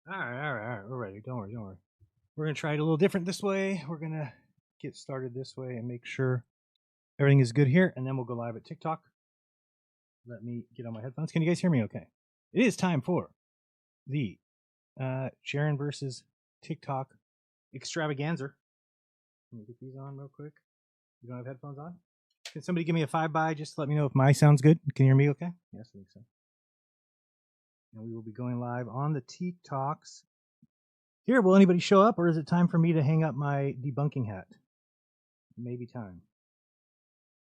All right. We're ready. Don't worry. We're going to try it a little different this way. We're going to get started this way and make sure everything is good here, and then we'll go live at TikTok. Let me get on my headphones. Can you guys hear me okay? It is time for the Sharon versus TikTok extravaganza. Let me get these on real quick. You don't have headphones on? Can somebody give me a 5x just to let me know if my sound's good? Can you hear me okay? Yes, I think so. And we will be going live on the TikToks. Here, will anybody show up, or is it time for me to hang up my debunking hat? Maybe time.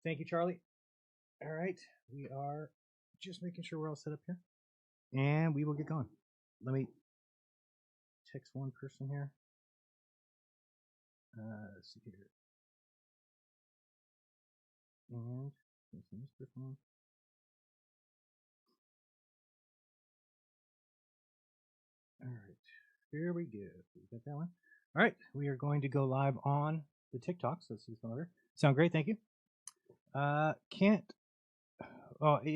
Thank you, Charlie. All right, we are just making sure we're all set up here, and we will get going. Let me text one person here. Let's see here. And this person. All right, here we go. We got that one. All right, we are going to go live on the TikToks. Let's see some other. Sound great, thank you. If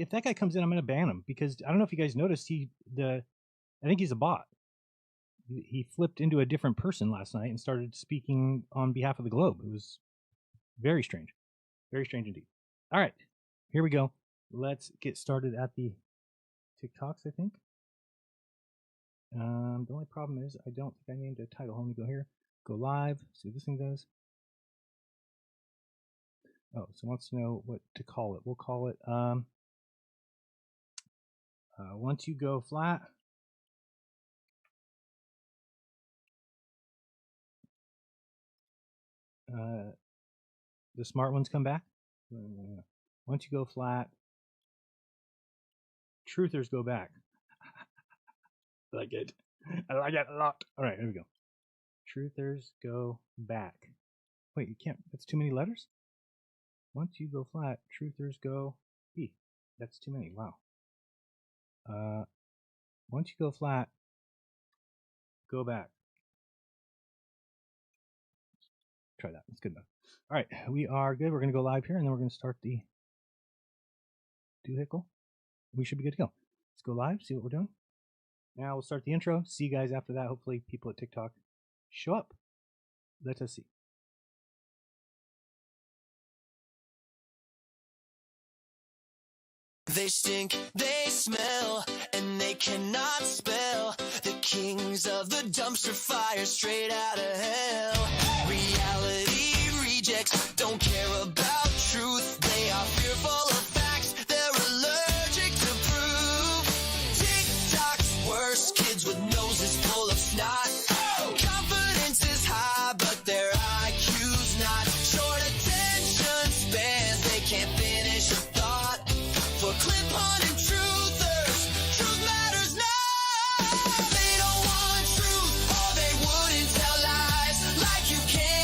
that guy comes in, I'm going to ban him because I don't know if you guys noticed I think he's a bot. He flipped into a different person last night and started speaking on behalf of the globe. It was very strange indeed. All right, here we go. Let's get started at the TikToks, I think. The only problem is I don't think I named a title. Let me go here, go live, see what this thing does. Oh, so it wants to know what to call it. We'll call it once you go flat. The smart ones come back. Once you go flat, truthers go back. I like it. I like it a lot. All right, here we go. Truthers go back. Wait, you can't. That's too many letters. Once you go flat, truthers go B. That's too many. Wow. Once you go flat, go back. Try that. That's good enough. All right, we are good. We're going to go live here, and then we're going to start the vehicle. We should be good to go. Let's go live, see what we're doing. Now we'll start the intro. See you guys after that. Hopefully people at TikTok show up. Let us see. They stink, they smell, and they cannot spell. The kings of the dumpster fire straight out of hell. Reality rejects don't care about truth. They are fearful of facts, they're allergic to proof. TikTok's worse, kids with noses full of snot. Confidence is high, but their IQ's not. Short attention spans, they can't finish a thought. For clip-hunting truthers, truth matters now. They don't want truth, or they wouldn't tell lies. Like you can't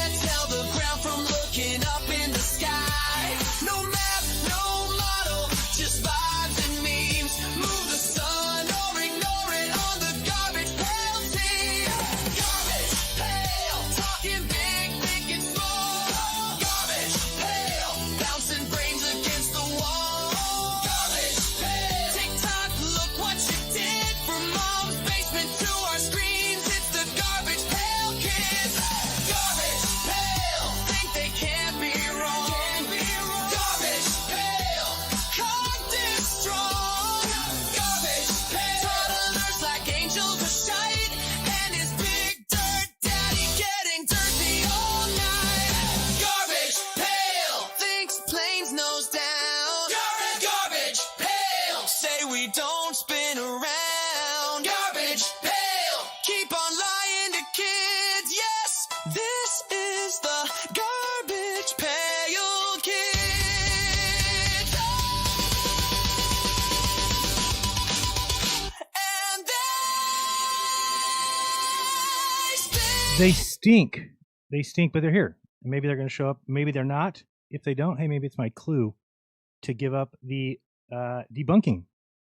They stink. They stink, but they're here. Maybe they're going to show up. Maybe they're not. If they don't, hey, maybe it's my clue to give up the debunking.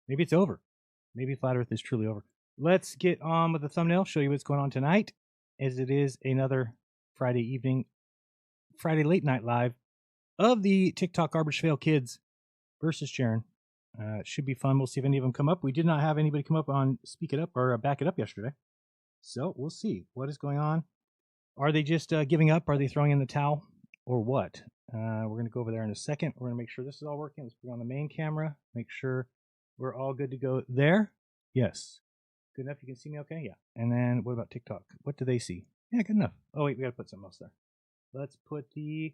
Maybe it's over. Maybe Flat Earth is truly over. Let's get on with the thumbnail, show you what's going on tonight, as it is another Friday evening, Friday late night live of the TikTok Garbage Fail Kids versus Jaren. It should be fun. We'll see if any of them come up. We did not have anybody come up on Speak It Up or Back It Up yesterday. So we'll see what is going on. Are they just giving up? Are they throwing in the towel or what? We're going to go over there in a second. We're going to make sure this is all working. Let's put it on the main camera. Make sure we're all good to go there. Yes. Good enough. You can see me okay? Yeah. And then what about TikTok? What do they see? Yeah, good enough. Oh, wait, we got to put something else there. Let's put the,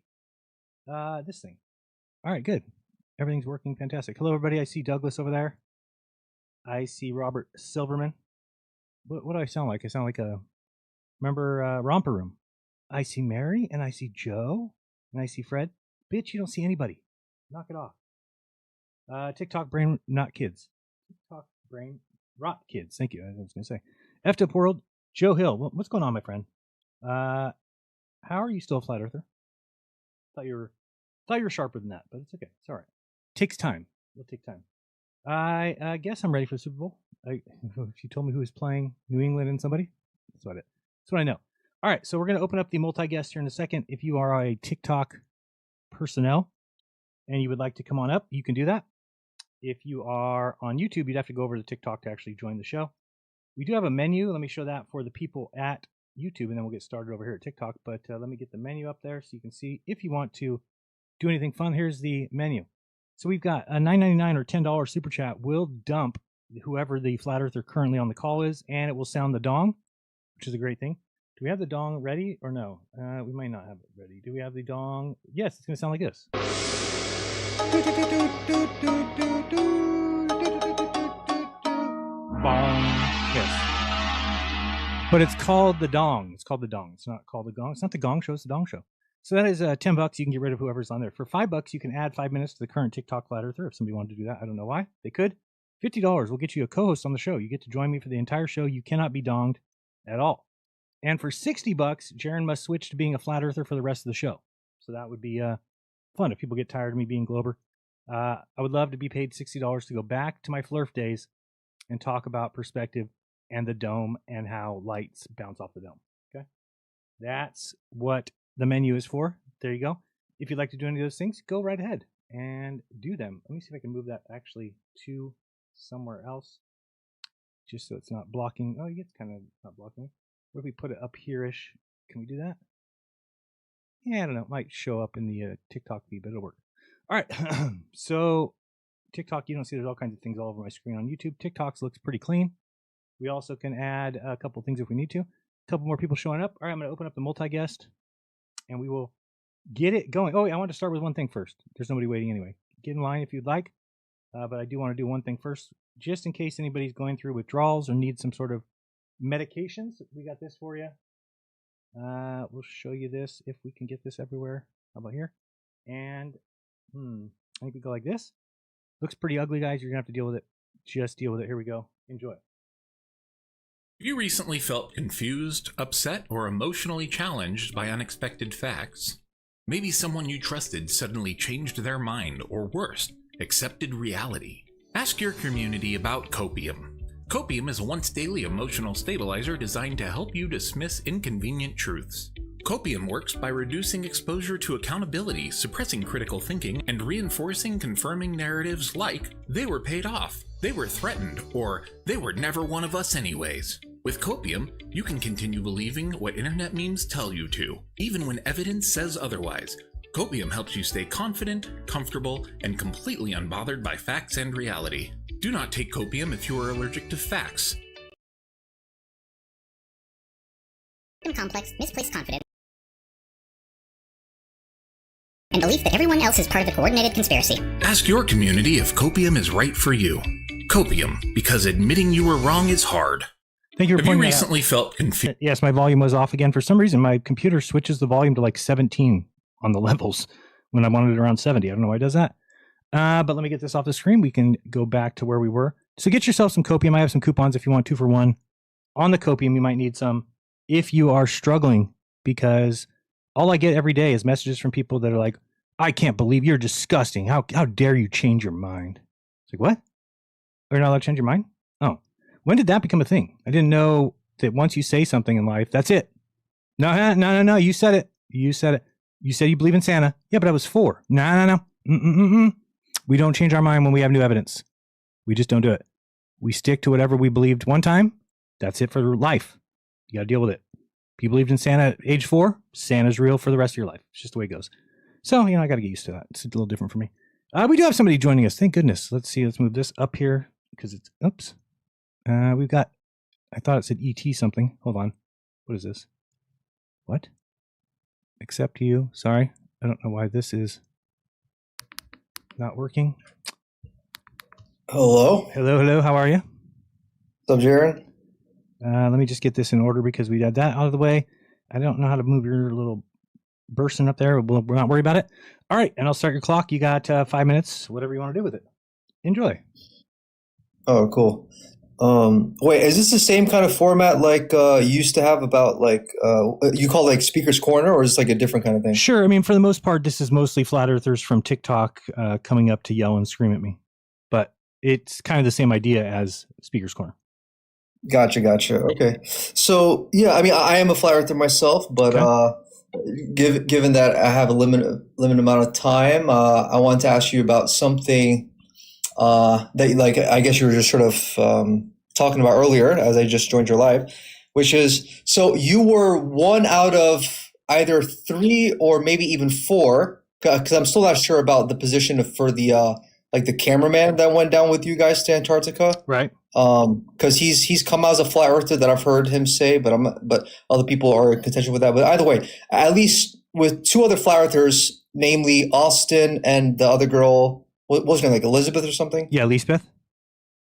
this thing. All right, good. Everything's working fantastic. Hello, everybody. I see Douglas over there. I see Robert Silverman. What do I sound like? I sound like a, remember Romper Room. I see Mary, and I see Joe, and I see Fred. Bitch, you don't see anybody. Knock it off. TikTok brain, not kids. TikTok brain, rot kids. Thank you. I was going to say. Effed up world, Joe Hill. What's going on, my friend? How are you still a Flat Earther? Thought you were sharper than that, but it's okay. It's all right. Takes time. It'll take time. I guess I'm ready for the Super Bowl. If you told me who was playing New England and somebody, that's what I know. All right, so we're going to open up the multi-guest here in a second. If you are a TikTok personnel and you would like to come on up, you can do that. If you are on YouTube, you'd have to go over to TikTok to actually join the show. We do have a menu. Let me show that for the people at YouTube, and then we'll get started over here at TikTok. But let me get the menu up there so you can see if you want to do anything fun. Here's the menu. So we've got a $9.99 or $10 super chat will dump whoever the Flat Earther currently on the call is, and it will sound the dong, which is a great thing. Do we have the dong ready or no? We might not have it ready. Do we have the dong? Yes, it's going to sound like this. Bong. Yes. But it's called the dong. It's called the dong. It's not called the gong. It's not the gong show. It's the dong show. So that is $10. You can get rid of whoever's on there. For $5, you can add 5 minutes to the current TikTok Flat Earther. If somebody wanted to do that, I don't know why. They could. $50 will get you a co-host on the show. You get to join me for the entire show. You cannot be donged at all. And for $60, Jaren must switch to being a Flat Earther for the rest of the show. So that would be fun if people get tired of me being Glober. I would love to be paid $60 to go back to my Flurf days and talk about perspective and the dome and how lights bounce off the dome. Okay, that's what the menu is for. There you go. If you'd like to do any of those things, go right ahead and do them. Let me see if I can move that actually to somewhere else, just so it's not blocking. Oh, it's kind of not blocking. What if we put it up here-ish? Can we do that? Yeah, I don't know. It might show up in the TikTok feed, but it'll work. All right. So TikTok, you don't see there's all kinds of things all over my screen on YouTube. TikTok's looks pretty clean. We also can add a couple things if we need to. A couple more people showing up. All right, I'm going to open up the multi-guest, and we will get it going. Oh, I want to start with one thing first. There's nobody waiting anyway. Get in line if you'd like. But I do want to do one thing first, just in case anybody's going through withdrawals or needs some sort of medications. We got this for you. We'll show you this if we can get this everywhere. How about here? And I think we go like this. Looks pretty ugly, guys. You're going to have to deal with it. Just deal with it. Here we go. Enjoy. You recently felt confused, upset, or emotionally challenged by unexpected facts. Maybe someone you trusted suddenly changed their mind, or worse, accepted reality. Ask your community about Copium. Copium is a once-daily emotional stabilizer designed to help you dismiss inconvenient truths. Copium works by reducing exposure to accountability, suppressing critical thinking, and reinforcing confirming narratives like, they were paid off, they were threatened, or they were never one of us anyways. With Copium, you can continue believing what internet memes tell you to, even when evidence says otherwise. Copium helps you stay confident, comfortable, and completely unbothered by facts and reality. Do not take Copium if you are allergic to facts. Complex, misplaced confidence, and belief that everyone else is part of a coordinated conspiracy. Ask your community if Copium is right for you. Copium, because admitting you were wrong is hard. Thank you for Have you pointing that out. recently felt confused? Yes, my volume was off again. For some reason, my computer switches the volume to like 17 on the levels when I wanted it around 70. I don't know why it does that. But let me get this off the screen. We can go back to where we were. So get yourself some Copium. I have some coupons if you want 2 for 1 on the Copium. You might need some. if you are struggling, because all I get every day is messages from people that are like, I can't believe you're disgusting. How dare you change your mind? It's like, what? You're not allowed to change your mind? Oh, when did that become a thing? I didn't know that once you say something in life, that's it. No. You said it. You said it. You said you believe in Santa. Yeah, but I was 4. No. We don't change our mind when we have new evidence. We just don't do it. We stick to whatever we believed one time. That's it for life. You got to deal with it. If you believed in Santa at age 4, Santa's real for the rest of your life. It's just the way it goes. So, I got to get used to that. It's a little different for me. We do have somebody joining us. Thank goodness. Let's see. Let's move this up here because it's, oops. We've got, I thought it said ET something. Hold on. What is this? What? Accept you. Sorry. I don't know why this is not working. Hello. Hello. How are you? What's up, Jaron? Let me just get this in order because we got that out of the way. I don't know how to move your little person up there. We'll not worry about it. All right. And I'll start your clock. You got 5 minutes, whatever you want to do with it. Enjoy. Oh, cool. Wait, is this the same kind of format like you used to have about like you call it like Speaker's Corner, or is this like a different kind of thing? Sure. I mean, for the most part, this is mostly flat earthers from TikTok coming up to yell and scream at me. But it's kind of the same idea as Speaker's Corner. Gotcha. Okay. So yeah, I mean, I am a flat earther myself, but given that I have a limited amount of time, I want to ask you about something that, like, I guess you were just sort of talking about earlier as I just joined your live, which is, so you were 1 out of either 3 or maybe even 4, because I'm still not sure about the position for the like the cameraman that went down with you guys to Antarctica, right? Because he's come out as a flat earther that I've heard him say, but other people are in contention with that. But either way, at least with 2 other flat earthers, namely Austin and the other girl, what was her name, like Elizabeth or something? Yeah, Lisbeth.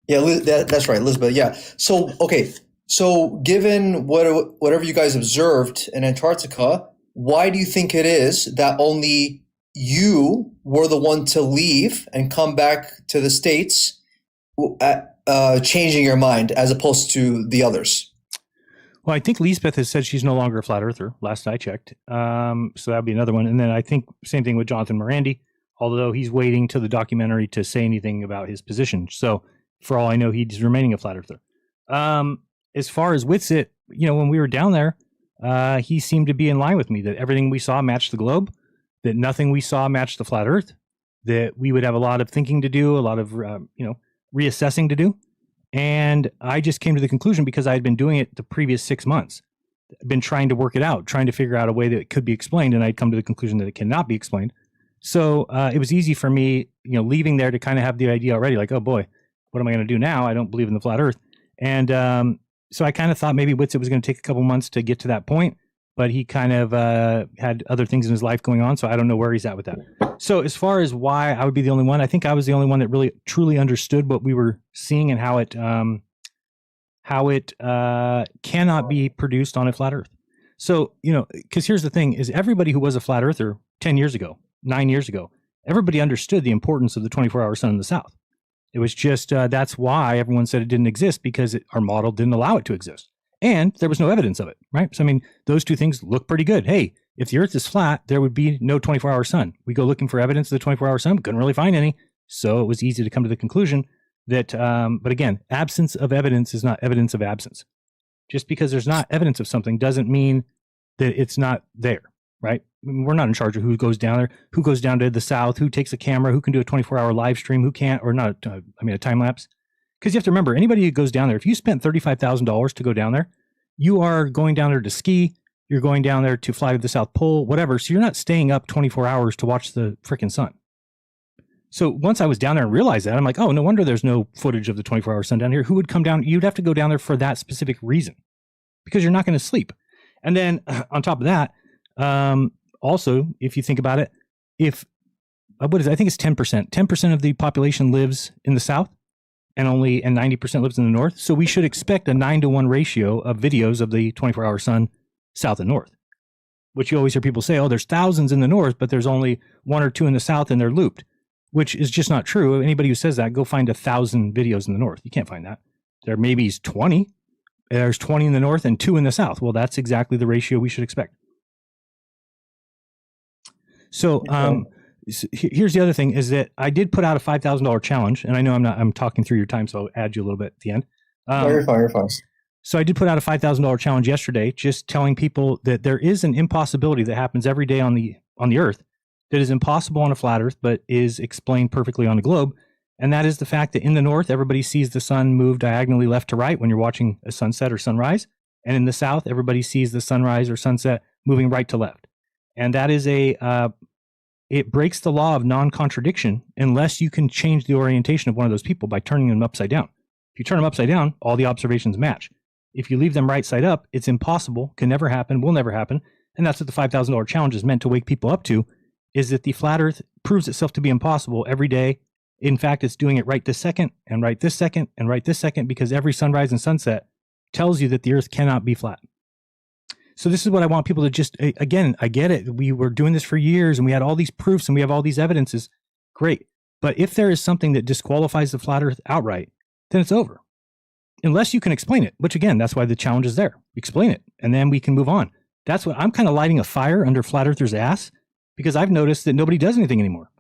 Yeah, that's right, Elizabeth. Yeah. So okay, so given whatever you guys observed in Antarctica, why do you think it is that only you were the one to leave and come back to the States, changing your mind as opposed to the others? Well, I think Lisbeth has said she's no longer a flat earther, last I checked. So that'd be another one. And then I think same thing with Jonathan Morandi, although he's waiting to the documentary to say anything about his position. So for all I know, he's remaining a flat earther. As far as Whitsitt, when we were down there, he seemed to be in line with me, that everything we saw matched the globe, that nothing we saw matched the flat earth, that we would have a lot of thinking to do, a lot of, reassessing to do. And I just came to the conclusion, because I had been doing it the previous 6 months, I've been trying to work it out, trying to figure out a way that it could be explained. And I'd come to the conclusion that it cannot be explained. So it was easy for me, leaving there, to kind of have the idea already, like, oh boy, what am I going to do now? I don't believe in the flat earth. And so I kind of thought maybe Whitsitt was going to take a couple months to get to that point, but he kind of had other things in his life going on. So I don't know where he's at with that. So as far as why I would be the only one, I think I was the only one that really truly understood what we were seeing and how it cannot be produced on a flat earth. So, because here's the thing, is everybody who was a flat earther 10 years ago, 9 years ago, everybody understood the importance of the 24-hour sun in the south. It was just, that's why everyone said it didn't exist, because our model didn't allow it to exist. And there was no evidence of it, right? So, I mean, those two things look pretty good. Hey, if the earth is flat, there would be no 24-hour sun. We go looking for evidence of the 24-hour sun, couldn't really find any. So it was easy to come to the conclusion that, but again, absence of evidence is not evidence of absence. Just because there's not evidence of something doesn't mean that it's not there, right? I mean, we're not in charge of who goes down there, who goes down to the south, who takes a camera, who can do a 24-hour live stream, who can't, or not, a time lapse. Because you have to remember, anybody who goes down there, if you spent $35,000 to go down there, you are going down there to ski, you're going down there to fly to the South Pole, whatever. So you're not staying up 24 hours to watch the freaking sun. So once I was down there and realized that, I'm like, oh, no wonder there's no footage of the 24-hour sun down here. Who would come down? You'd have to go down there for that specific reason, because you're not going to sleep. And then on top of that, also, if you think about it, I think it's 10%. 10% of the population lives in the south, and 90% lives in the north. So we should expect a 9-to-1 ratio of videos of the 24-hour sun south and north, which you always hear people say, oh, there's thousands in the north, but there's only 1 or 2 in the south and they're looped, which is just not true. Anybody who says that, go find 1,000 videos in the north. You can't find that. There maybe is 20, There's 20 in the north and 2 in the south. Well, that's exactly the ratio we should expect. So here's the other thing is that I did put out a $5,000 challenge, and I know I'm talking through your time, so I'll add you a little bit at the end. You're fine. So I did put out a $5,000 challenge yesterday, just telling people that there is an impossibility that happens every day on the earth that is impossible on a flat earth, but is explained perfectly on a globe. And that is the fact that in the north, everybody sees the sun move diagonally left to right when you're watching a sunset or sunrise. And in the south, everybody sees the sunrise or sunset moving right to left. And that is it breaks the law of non-contradiction unless you can change the orientation of one of those people by turning them upside down. If you turn them upside down, all the observations match. If you leave them right side up, it's impossible, can never happen, will never happen. And that's what the $5,000 challenge is meant to wake people up to, is that the flat earth proves itself to be impossible every day. In fact, it's doing it right this second and right this second and right this second, because every sunrise and sunset tells you that the earth cannot be flat. So this is what I want people to just, again, I get it. We were doing this for years and we had all these proofs and we have all these evidences. Great. But if there is something that disqualifies the flat earth outright, then it's over. Unless you can explain it, which again, that's why the challenge is there. Explain it, and then we can move on. That's what I'm kind of lighting a fire under flat earthers' ass, because I've noticed that nobody does anything anymore.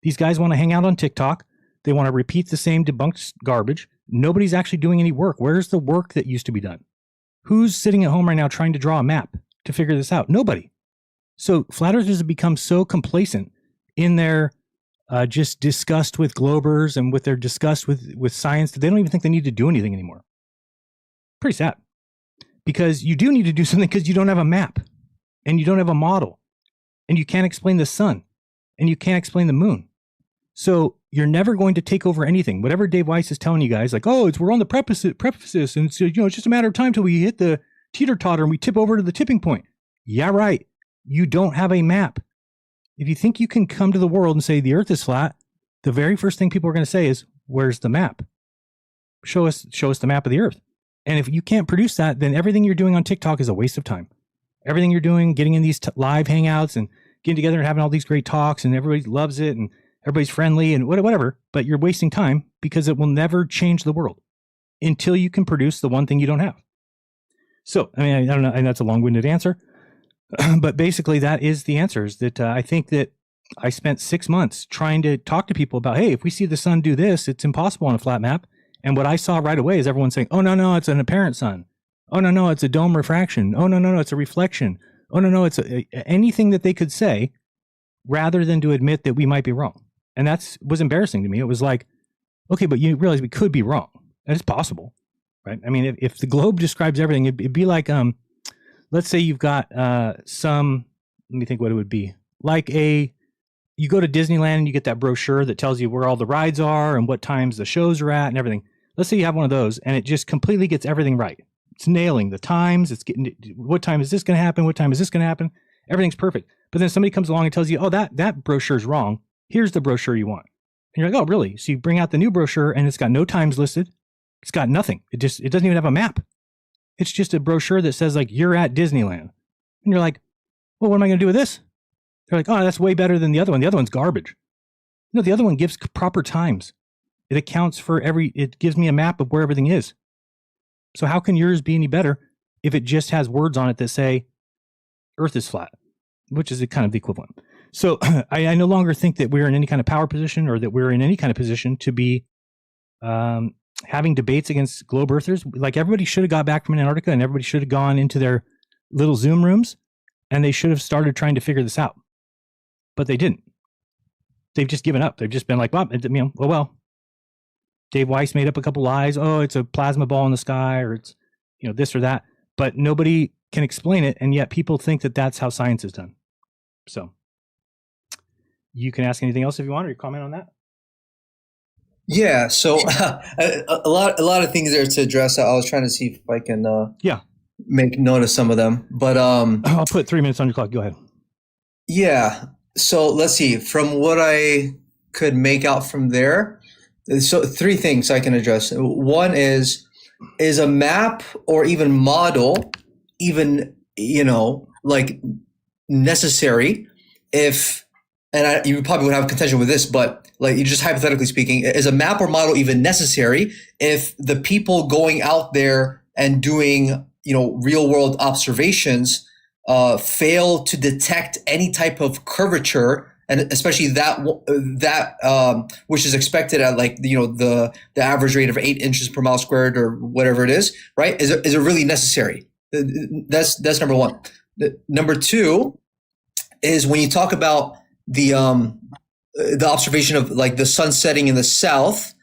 These guys want to hang out on TikTok. They want to repeat the same debunked garbage. Nobody's actually doing any work. Where's the work that used to be done? Who's sitting at home right now trying to draw a map to figure this out? Nobody. So flat earthers have become so complacent in their just disgust with globers and with their disgust with science that they don't even think they need to do anything anymore. Pretty sad. Because you do need to do something, because you don't have a map and you don't have a model and you can't explain the sun and you can't explain the moon. So you're never going to take over anything. Whatever Dave Weiss is telling you guys, like, oh, we're on the precipice and so, it's just a matter of time till we hit the teeter-totter and we tip over to the tipping point. Yeah, right. You don't have a map. If you think you can come to the world and say the earth is flat, the very first thing people are going to say is, where's the map? Show us the map of the earth. And if you can't produce that, then everything you're doing on TikTok is a waste of time. Everything you're doing, getting in these live hangouts and getting together and having all these great talks and everybody loves it and everybody's friendly and whatever, but you're wasting time because it will never change the world until you can produce the one thing you don't have. So, I mean, I don't know, and that's a long-winded answer, but basically that is the answer, is that I think that I spent 6 months trying to talk to people about, hey, if we see the sun do this, it's impossible on a flat map. And what I saw right away is everyone saying, oh, no, it's an apparent sun. Oh, no, it's a dome refraction. Oh, no, it's a reflection. Oh, no, it's anything that they could say rather than to admit that we might be wrong. And that was embarrassing to me. It was like, okay, but you realize we could be wrong. And it's possible, right? I mean, if the globe describes everything, it'd be like, let's say you've got let me think what it would be. Like you go to Disneyland and you get that brochure that tells you where all the rides are and what times the shows are at and everything. Let's say you have one of those and it just completely gets everything right. It's nailing the times. It's getting, what time is this going to happen? What time is this going to happen? Everything's perfect. But then somebody comes along and tells you, oh, that brochure is wrong. Here's the brochure you want. And you're like, oh, really? So you bring out the new brochure and it's got no times listed. It's got nothing. It doesn't even have a map. It's just a brochure that says like, you're at Disneyland. And you're like, well, what am I going to do with this? They're like, oh, that's way better than the other one. The other one's garbage. No, the other one gives proper times. It accounts for it gives me a map of where everything is. So how can yours be any better if it just has words on it that say Earth is flat, which is kind of the equivalent. So I no longer think that we're in any kind of power position or that we're in any kind of position to be having debates against globe earthers. Like everybody should have got back from Antarctica and everybody should have gone into their little Zoom rooms and they should have started trying to figure this out. But they didn't. They've just given up. They've just been like, well, Dave Weiss made up a couple lies. Oh, it's a plasma ball in the sky, or it's, this or that. But nobody can explain it, and yet people think that that's how science is done. So you can ask anything else if you want, or comment on that. Yeah. So a lot of things there to address. I was trying to see if I can make note of some of them. But I'll put 3 minutes on your clock. Go ahead. Yeah. So let's see. From what I could make out from there, so 3 things I can address. One is a map or even model even, like necessary if, and you probably would have contention with this, but like you just hypothetically speaking, is a map or model even necessary if the people going out there and doing, real world observations, fail to detect any type of curvature, and especially that which is expected at like the average rate of 8 inches per mile squared or whatever it is, right? Is it really necessary? That's number one. Number two is when you talk about the observation of like the sun setting in the south.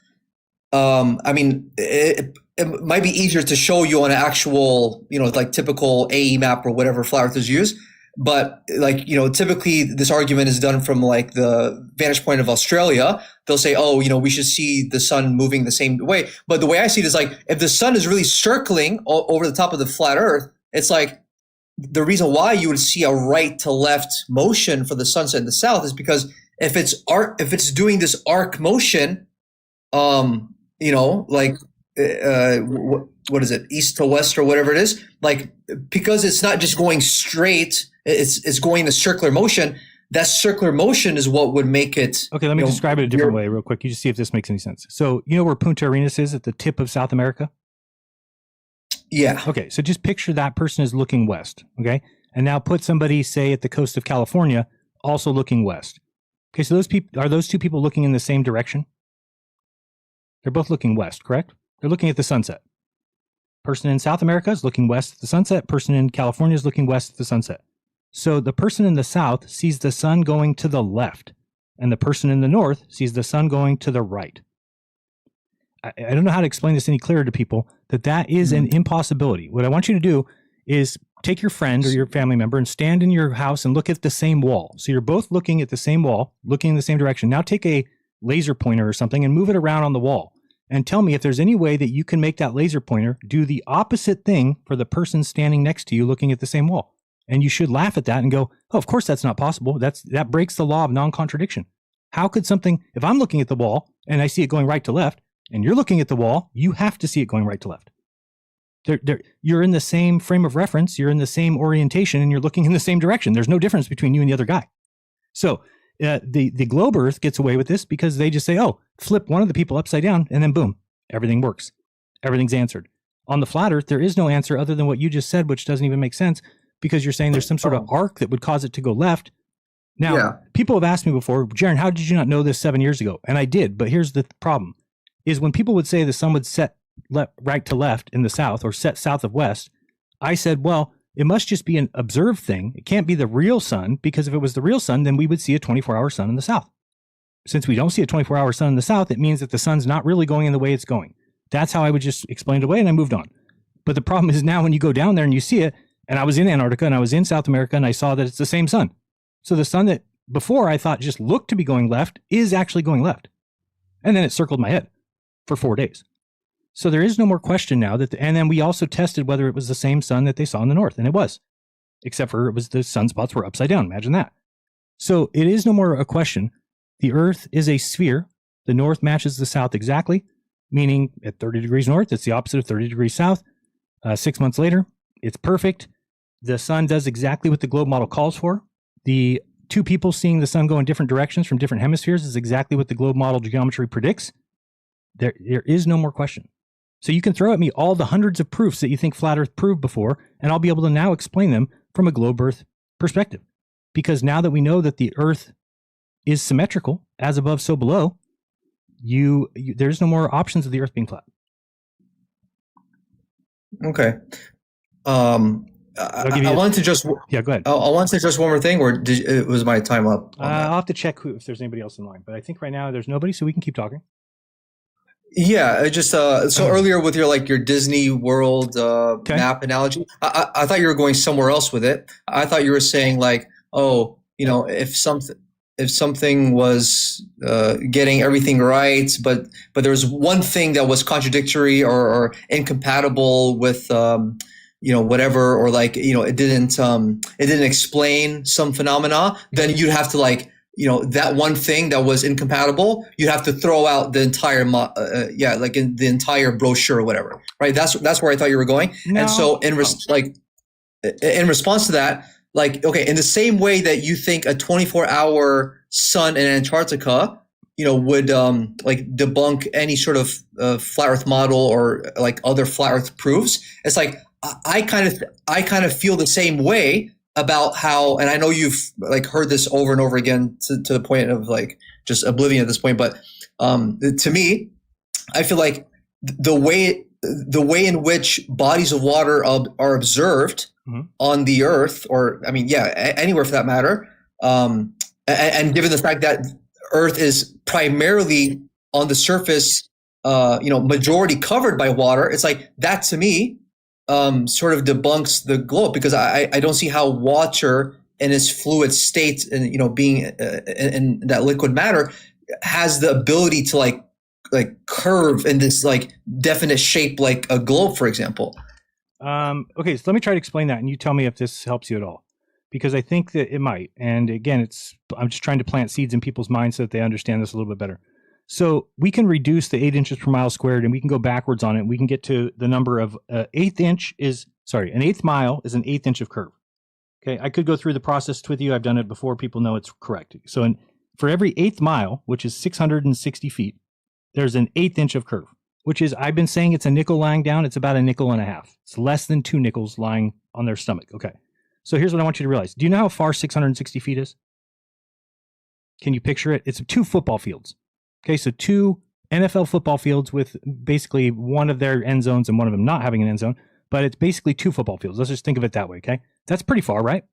I mean, it might be easier to show you on an actual, like typical AE map or whatever flat earthers use. But like, typically this argument is done from like the vantage point of Australia. They'll say, oh, we should see the sun moving the same way. But the way I see it is like, if the sun is really circling over the top of the flat earth, it's like the reason why you would see a right to left motion for the sunset in the south is because if it's doing this arc motion, like, what is it, east to west or whatever it is, like, because it's not just going straight, it's going in a circular motion. That circular motion is what would make it. Okay, let me describe it a different way real quick. You just see if this makes any sense. So where Punta Arenas is at the tip of South America? Yeah. Okay, so just picture that person is looking west, okay? And now put somebody, say, at the coast of California, also looking west. Okay, so those two people looking in the same direction? They're both looking west, correct? They're looking at the sunset. Person in South America is looking west at the sunset. Person in California is looking west at the sunset. So the person in the south sees the sun going to the left, and the person in the north sees the sun going to the right. I don't know how to explain this any clearer to people, that is an impossibility. What I want you to do is take your friend or your family member and stand in your house and look at the same wall. So you're both looking at the same wall, looking in the same direction. Now take a laser pointer or something and move it around on the wall. And tell me if there's any way that you can make that laser pointer do the opposite thing for the person standing next to you looking at the same wall. And you should laugh at that and go, oh, of course that's not possible. That breaks the law of non-contradiction. How could something, if I'm looking at the wall and I see it going right to left, and you're looking at the wall, you have to see it going right to left. You're in the same frame of reference, you're in the same orientation, and you're looking in the same direction. There's no difference between you and the other guy. So the globe Earth gets away with this because they just say, oh, flip one of the people upside down, and then boom, everything works. Everything's answered. On the flat Earth, there is no answer other than what you just said, which doesn't even make sense because you're saying there's some sort of arc that would cause it to go left. Now, people have asked me before, Jaron, how did you not know this 7 years ago? And I did, but here's the problem, is when people would say the sun would set right to left in the south or set south of west, I said, well, it must just be an observed thing. It can't be the real sun, because if it was the real sun, then we would see a 24-hour sun in the south. Since we don't see a 24-hour sun in the south, it means that the sun's not really going in the way it's going. That's how I would just explain it away, and I moved on. But the problem is now when you go down there and you see it, and I was in Antarctica and I was in South America and I saw that it's the same sun. So the sun that before I thought just looked to be going left is actually going left. And then it circled my head for 4 days. So there is no more question now and then we also tested whether it was the same sun that they saw in the north, and it was, except for it was the sunspots were upside down. Imagine that. So it is no more a question. The Earth is a sphere. The north matches the south exactly, meaning at 30 degrees north, it's the opposite of 30 degrees south. 6 months later, it's perfect. The sun does exactly what the globe model calls for. The two people seeing the sun go in different directions from different hemispheres is exactly what the globe model geometry predicts. There is no more question. So you can throw at me all the hundreds of proofs that you think flat Earth proved before, and I'll be able to now explain them from a globe Earth perspective. Because now that we know that the Earth is symmetrical, as above, so below, there's no more options of the Earth being flat. Okay. I wanted to just go ahead. I wanted to just one more thing, or was my time up? I'll have to check if there's anybody else in line, but I think right now there's nobody, so we can keep talking. Yeah, I just so earlier with your Disney World map analogy, I thought you were going somewhere else with it. I thought you were saying if something was getting everything right, but there was one thing that was contradictory or incompatible with whatever, or it didn't explain some phenomena, then you'd have to that one thing that was incompatible, you have to throw out the entire in the entire brochure or whatever, right? That's where I thought you were going. No. And so in response to that, in the same way that you think a 24-hour sun in Antarctica would like debunk any sort of flat Earth model or like other flat Earth proofs. It's like I kind of feel the same way about how, and I know you've like heard this over and over again to the point of like just oblivion at this point, but to me, I feel like the way in which bodies of water are observed on the Earth, or I mean, anywhere for that matter, and given the fact that Earth is primarily on the surface, majority covered by water, it's like that to me sort of debunks the globe, because I don't see how water in its fluid state and being in that liquid matter has the ability to like curve in this like definite shape like a globe, for example. Okay, so let me try to explain that, and you tell me if this helps you at all, because I think that it might. And again, I'm just trying to plant seeds in people's minds so that they understand this a little bit better. So we can reduce the 8 inches per mile squared, and we can go backwards on it. We can get to the number of an eighth mile is an eighth inch of curve. Okay, I could go through the process with you. I've done it before. People know it's correct. So for every eighth mile, which is 660 feet, there's an eighth inch of curve, which is, I've been saying it's a nickel lying down. It's about a nickel and a half. It's less than 2 nickels lying on their stomach. Okay, so here's what I want you to realize. Do you know how far 660 feet is? Can you picture it? It's 2 football fields. Okay, so 2 NFL football fields with basically one of their end zones and one of them not having an end zone, but it's basically 2 football fields. Let's just think of it that way, okay? That's pretty far, right?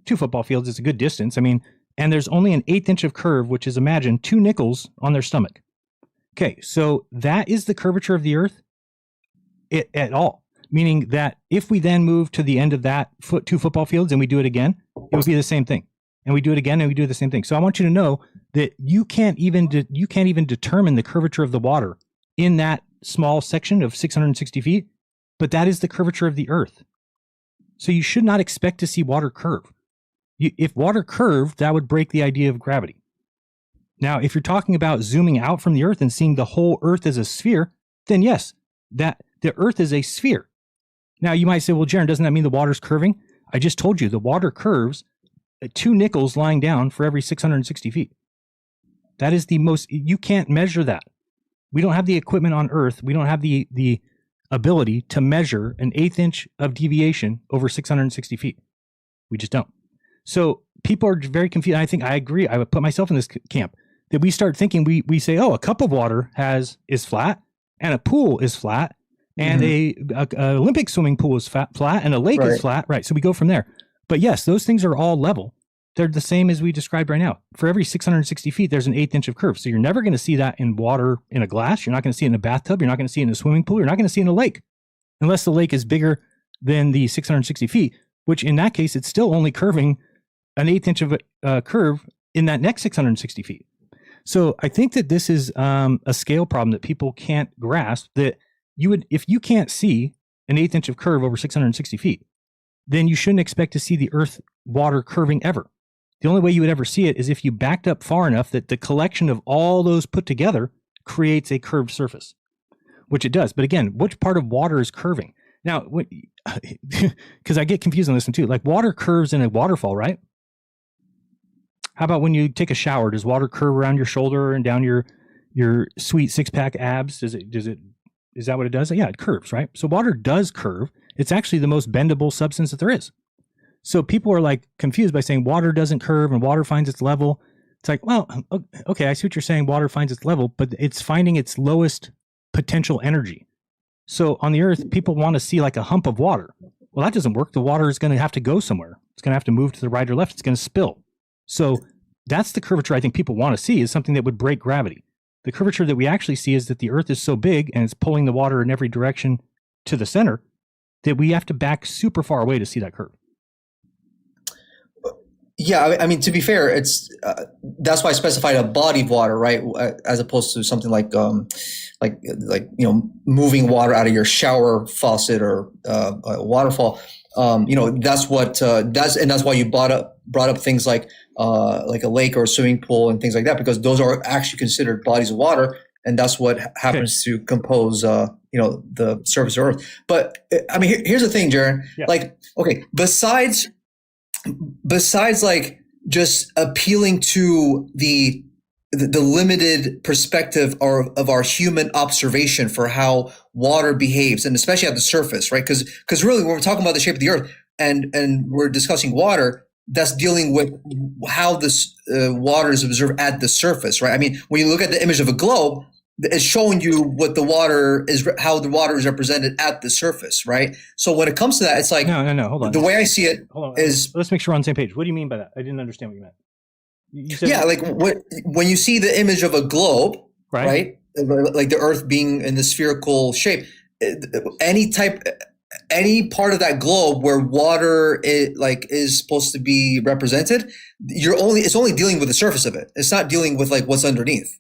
2 football fields is a good distance. I mean, and there's only an eighth inch of curve, which is, imagine, 2 nickels on their stomach. Okay, so that is the curvature of the Earth at all, meaning that if we then move to the end of that 2 football fields and we do it again, it would be the same thing. And we do it again and we do the same thing. So I want you to know that you can't even determine the curvature of the water in that small section of 660 feet, but that is the curvature of the Earth. So you should not expect to see water curve. If water curved, that would break the idea of gravity. Now, if you're talking about zooming out from the Earth and seeing the whole Earth as a sphere, then yes, that the Earth is a sphere. Now, you might say, well, Jaron, doesn't that mean the water's curving? I just told you the water curves 2 nickels lying down for every 660 feet. That is the most, you can't measure that. We don't have the equipment on Earth. We don't have the ability to measure an eighth inch of deviation over 660 feet. We just don't. So people are very confused. I think I agree. I would put myself in this camp that we start thinking, we say, oh, a cup of water is flat, and a pool is flat, and a Olympic swimming pool is flat, and a lake is flat. Right. So we go from there. But yes, those things are all level. They're the same as we described right now. For every 660 feet, there's an eighth inch of curve. So you're never going to see that in water in a glass. You're not going to see it in a bathtub. You're not going to see it in a swimming pool. You're not going to see it in a lake, unless the lake is bigger than the 660 feet, which in that case, it's still only curving an eighth inch of curve in that next 660 feet. So I think that this is a scale problem that people can't grasp, that if you can't see an eighth inch of curve over 660 feet, then you shouldn't expect to see the Earth water curving ever. The only way you would ever see it is if you backed up far enough that the collection of all those put together creates a curved surface, which it does. But again, which part of water is curving? Now, because I get confused on this one too, like water curves in a waterfall, right? How about when you take a shower? Does water curve around your shoulder and down your sweet 6-pack abs? Is that what it does? Yeah, it curves, right? So water does curve. It's actually the most bendable substance that there is. So people are like confused by saying water doesn't curve and water finds its level. It's like, well, okay, I see what you're saying. Water finds its level, but it's finding its lowest potential energy. So on the Earth, people want to see like a hump of water. Well, that doesn't work. The water is going to have to go somewhere. It's going to have to move to the right or left. It's going to spill. So that's the curvature I think people want to see, is something that would break gravity. The curvature that we actually see is that the Earth is so big and it's pulling the water in every direction to the center that we have to back super far away to see that curve. Yeah, I mean, to be fair, it's that's why I specified a body of water, right, as opposed to something like moving water out of your shower faucet or a waterfall. That's why you brought up things like a lake or a swimming pool and things like that, because those are actually considered bodies of water, and that's what happens to compose the surface of Earth. But I mean, here's the thing, Jaron. Yeah. Like, okay, besides like just appealing to the the limited perspective of our human observation for how water behaves, and especially at the surface, right? Because really, when we're talking about the shape of the earth and we're discussing water, that's dealing with how this water is observed at the surface, right? I mean, when you look at the image of a globe, it's showing you what the water is, how the water is represented at the surface, right? So when it comes to that, it's like no, hold on. The way I see it is. Let's make sure we're on the same page. What do you mean by that? I didn't understand what you meant. You said like when you see the image of a globe, right? Like the Earth being in the spherical shape, any part of that globe where water is supposed to be represented, it's only dealing with the surface of it. It's not dealing with like what's underneath,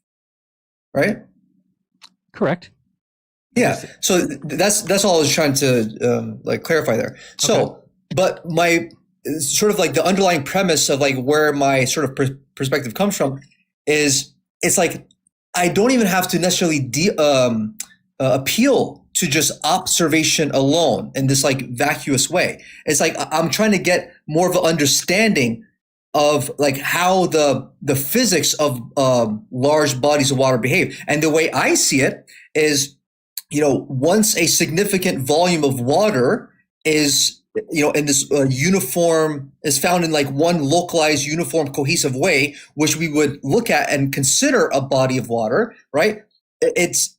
right? Correct. Yeah. So that's all I was trying to clarify there. So, okay. But my sort of like the underlying premise of like where my sort of perspective comes from is it's like I don't even have to necessarily appeal to just observation alone in this like vacuous way. It's like I'm trying to get more of an understanding of like how the physics of large bodies of water behave. And the way I see it is, once a significant volume of water is, in this uniform, is found in like one localized, uniform, cohesive way, which we would look at and consider a body of water, right? It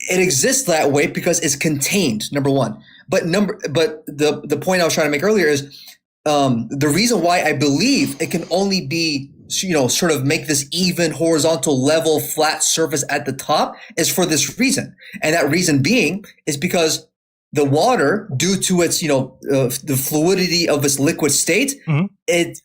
exists that way because it's contained, number one. But the point I was trying to make earlier is the reason why I believe it can only be, sort of make this even, horizontal, level, flat surface at the top is for this reason. And that reason being is because the water, due to its, the fluidity of its liquid state, mm-hmm. it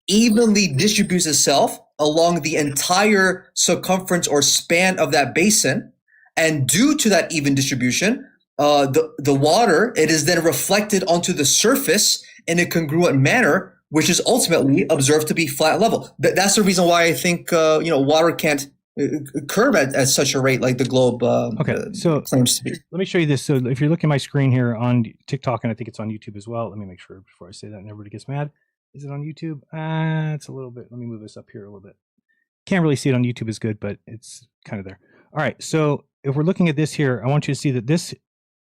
evenly distributes itself along the entire circumference or span of that basin. And due to that even distribution, the water, it is then reflected onto the surface in a congruent manner, which is ultimately observed to be flat level. That's the reason why I think water can't curve at such a rate like the globe claims to be. Let me show you this. So if you're looking at my screen here on TikTok, and I think it's on YouTube as well. Let me make sure before I say that and everybody gets mad. Is it on YouTube? It's a little bit. Let me move this up here a little bit. Can't really see it on YouTube as good, but it's kind of there. All right. So if we're looking at this here, I want you to see that this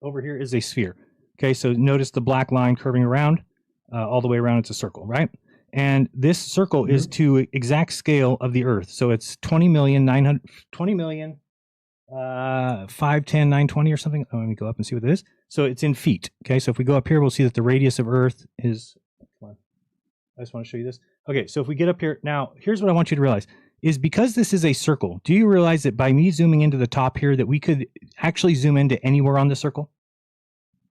over here is a sphere. Okay. So notice the black line curving around. All the way around, it's a circle, right? And this circle mm-hmm. is to exact scale of the Earth. So it's 510, 920 or something. Oh, let me go up and see what it is. So it's in feet. Okay, so if we go up here, we'll see that the radius of Earth is, come on. I just want to show you this. Okay, so if we get up here, now, here's what I want you to realize, is because this is a circle, do you realize that by me zooming into the top here, that we could actually zoom into anywhere on the circle?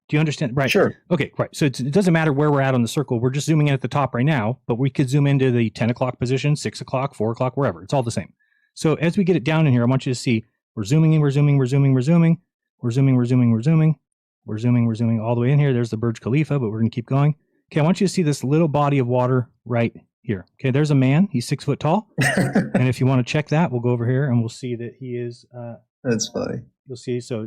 Do you understand? Right. Sure. Okay. Right. So it doesn't matter where we're at on the circle. We're just zooming in at the top right now, but we could zoom into the 10 o'clock position, 6 o'clock, 4 o'clock, wherever. It's all the same. So as we get it down in here, I want you to see we're zooming in, we're zooming all the way in here. There's the Burj Khalifa, but we're going to keep going. Okay. I want you to see this little body of water right here. Okay. There's a man. He's 6 foot tall. And if you want to check that, we'll go over here and we'll see that he is, that's funny. You'll see. So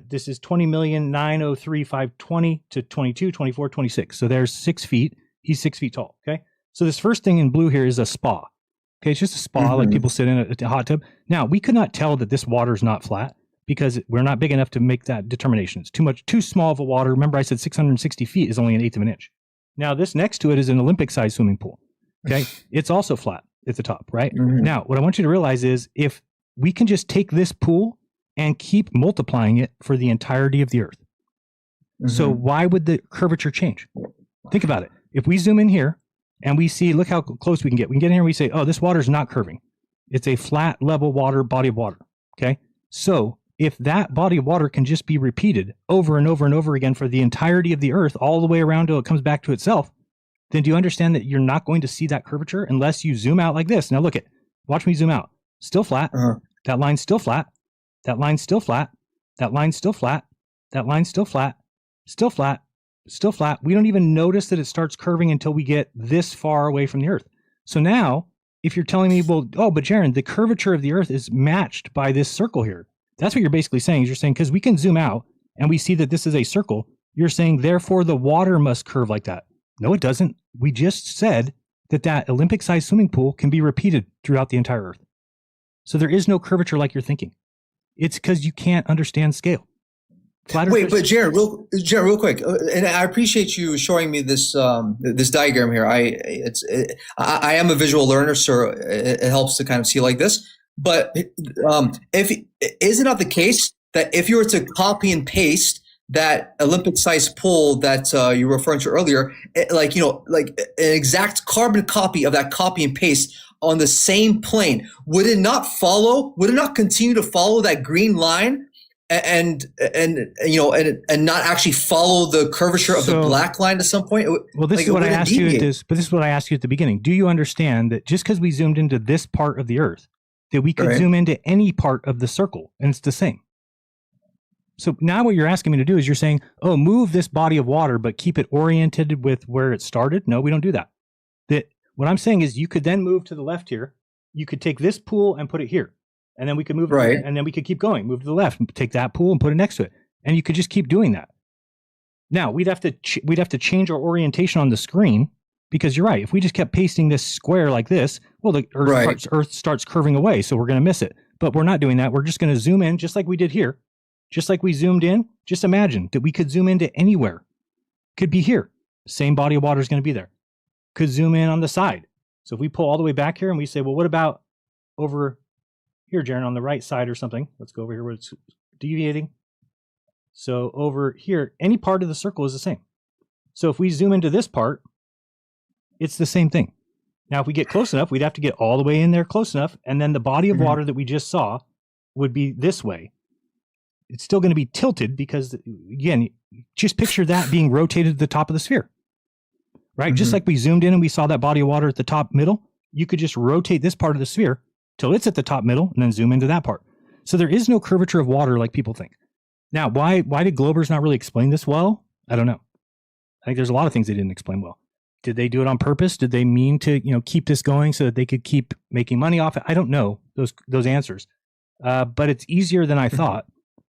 this is 20,903,520 to 22, 24, 26. So there's 6 feet. He's 6 feet tall. Okay. So this first thing in blue here is a spa. Okay. It's just a spa, mm-hmm. like people sit in a hot tub. Now, we could not tell that this water is not flat because we're not big enough to make that determination. It's too small of a water. Remember, I said 660 feet is only 1/8 of an inch. Now, this next to it is an Olympic-sized swimming pool. Okay. It's also flat at the top, right? Mm-hmm. Now, what I want you to realize is if we can just take this pool and keep multiplying it for the entirety of the Earth. Mm-hmm. So why would the curvature change? Think about it. If we zoom in here and we see, look how close we can get. We can get in here and we say, oh, this water is not curving. It's a flat, level body of water. Okay. So if that body of water can just be repeated over and over and over again for the entirety of the Earth, all the way around till it comes back to itself, then do you understand that you're not going to see that curvature unless you zoom out like this? Now look watch me zoom out. Still flat. Uh-huh. That line's still flat. That line's still flat. That line's still flat. That line's still flat. Still flat. Still flat. We don't even notice that it starts curving until we get this far away from the Earth. So now, if you're telling me, well, oh, but Jaron, the curvature of the Earth is matched by this circle here. That's what you're basically saying. Is you're saying, because we can zoom out and we see that this is a circle, you're saying, therefore, the water must curve like that. No, it doesn't. We just said that Olympic-sized swimming pool can be repeated throughout the entire Earth. So there is no curvature like you're thinking. It's because you can't understand scale. Wait, but Jared, real quick, and I appreciate you showing me this this diagram here. I am a visual learner, so it helps to kind of see like this. But if is it not the case that if you were to copy and paste that Olympic-sized pool that you were referring to earlier, like an exact carbon copy of that copy and paste on the same plane, would it not follow? Would it not continue to follow that green line? And not actually follow the curvature of the black line at some point. Well, this is what I asked you at this, but this is what I asked you at the beginning. Do you understand that just because we zoomed into this part of the Earth, that we could zoom into any part of the circle and it's the same? So now what you're asking me to do is you're saying, oh, move this body of water, but keep it oriented with where it started. No, we don't do that. What I'm saying is you could then move to the left here. You could take this pool and put it here. And then we could move it, and then we could keep going, move to the left, and take that pool and put it next to it. And you could just keep doing that. Now, we'd have to change our orientation on the screen, because you're right. If we just kept pasting this square like this, well, the Earth starts curving away, so we're going to miss it. But we're not doing that. We're just going to zoom in just like we did here. Just like we zoomed in, just imagine that we could zoom into anywhere. Could be here. Same body of water is going to be there. Could zoom in on the side. So if we pull all the way back here and we say, well, what about over here, Jaren, on the right side or something? Let's go over here where it's deviating. So over here, any part of the circle is the same. So if we zoom into this part, it's the same thing. Now, if we get close enough, we'd have to get all the way in there close enough. And then the body of water that we just saw would be this way. It's still going to be tilted because, again, just picture that being rotated to the top of the sphere, right? Just like we zoomed in and we saw that body of water at the top middle, you could just rotate this part of the sphere till it's at the top middle and then zoom into that part. So there is no curvature of water like people think. Now, why did Globers not really explain this well? I don't know. I think there's a lot of things they didn't explain well. Did they do it on purpose? Did they mean to, keep this going so that they could keep making money off it? I don't know those answers. But it's easier than I thought.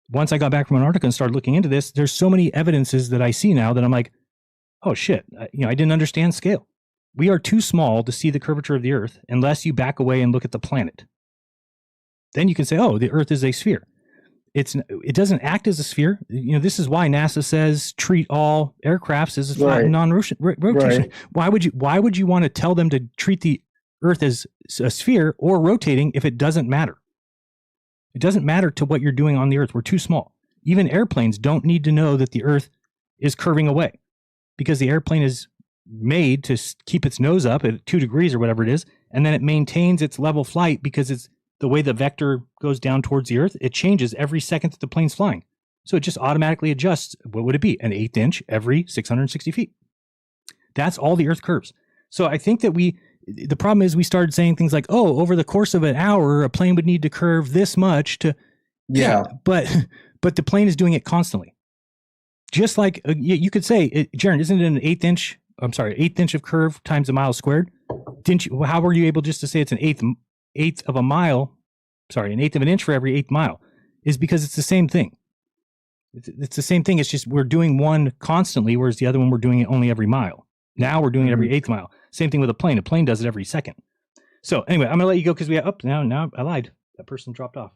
Once I got back from Antarctica and started looking into this, there's so many evidences that I see now that I'm like, oh shit, I didn't understand scale. We are too small to see the curvature of the Earth unless you back away and look at the planet. Then you can say, oh, the Earth is a sphere. It doesn't act as a sphere. This is why NASA says treat all aircrafts as a flat non-rotation. Right. Why would you want to tell them to treat the Earth as a sphere or rotating if it doesn't matter? It doesn't matter to what you're doing on the Earth. We're too small. Even airplanes don't need to know that the Earth is curving away, because the airplane is made to keep its nose up at 2 degrees or whatever it is, and then it maintains its level flight because it's the way the vector goes down towards the Earth. It changes every second that the plane's flying. So it just automatically adjusts. What would it be? An 1/8 inch every 660 feet. That's all the Earth curves. So I think that the problem is we started saying things like, oh, over the course of an hour, a plane would need to curve this much to, but the plane is doing it constantly. Just like you could say, Jaren, isn't it an 1/8 inch? I'm sorry, 1/8 inch of curve times a mile squared. How were you able just to say it's an eighth of a mile? Sorry, an 1/8 of an inch for every 1/8 mile, is because it's the same thing. It's the same thing. It's just we're doing one constantly, whereas the other one we're doing it only every mile. Now we're doing it every 1/8 mile. Same thing with a plane. A plane does it every second. So anyway, I'm gonna let you go because we have now I lied. That person dropped off.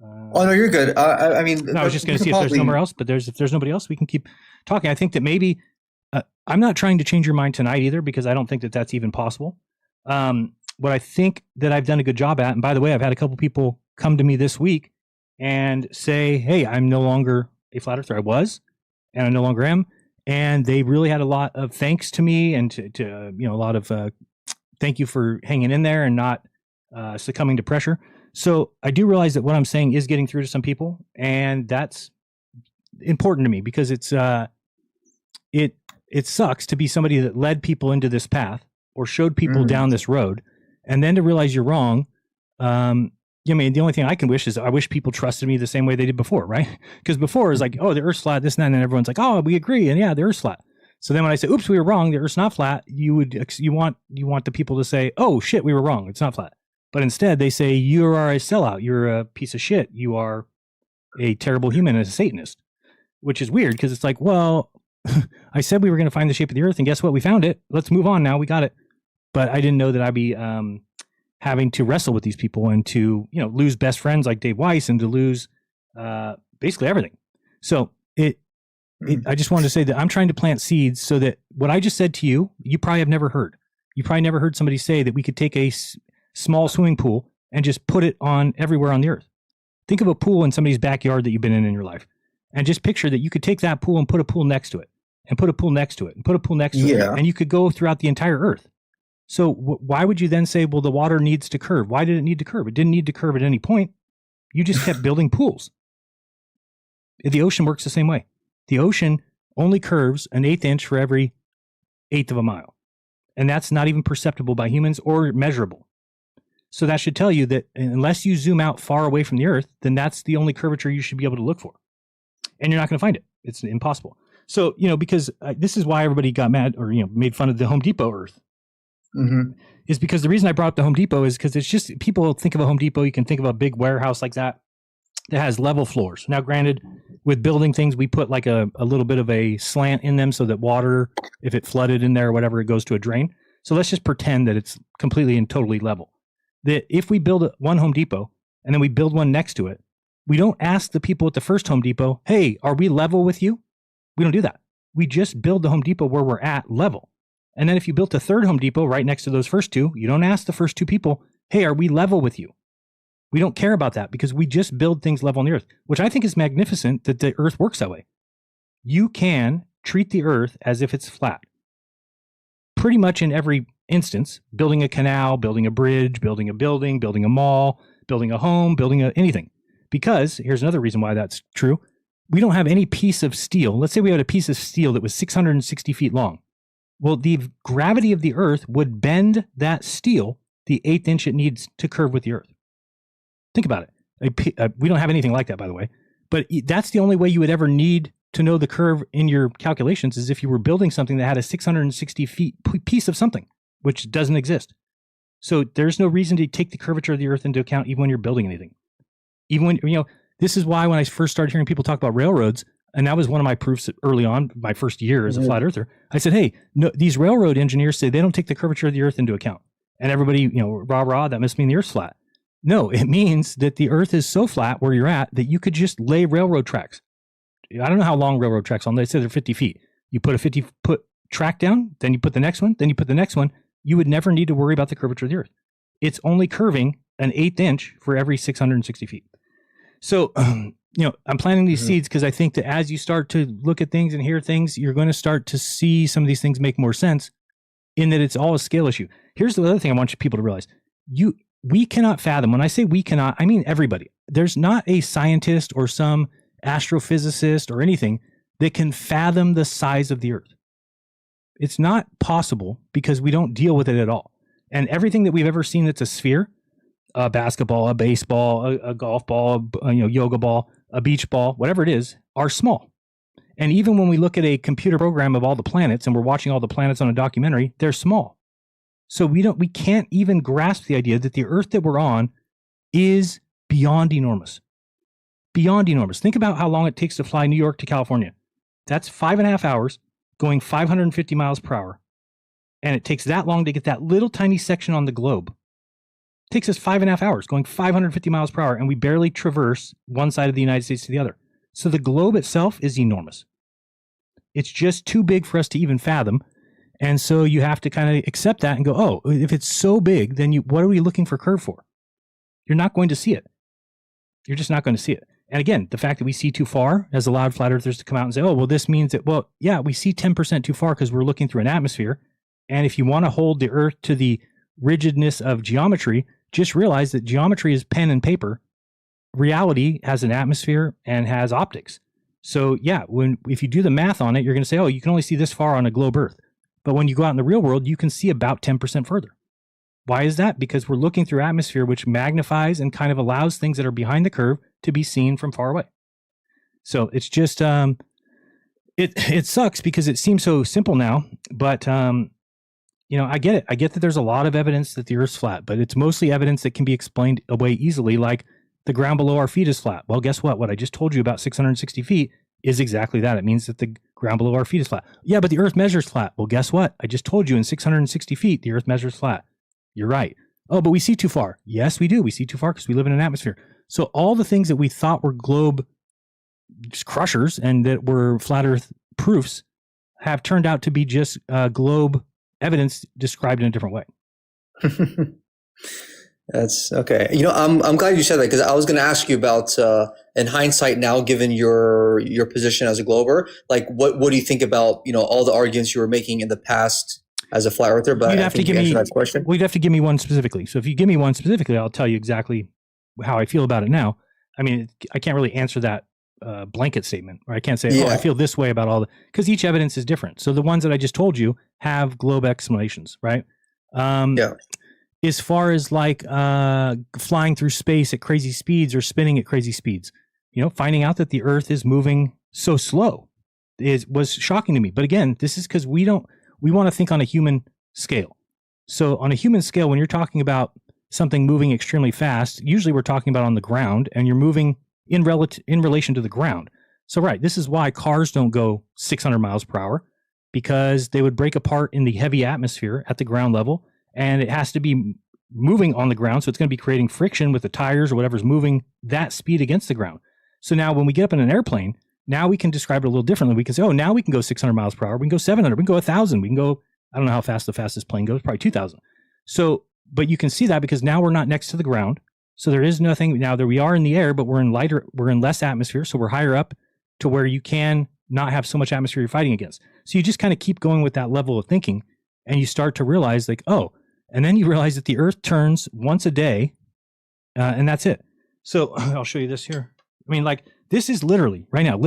Oh no, you're good. I mean, no, I was just gonna see if there's nowhere else, but if there's nobody else, we can keep talking. I think that maybe I'm not trying to change your mind tonight either, because I don't think that that's even possible. What I think that I've done a good job at, and by the way, I've had a couple people come to me this week and say, "Hey, I'm no longer a flat earther. I was, and I no longer am." And they really had a lot of thanks to me, and to a lot of thank you for hanging in there and not succumbing to pressure. So I do realize that what I'm saying is getting through to some people, and that's important to me, because it's it sucks to be somebody that led people into this path or showed people down this road, and then to realize you're wrong. I mean, the only thing I can wish is I wish people trusted me the same way they did before, right? Because before it was like, oh, the Earth's flat, this and that, and then everyone's like, oh, we agree, and yeah, the Earth's flat. So then when I say, oops, we were wrong, the Earth's not flat, you want the people to say, oh shit, we were wrong, it's not flat. But instead they say, you are a sellout, you're a piece of shit, you are a terrible human and a Satanist, which is weird, because it's like, well, I said we were going to find the shape of the Earth, and guess what? We found it. Let's move on now. We got it. But I didn't know that I'd be having to wrestle with these people and to, lose best friends like Dave Weiss and to lose basically everything. So I just wanted to say that I'm trying to plant seeds so that what I just said to you, you probably have never heard. You probably never heard somebody say that we could take a small swimming pool and just put it on everywhere on the earth. Think of a pool in somebody's backyard that you've been in your life, and just picture that you could take that pool and put a pool next to it, and put a pool next to it, and put a pool next to it, and you could go throughout the entire earth. So why would you then say, well, the water needs to curve? Why did it need to curve? It didn't need to curve at any point. You just kept building pools. The ocean works the same way. The ocean only curves an 1/8 inch for every 1/8 of a mile. And that's not even perceptible by humans or measurable. So that should tell you that unless you zoom out far away from the earth, then that's the only curvature you should be able to look for. And you're not going to find it. It's impossible. So, because this is why everybody got mad or, made fun of the Home Depot earth. Is because the reason I brought up the Home Depot is because it's just, people think of a Home Depot, you can think of a big warehouse like that has level floors. Now, granted, with building things, we put like a little bit of a slant in them so that water, if it flooded in there or whatever, it goes to a drain. So let's just pretend that it's completely and totally level. That if we build one Home Depot and then we build one next to it, we don't ask the people at the first Home Depot, hey, are we level with you? We don't do that. We just build the Home Depot where we're at level. And then if you built a third Home Depot right next to those first two, you don't ask the first two people, hey, are we level with you? We don't care about that because we just build things level on the earth, which I think is magnificent that the earth works that way. You can treat the earth as if it's flat. Pretty much in every instance, building a canal, building a bridge, building a building, building a mall, building a home, building anything. Because here's another reason why that's true. We don't have any piece of steel. Let's say we had a piece of steel that was 660 feet long. Well, the gravity of the earth would bend that steel the 1/8 inch it needs to curve with the earth. Think about it. We don't have anything like that, by the way. But that's the only way you would ever need to know the curve in your calculations is if you were building something that had a 660 feet piece of something, which doesn't exist. So there's no reason to take the curvature of the earth into account even when you're building anything. Even when, this is why when I first started hearing people talk about railroads, and that was one of my proofs early on, my first year as a flat earther, I said, hey, no, these railroad engineers say they don't take the curvature of the earth into account. And everybody, rah, that must mean the earth's flat. No, it means that the earth is so flat where you're at that you could just lay railroad tracks. I don't know how long railroad tracks are. They say they're 50 feet. You put a 50-foot track down, then you put the next one, then you put the next one. You would never need to worry about the curvature of the earth. It's only curving an 1/8 inch for every 660 feet. So, I'm planting these seeds because I think that as you start to look at things and hear things, you're going to start to see some of these things make more sense in that it's all a scale issue. Here's the other thing I want people to realize. We cannot fathom. When I say we cannot, I mean everybody. There's not a scientist or some astrophysicist or anything that can fathom the size of the earth. It's not possible because we don't deal with it at all. And everything that we've ever seen that's a sphere, a basketball, a baseball, a golf ball, yoga ball, a beach ball, whatever it is, are small. And even when we look at a computer program of all the planets and we're watching all the planets on a documentary, they're small. So we can't even grasp the idea that the earth that we're on is beyond enormous. Beyond enormous. Think about how long it takes to fly New York to California. That's 5.5 hours going 550 miles per hour. And it takes that long to get that little tiny section on the globe. It takes us 5.5 hours going 550 miles per hour, and we barely traverse one side of the United States to the other. So the globe itself is enormous. It's just too big for us to even fathom. And so you have to kind of accept that and go, oh, if it's so big, then what are we looking for curve for? You're not going to see it. You're just not going to see it. And again, the fact that we see too far has allowed flat earthers to come out and say, oh, well, this means that, well, yeah, we see 10% too far because we're looking through an atmosphere. And if you want to hold the earth to the rigidness of geometry, just realize that geometry is pen and paper. Reality has an atmosphere and has optics. So yeah, if you do the math on it, you're going to say, oh, you can only see this far on a globe earth. But when you go out in the real world, you can see about 10% further. Why is that? Because we're looking through atmosphere, which magnifies and kind of allows things that are behind the curve to be seen from far away. So it's just, it sucks because it seems so simple now, but, I get it. I get that there's a lot of evidence that the earth's flat, but it's mostly evidence that can be explained away easily, like the ground below our feet is flat. Well, guess what? What I just told you about 660 feet is exactly that. It means that the ground below our feet is flat. Yeah, but the earth measures flat. Well, guess what? I just told you in 660 feet, the earth measures flat. You're right. Oh, but we see too far. Yes, we do. We see too far because we live in an atmosphere. So all the things that we thought were globe crushers and that were flat Earth proofs have turned out to be just globe evidence described in a different way. That's okay. I'm glad you said that, because I was going to ask you about, in hindsight now, given your position as a glober, like what do you think about, all the arguments you were making in the past as a flat earther? But you'd have to give me that question. Well, you'd have to give me one specifically. So if you give me one specifically, I'll tell you exactly how I feel about it now. I mean, I can't really answer that blanket statement, or I can't say, I feel this way about because each evidence is different. So the ones that I just told you have globe explanations, right? As far as like flying through space at crazy speeds or spinning at crazy speeds, finding out that the Earth is moving so slow was shocking to me. But again, this is because we want to think on a human scale. So on a human scale, when you're talking about something moving extremely fast, usually we're talking about on the ground, and you're moving in relation to the ground. So right, this is why cars don't go 600 miles per hour, because they would break apart in the heavy atmosphere at the ground level. And it has to be moving on the ground. So it's going to be creating friction with the tires or whatever's moving that speed against the ground. So now when we get up in an airplane, now we can describe it a little differently. We can say, now we can go 600 miles per hour. We can go 700. We can go 1,000. We can go, I don't know how fast the fastest plane goes, probably 2,000. So, but you can see that because now we're not next to the ground. So there is nothing, now that we are in the air, but we're in less atmosphere. So we're higher up to where you can not have so much atmosphere you're fighting against. So you just kind of keep going with that level of thinking, and you start to realize like, and then you realize that the Earth turns once a day, and that's it. So I'll show you this here. I mean, like, this is literally, right now,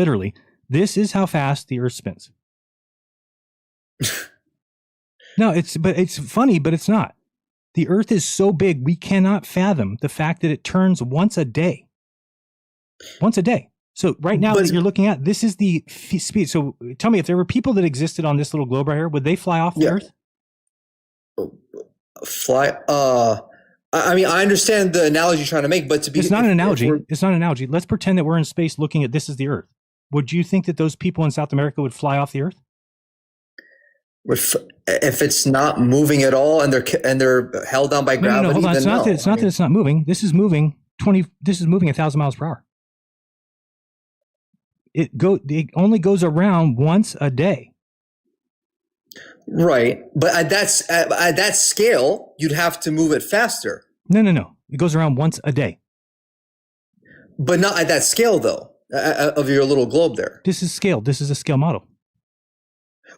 this is how fast the Earth spins. No, it's funny, but it's not. The Earth is so big, we cannot fathom the fact that it turns once a day. Once a day. So right now that you're looking at, this is the speed. So tell me, if there were people that existed on this little globe right here, would they fly off the Earth? Fly. I mean, I understand the analogy you're trying to make, but it's not an analogy. It's not an analogy. Let's pretend that we're in space looking at this as the Earth. Would you think that those people in South America would fly off the Earth? If it's not moving at all and they're held down by gravity, no, hold on. It's not that it's not moving. This is moving 1,000 miles per hour. It only goes around once a day. Right, but at that scale, you'd have to move it faster. No. It goes around once a day. But not at that scale, though, of your little globe there. This is scale. This is a scale model.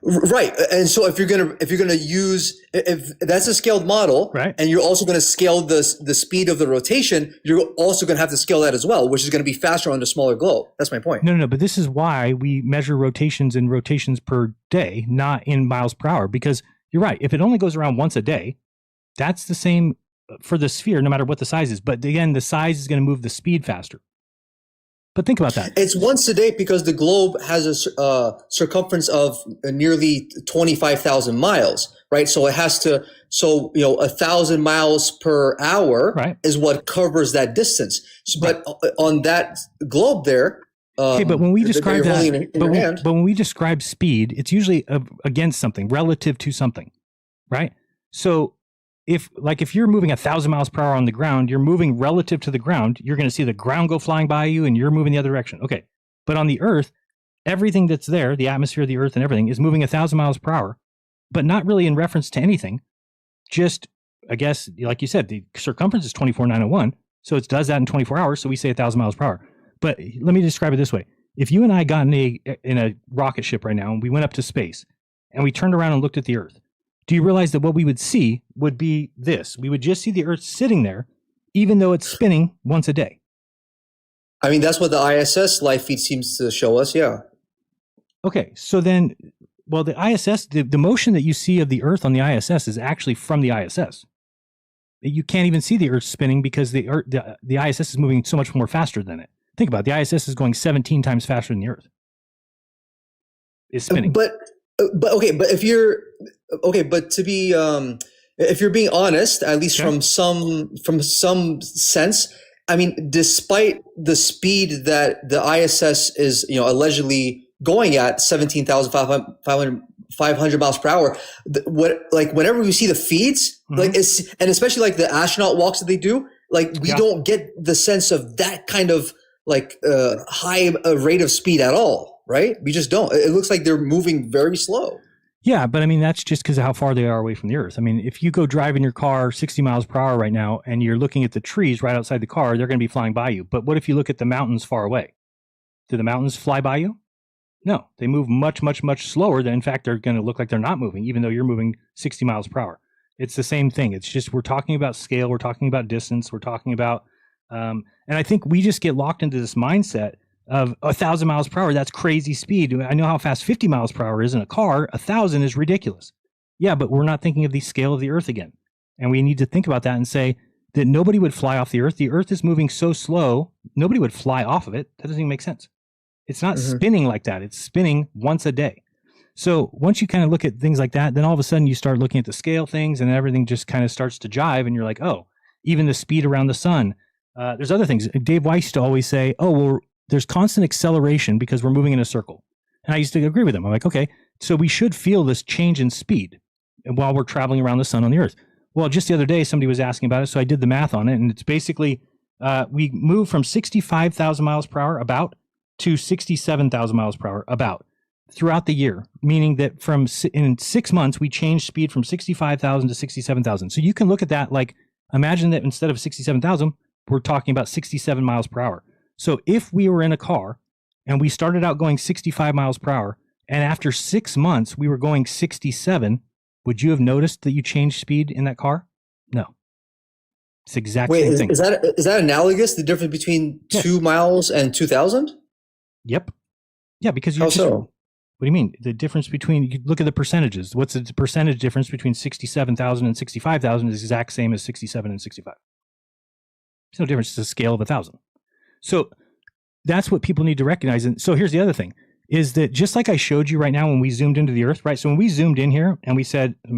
Right, and so if you're gonna use, if that's a scaled model, right, and you're also going to scale the speed of the rotation, you're also going to have to scale that as well, which is going to be faster on the smaller globe. That's my point. No, but this is why we measure rotations in rotations per day, not in miles per hour, because you're right. If it only goes around once a day, that's the same for the sphere, no matter what the size is. But again, the size is going to move the speed faster. But think about that. It's once a day because the globe has a circumference of nearly 25,000 miles, right? So it has to, 1,000 miles per hour is what covers that distance. So, but on that globe there, okay, but when we describe that, but when we describe speed, it's usually against something, relative to something, right? So if you're moving 1,000 miles per hour on the ground, you're moving relative to the ground, you're going to see the ground go flying by you and you're moving the other direction. Okay. But on the Earth, everything that's there, the atmosphere, the Earth and everything is moving 1,000 miles per hour, but not really in reference to anything. Just, I guess, like you said, the circumference is 24,901. So it does that in 24 hours. So we say 1,000 miles per hour. But let me describe it this way. If you and I got in a rocket ship right now and we went up to space and we turned around and looked at the Earth, do you realize that what we would see would be this? We would just see the Earth sitting there, even though it's spinning once a day. I mean, that's what the ISS live feed seems to show us, yeah. Okay, so then, well, the ISS, the motion that you see of the Earth on the ISS is actually from the ISS. You can't even see the Earth spinning because the ISS is moving so much more faster than it. Think about it, the ISS is going 17 times faster than the Earth. It's spinning. But if you're being honest, at least from some sense, I mean, despite the speed that the ISS is, allegedly going at 17,500 500 miles per hour. Whenever we see the feeds, like and especially like the astronaut walks that they do, like we don't get the sense of that kind of like high rate of speed at all, right? We just don't. It looks like they're moving very slow. Yeah, but I mean, that's just because of how far they are away from the Earth. I mean, if you go driving your car 60 miles per hour right now and you're looking at the trees right outside the car, they're going to be flying by you. But what if you look at the mountains far away? Do the mountains fly by you? No, they move much, much, much slower. In fact, they're going to look like they're not moving, even though you're moving 60 miles per hour. It's the same thing. It's just we're talking about scale. We're talking about distance. We're talking about, and I think we just get locked into this mindset of 1,000 miles per hour. That's crazy speed. I know how fast 50 miles per hour is in a car. 1,000 is ridiculous. Yeah, but we're not thinking of the scale of the Earth again. And we need to think about that and say that nobody would fly off the Earth. The Earth is moving so slow, nobody would fly off of it. That doesn't even make sense. It's not spinning like that. It's spinning once a day. So once you kind of look at things like that, then all of a sudden you start looking at the scale things and everything just kind of starts to jive. And you're like, oh, even the speed around the sun. There's other things. Dave Weiss used to always say, oh, well, there's constant acceleration because we're moving in a circle. And I used to agree with him. I'm like, okay, so we should feel this change in speed while we're traveling around the sun on the Earth. Well, just the other day, somebody was asking about it. So I did the math on it. And it's basically, we move from 65,000 miles per hour about to 67,000 miles per hour about throughout the year, meaning that in 6 months, we changed speed from 65,000 to 67,000. So you can look at that like, imagine that instead of 67,000, we're talking about 67 miles per hour. So if we were in a car and we started out going 65 miles per hour, and after 6 months we were going 67, would you have noticed that you changed speed in that car? No. It's the exact same thing. Is that analogous, the difference between 2 miles and 2,000? Yep. Yeah, because How so? What do you mean? The difference between, you look at the percentages. What's the percentage difference between 67,000 and 65,000 is the exact same as 67 and 65. There's no difference. It's a scale of 1,000. So that's what people need to recognize. And so here's the other thing, is that just like I showed you right now when we zoomed into the Earth, right? So when we zoomed in here and we said, go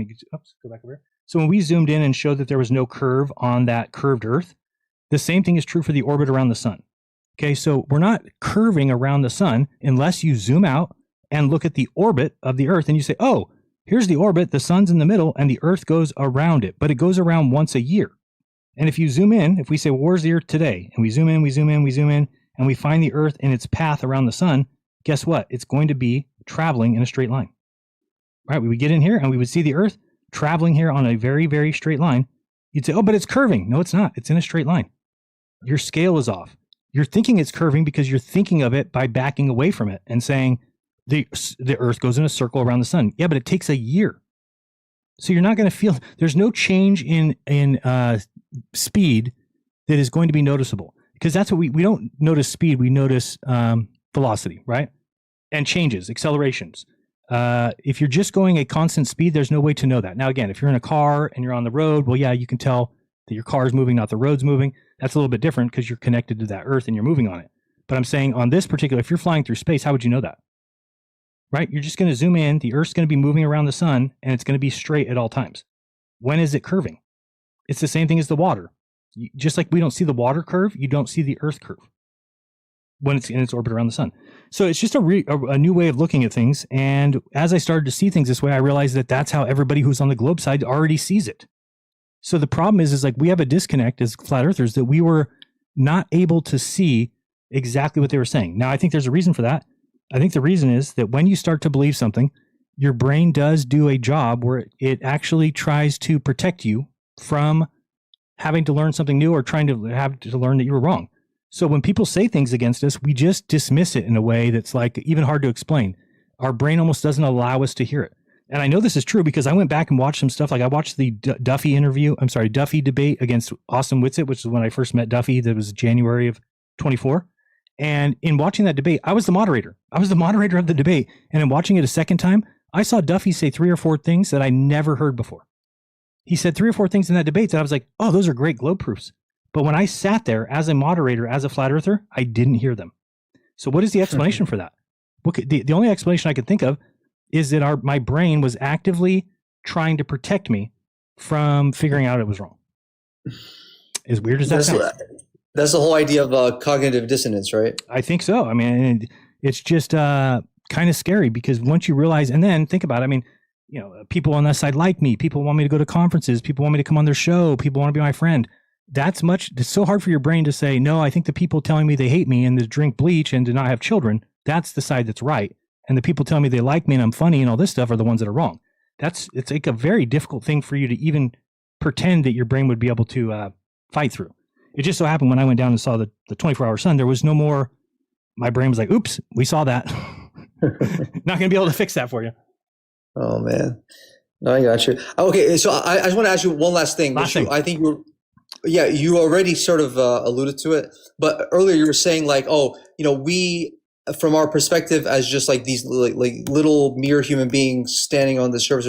back over here. So when we zoomed in and showed that there was no curve on that curved Earth, the same thing is true for the orbit around the sun. Okay, so we're not curving around the sun unless you zoom out and look at the orbit of the Earth and you say, oh, here's the orbit, the sun's in the middle and the Earth goes around it, but it goes around once a year. And if you zoom in, if we say, well, where's the Earth today? And we zoom in, we zoom in, we zoom in, and we find the Earth in its path around the sun, guess what? It's going to be traveling in a straight line. Right? We would get in here and we would see the Earth traveling here on a very, very straight line. You'd say, oh, but it's curving. No, it's not. It's in a straight line. Your scale is off. You're thinking it's curving because you're thinking of it by backing away from it and saying the Earth goes in a circle around the sun. Yeah, but it takes a year. So you're not going to feel, there's no change in speed that is going to be noticeable, because that's what we don't notice speed. We notice velocity, right? And changes, accelerations. If you're just going a constant speed, there's no way to know that. Now, again, if you're in a car and you're on the road, well, yeah, you can tell that your car is moving, not the road's moving. That's a little bit different because you're connected to that Earth and you're moving on it. But I'm saying on this particular, if you're flying through space, how would you know that? Right? You're just going to zoom in. The Earth's going to be moving around the sun and it's going to be straight at all times. When is it curving? It's the same thing as the water. Just like we don't see the water curve, you don't see the Earth curve when it's in its orbit around the sun. So it's just a new way of looking at things. And as I started to see things this way, I realized that that's how everybody who's on the globe side already sees it. So the problem is like we have a disconnect as flat earthers that we were not able to see exactly what they were saying. Now, I think there's a reason for that. I think the reason is that when you start to believe something, your brain does do a job where it actually tries to protect you from having to learn something new or trying to have to learn that you were wrong. So when people say things against us, we just dismiss it in a way that's like even hard to explain. Our brain almost doesn't allow us to hear it. And I know this is true because I went back and watched some stuff. Like I watched the Duffy debate against Austin Whitsitt, which is when I first met Duffy. That was January of 24. And in watching that debate, I was the moderator. I was the moderator of the debate. And in watching it a second time, I saw Duffy say 3 or 4 things that I never heard before. He said 3 or 4 things in that debate that I was like, oh, those are great globe proofs. But when I sat there as a moderator, as a flat earther, I didn't hear them. So what is the explanation for that? The only explanation I could think of is that my brain was actively trying to protect me from figuring out it was wrong. As weird as that sounds. That's the whole idea of cognitive dissonance, right? I think so. I mean, it's just kind of scary, because once you realize, and then think about it, I mean, you know, people on that side like me, people want me to go to conferences, people want me to come on their show, people want to be my friend. It's so hard for your brain to say, no, I think the people telling me they hate me and to drink bleach and to not have children, that's the side that's right. And the people telling me they like me and I'm funny and all this stuff are the ones that are wrong. It's like a very difficult thing for you to even pretend that your brain would be able to fight through. It just so happened when I went down and saw the 24-hour sun, there was no more, my brain was like, oops, we saw that. Not going to be able to fix that for you. Oh, man. No, I got you. Okay, so I just want to ask you one last thing. I think you already sort of alluded to it, but earlier you were saying like, oh, you know, we, from our perspective as just like these like little mere human beings standing on the surface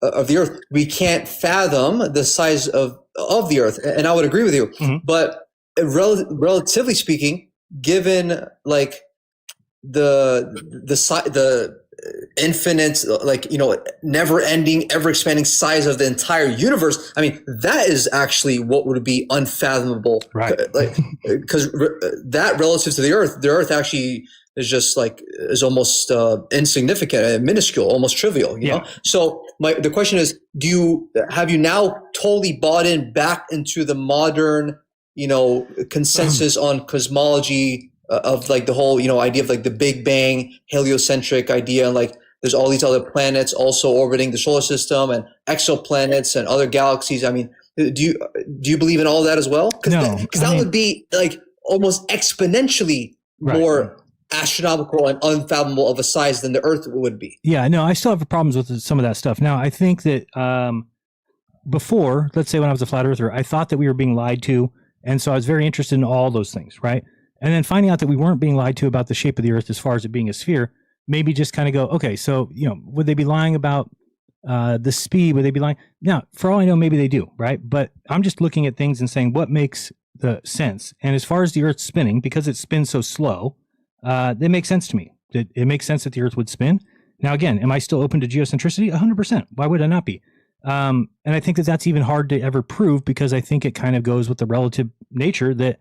of the earth, we can't fathom the size of the earth. And I would agree with you. Mm-hmm. But relatively speaking, given like the infinite, like, you know, never ending, ever expanding size of the entire universe, I mean, that is actually what would be unfathomable. Right. Like, because that relative to the earth actually is just like, is almost insignificant and minuscule, almost trivial, you know? So the question is, have you now totally bought back into the modern, you know, consensus on cosmology, of like the whole, you know, idea of like the Big Bang heliocentric idea, and like there's all these other planets also orbiting the solar system and exoplanets and other galaxies? I mean, do you believe in all that as well? Because that would be like almost exponentially more astronomical and unfathomable of a size than the Earth would be. Yeah, no, I still have problems with some of that stuff. Now, I think that before, let's say when I was a flat earther, I thought that we were being lied to, and so I was very interested in all those things, right? And then finding out that we weren't being lied to about the shape of the Earth as far as it being a sphere, maybe just kind of go, okay, so, you know, would they be lying about the speed? Would they be lying? Now, for all I know, maybe they do, right? But I'm just looking at things and saying, what makes the sense? And as far as the Earth spinning, because it spins so slow, that makes sense to me. It makes sense that the Earth would spin. Now, again, am I still open to geocentricity? 100%. Why would I not be? And I think that that's even hard to ever prove, because I think it kind of goes with the relative nature that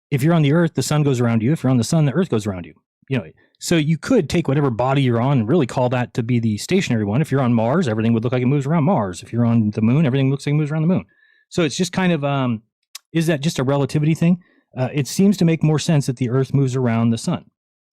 if you're on the Earth, the sun goes around you. If you're on the sun, the Earth goes around you. You know, so you could take whatever body you're on and really call that to be the stationary one. If you're on Mars, everything would look like it moves around Mars. If you're on the moon, everything looks like it moves around the moon. So it's just kind of, is that just a relativity thing? It seems to make more sense that the Earth moves around the sun.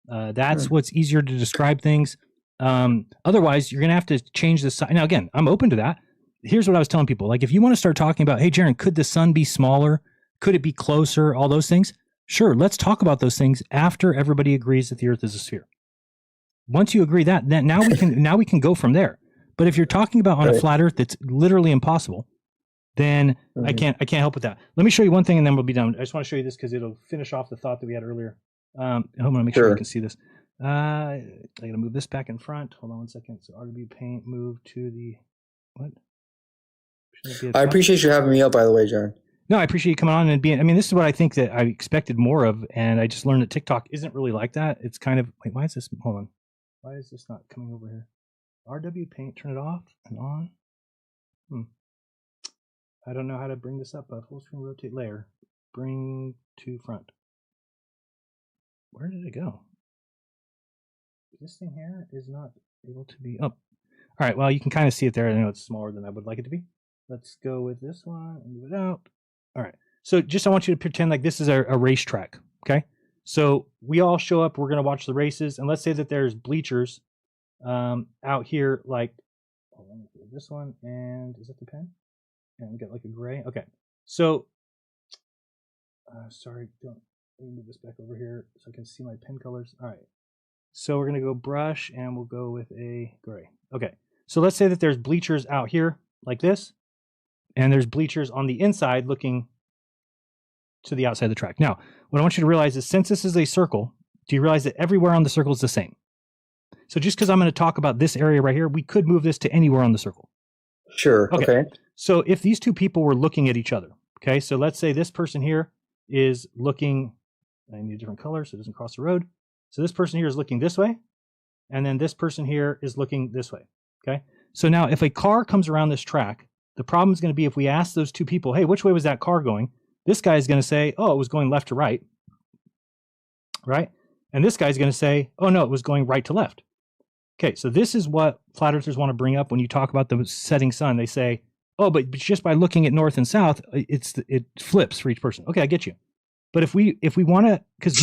That's what's easier to describe things. Otherwise, you're going to have to change the size. Now, again, I'm open to that. Here's what I was telling people. Like, if you want to start talking about, hey, Jaron, could the sun be smaller? Could it be closer? All those things. Sure, let's talk about those things after everybody agrees that the Earth is a sphere. Once you agree that, then now we can go from there. But if you're talking about on a flat Earth that's literally impossible, then I can't help with that. Let me show you one thing and then we'll be done. I just want to show you this because it'll finish off the thought that we had earlier. Hold on, make sure you can see this. I gotta move this back in front. Hold on one second. So RGB paint, move to the what? I appreciate you having me up, by the way, Jaron. No, I appreciate you coming on and being, I mean, this is what I think that I expected more of, and I just learned that TikTok isn't really like that. It's kind of, wait, why is this, hold on. Why is this not coming over here? RW paint, turn it off and on. I don't know how to bring this up. Full screen rotate layer. Bring to front. Where did it go? This thing here is not able to be up. All right, well, you can kind of see it there. I know it's smaller than I would like it to be. Let's go with this one and move it out. All right. So just I want you to pretend like this is a racetrack. Okay. So we all show up. We're going to watch the races. And let's say that there's bleachers out here, like, hold on, this one. And is that the pen? And we got like a gray. Okay. So, sorry. Let me move this back over here so I can see my pen colors. All right. So we're going to go brush and we'll go with a gray. Okay. So let's say that there's bleachers out here like this. And there's bleachers on the inside looking to the outside of the track. Now, what I want you to realize is, since this is a circle, do you realize that everywhere on the circle is the same? So just because I'm going to talk about this area right here, we could move this to anywhere on the circle. Sure. Okay. So if these two people were looking at each other, okay, so let's say this person here is looking, I need a different color so it doesn't cross the road. So this person here is looking this way, and then this person here is looking this way, okay? So now if a car comes around this track, the problem is going to be if we ask those two people, hey, which way was that car going? This guy is going to say, oh, it was going left to right, right? And this guy's going to say, oh, no, it was going right to left. Okay, so this is what flat earthers want to bring up when you talk about the setting sun. They say, oh, but just by looking at north and south, it flips for each person. Okay, I get you. But if we want to, because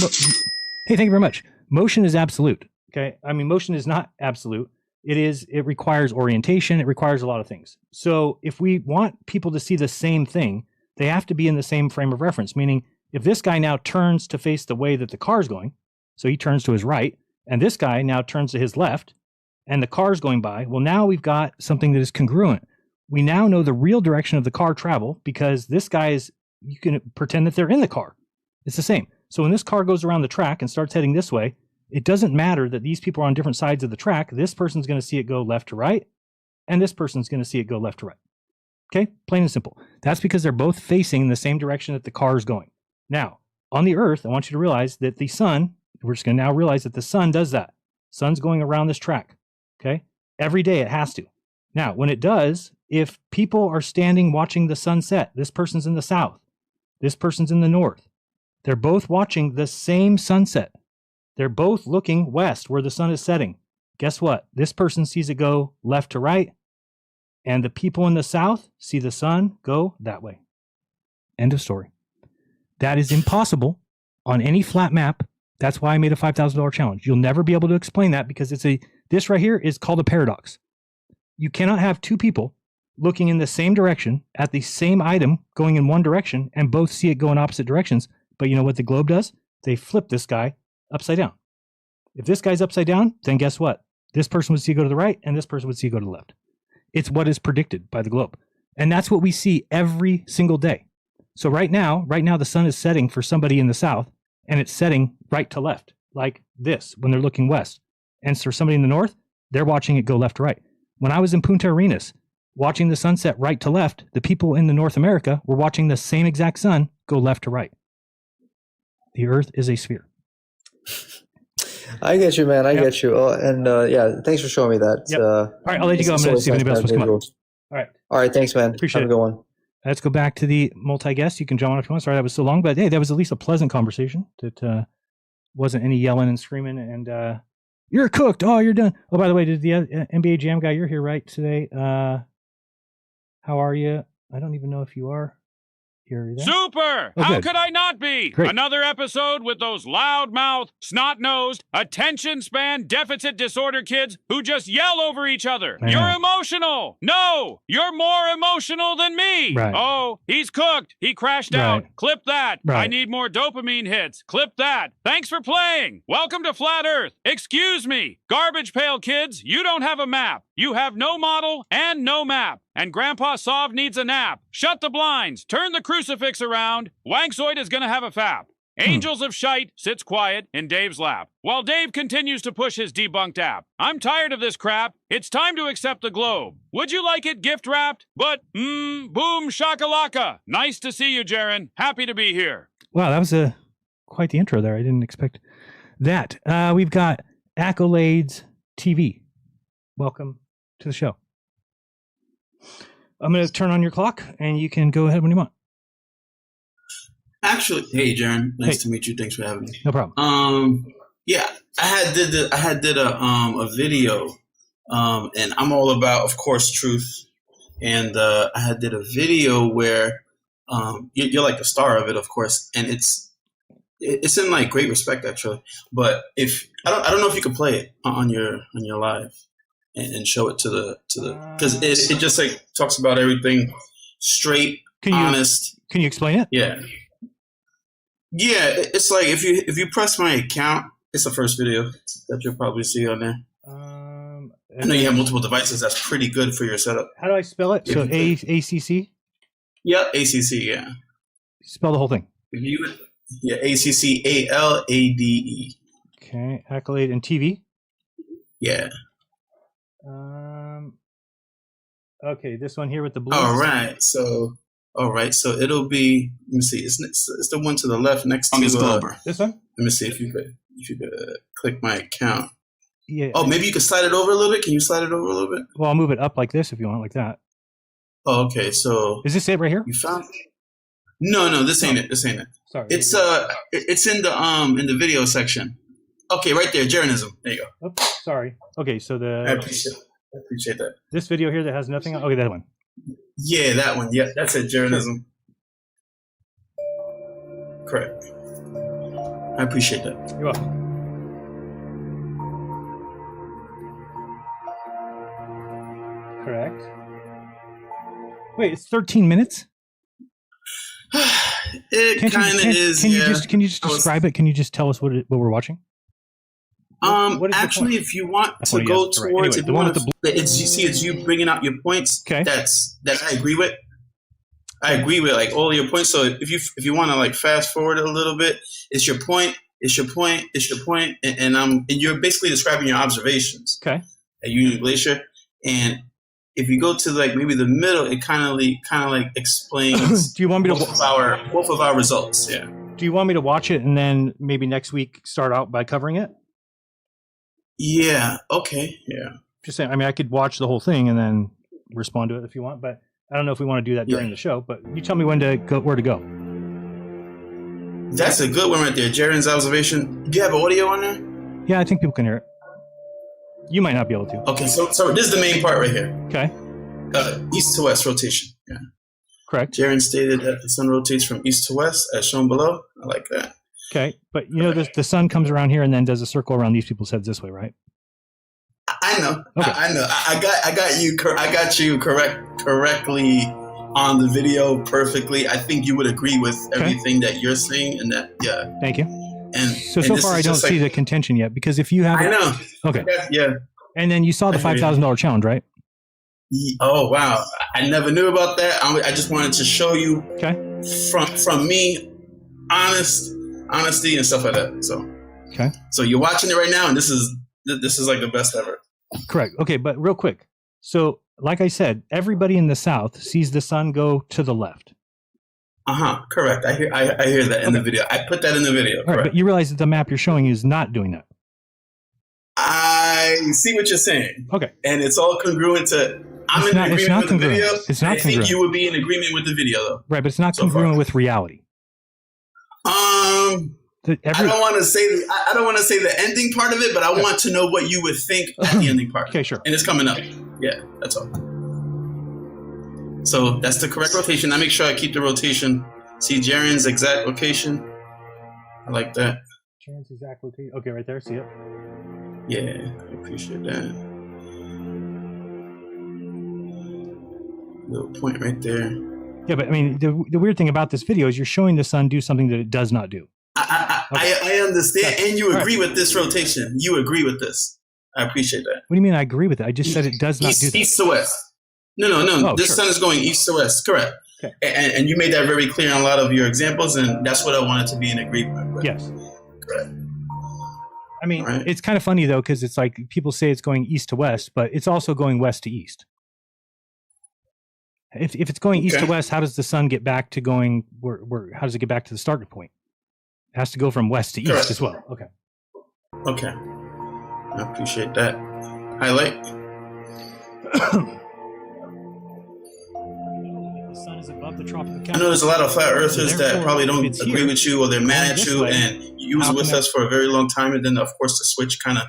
hey, thank you very much. Motion is absolute. Okay, I mean, motion is not absolute. It requires orientation. It requires a lot of things. So if we want people to see the same thing, they have to be in the same frame of reference. Meaning, if this guy now turns to face the way that the car's going, so he turns to his right, and this guy now turns to his left, and the car's going by, well, now we've got something that is congruent. We now know the real direction of the car travel because this guy is, you can pretend that they're in the car. It's the same. So when this car goes around the track and starts heading this way, it doesn't matter that these people are on different sides of the track. This person's going to see it go left to right, and this person's going to see it go left to right. Okay, plain and simple. That's because they're both facing in the same direction that the car is going. Now, on the Earth, I want you to realize that the sun, we're just going to now realize that the sun does that. Sun's going around this track, okay? Every day it has to. Now, when it does, if people are standing watching the sunset, this person's in the south, this person's in the north, they're both watching the same sunset. They're both looking west where the sun is setting. Guess what? This person sees it go left to right, and the people in the south see the sun go that way. End of story. That is impossible on any flat map. That's why I made a $5,000 challenge. You'll never be able to explain that because this right here is called a paradox. You cannot have two people looking in the same direction at the same item going in one direction and both see it go in opposite directions. But you know what the globe does? They flip this guy upside down. If this guy's upside down, then guess what? This person would see it go to the right and this person would see it go to the left. It's what is predicted by the globe. And that's what we see every single day. So right now the sun is setting for somebody in the south and it's setting right to left, like this when they're looking west. And for somebody in the north, they're watching it go left to right. When I was in Punta Arenas watching the sunset right to left, the people in the North America were watching the same exact sun go left to right. The Earth is a sphere. I get you, man. I get you. Oh, and yeah, thanks for showing me that. Yep. All right, I'll let you go. I'm going to see if anybody else wants to come up. All right, thanks, man. Appreciate Have a good one. Let's go back to the multi-guest. You can jump on if you want. Sorry that was so long, but hey, that was at least a pleasant conversation. That wasn't any yelling and screaming and you're cooked. Oh, you're done. Oh, by the way, did the NBA Jam guy, you're here right today. How are you? I don't even know if you are. Super! Oh, how good. could I not be? Great. Another episode with those loudmouth, snot-nosed, attention span deficit disorder kids who just yell over each other. Man. You're emotional. No, you're more emotional than me. Right. Oh, he's cooked. He crashed out. Right. Clip that. Right. I need more dopamine hits. Clip that. Thanks for playing. Welcome to Flat Earth. Excuse me. Garbage pail kids, you don't have a map. You have no model and no map. And Grandpa Sov needs a nap. Shut the blinds. Turn the crucifix around. Wanksoid is gonna have a fap. Angels of Shite sits quiet in Dave's lap, while Dave continues to push his debunked app. I'm tired of this crap. It's time to accept the globe. Would you like it gift wrapped? But, boom shakalaka. Nice to see you, Jaren. Happy to be here. Wow, that was quite the intro there. I didn't expect that. We've got Accolades TV. Welcome to the show. I'm going to turn on your clock, and you can go ahead when you want. Actually, hey, Jaren, nice to meet you. Thanks for having me. No problem. Yeah, I had did a video, and I'm all about, of course, truth. And I had did a video where you're like the star of it, of course, and it's in like great respect actually. But if I don't know if you could play it on your live. And show it to the because it just like talks about everything straight, honest. Can you explain it? Yeah, it's like if you press my account, it's the first video that you'll probably see on there. I know you have multiple devices. That's pretty good for your setup. How do I spell it? So ACC. Yeah, ACC. Yeah. Spell the whole thing. ACCALADE. Okay, Accolade and TV. Yeah. Okay, this one here with the blue. All right, so it'll be. Let me see. It's the one to the left next to this one. Let me see if you could click my account. Yeah. Oh, maybe you could slide it over a little bit. Can you slide it over a little bit? Well, I'll move it up like this if you want, like that. Oh, okay. So is this it right here? You found? No, this ain't it. This ain't it. Sorry. It's in the video section. Okay, right there, Jeranism. There you go. Oops, sorry. Okay, so I appreciate that. this video here that has nothing on. Okay, that one. Yeah, that one. Yeah, that's it, Jeranism. Correct. I appreciate that. You're welcome. Correct. Wait, it's 13 minutes? It kind of is. Can you just describe it? Can you just tell us what we're watching? What is Actually, if you want That's to what he go asked, towards, right. Anyway, if the you one want with to, it's you bringing out your points. Okay. That I agree with. I agree with like all your points. So if you want to like fast forward a little bit, it's your point. It's your point. It's your point, and you're basically describing your observations. Okay. At Union Glacier, and if you go to like maybe the middle, it kind of like explains. Do you want me to both of our results? Yeah. Do you want me to watch it and then maybe next week start out by covering it? Yeah. Okay. Yeah. Just saying. I mean, I could watch the whole thing and then respond to it if you want, but I don't know if we want to do that during the show. But you tell me where to go. That's a good one right there, Jaren's observation. Do you have audio on there? Yeah, I think people can hear it. You might not be able to. Okay, so this is the main part right here. Okay. East to west rotation. Yeah. Correct. Jaren stated that the sun rotates from east to west, as shown below. I like that. Okay, but you know the sun comes around here and then does a circle around these people's heads this way, right? I know. Okay. I know. I got you correctly on the video perfectly. I think you would agree with everything that you're saying, and that Thank you. And so far I don't see the contention yet, because if you have I know. Okay. Yeah. And then you saw the $5,000 challenge, right? Oh wow! I never knew about that. I just wanted to show you from me, honesty and stuff like that. So you're watching it right now, and this is like the best ever. Correct. Okay, but real quick. So, like I said, everybody in the South sees the sun go to the left. Correct. I hear that in the video. I put that in the video. All right, but you realize that the map you're showing is not doing that. I see what you're saying. Okay. And it's all congruent to. I'm in agreement with the video. It's not congruent. I think you would be in agreement with the video, though. Right, but it's not congruent with reality. I don't want to say the ending part of it, but I want to know what you would think at the ending part. Okay, sure. And it's coming up. Yeah, that's all. So that's the correct rotation. I make sure I keep the rotation. See Jaren's exact location. I like that. Jaren's exact location. Okay, right there. See it? Yeah, I appreciate that. Little point right there. Yeah, but I mean, the weird thing about this video is you're showing the sun do something that it does not do. I understand, and you agree with this rotation. You agree with this. I appreciate that. What do you mean I agree with it? I just said it does not do that. East to west. No. This sun is going east to west. Correct. Okay. And you made that very clear in a lot of your examples, and that's what I wanted to be in agreement with. Yes. Correct. I mean, It's kind of funny, though, because it's like people say it's going east to west, but it's also going west to east. If it's going east to west, how does the sun get back to going how does it get back to the starting point? It has to go from west to east as well. Okay. I appreciate that. Highlight. The sun is above the tropical I know there's a lot of flat earthers that probably don't agree with you, or they're mad at you, and you was with us for a very long time, and then of course the switch kind of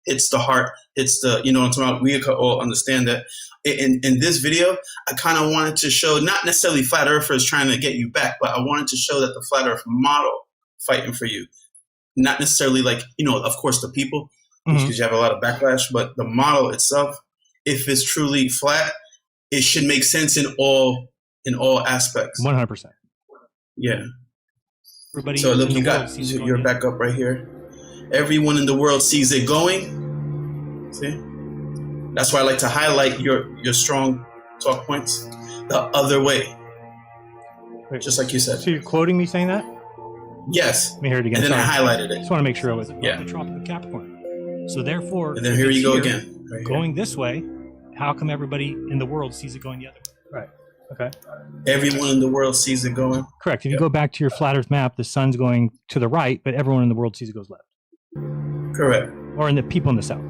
hits the heart, hits the, you know what I'm talking about. We all understand that. In this video, I kind of wanted to show, not necessarily flat earthers trying to get you back, but I wanted to show that the flat earth model fighting for you, not necessarily like, of course the people, because you have a lot of backlash, but the model itself, if it's truly flat, it should make sense in all aspects. 100%. Yeah. Everybody so look, you got your backup right here. Everyone in the world sees it going. See? That's why I like to highlight your strong talk points the other way. Wait, just like you said. So you're quoting me saying that? Yes. Let me hear it again. And then I highlighted it. Just want to make sure I was the tropical Capricorn. So therefore, and then here you go again. Right going this way, how come everybody in the world sees it going the other way? Right. Okay. Everyone in the world sees it going. Correct. If you go back to your flat Earth map, the sun's going to the right, but everyone in the world sees it goes left. Correct. Or in the people in the south.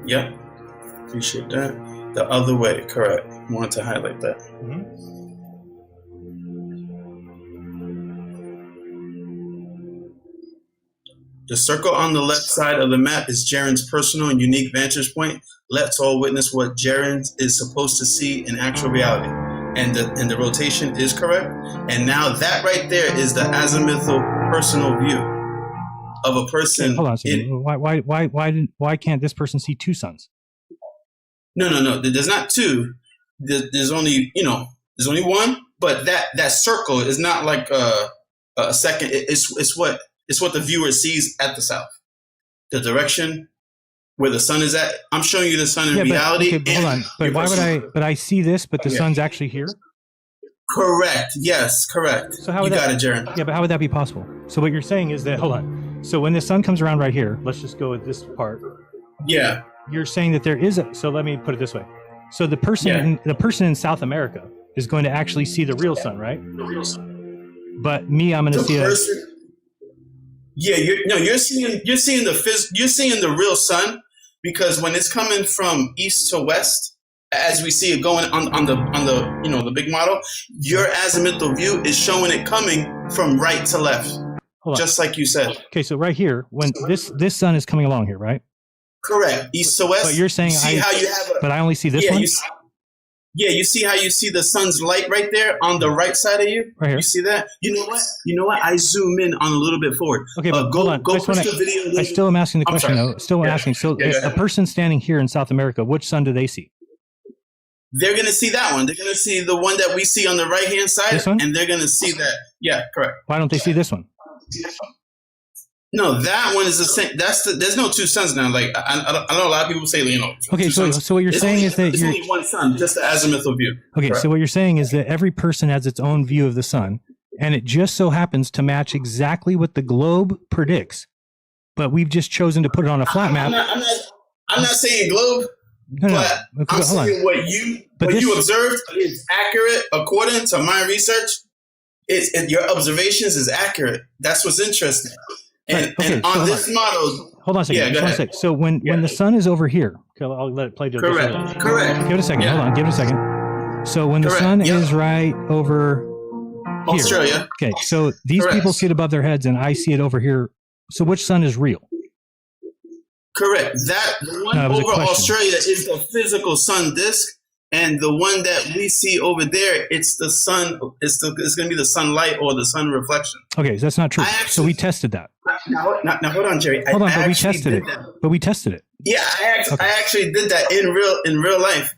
Yep. Appreciate that. The other way. Correct. Wanted to highlight that. The circle on the left side of the map is Jaren's personal and unique vantage point. Let's all witness what Jaren is supposed to see in actual reality. And the rotation is correct. And now that right there is the azimuthal personal view of a person. Okay, hold on a second. Why can't this person see two suns? No. There's not two. There's only one. But that circle is not like a second. It's what the viewer sees at the south. The direction where the sun is at. I'm showing you the sun in reality. But hold on. But why would I? But I see this, but the sun's actually here. Correct. Yes. Correct. So how would you that, got it, Jaren? Yeah, but how would that be possible? So what you're saying is that, hold on. So when the sun comes around right here, let's just go with this part. Yeah. You're saying that there is a. So let me put it this way. So the person in South America is going to actually see the real sun, right? But me, I'm going to see it. Yeah, you're seeing the real sun, because when it's coming from east to west, as we see it going on the big model, your azimuthal view is showing it coming from right to left, just like you said. Okay, so right here, when this sun is coming along here, right? Correct, east to west. But you're saying but I only see this one. You see how you see the sun's light right there on the right side of you? Right here. You see that? You know what? I zoom in on a little bit forward. Okay, but hold on. Go push the video. I still am asking the question, though. Still asking. So a person standing here in South America, which sun do they see? They're going to see that one. They're going to see the one that we see on the right-hand side. This one? And they're going to see that. Yeah, correct. Why don't they see this one? No, that one is the same. There's no two suns now. Like I know a lot of people say, Okay, so what you're saying is that there's only one sun, just the azimuthal view. Okay, correct? So what you're saying is that every person has its own view of the sun, and it just so happens to match exactly what the globe predicts. But we've just chosen to put it on a flat map. I'm not saying globe, but I'm saying what you observed is accurate according to my research. Your observations is accurate. That's what's interesting. And on this model, hold on a second. Yeah, go ahead. So when the sun is over here, okay, I'll let it play. Correct. Give it a second. Hold on. Give it a second. So when the sun is right over here, Australia. Okay. So these people see it above their heads, and I see it over here. So which sun is real? Correct. The one over Australia is the physical sun disk, and the one that we see over there, it's the sun. It's going to be the sunlight or the sun reflection. Okay, so that's not true. So we tested that. Now hold on, Jerry. Hold on, but we tested it. But we tested it. Yeah, I actually did that in real life.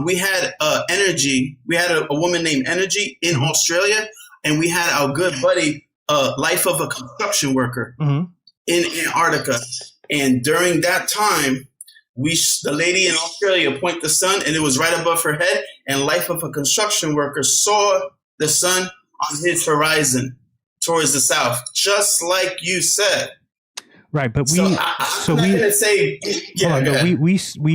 We had Energy. We had a woman named Energy in Australia, and we had our good buddy, Life of a Construction Worker, in Antarctica. And during that time, the lady in Australia pointed the sun, and it was right above her head. And Life of a Construction Worker saw the sun on his horizon towards the south, just like you said. Right, but we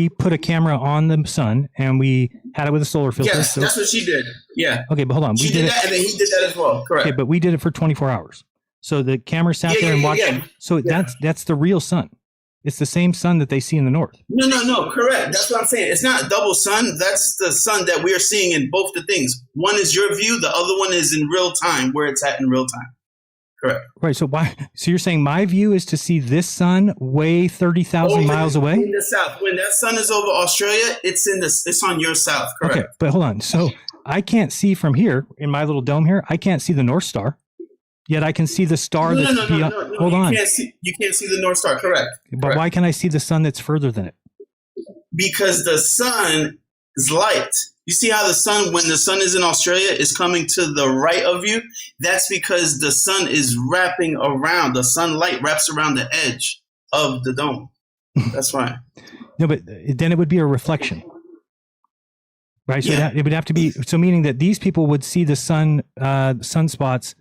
put a camera on the sun, and we had it with a solar filter. Yes, that's what she did. Yeah. Okay, but hold on. She did that, and then he did that as well. Correct. Okay, but we did it for 24 hours. So the camera sat there and watched. So that's the real sun. It's the same sun that they see in the north. No. Correct. That's what I'm saying. It's not double sun. That's the sun that we are seeing in both the things. One is your view. The other one is in real time, where it's at in real time. Correct. Right. So so you're saying my view is to see this sun way 30,000 miles away? In the south. When that sun is over Australia, it's on your south. Correct. Okay, but hold on. So I can't see from here in my little dome here. I can't see the North Star. Yet I can see the star that's beyond. Hold on. You can't see the North Star. Correct. But why can I see the sun that's further than it? Because the sun is light. You see how when the sun is in Australia, is coming to the right of you? That's because the sun is wrapping around. The sunlight wraps around the edge of the dome. That's why. No, but then it would be a reflection. Right? So it would have to be, so meaning that these people would see the sunspots,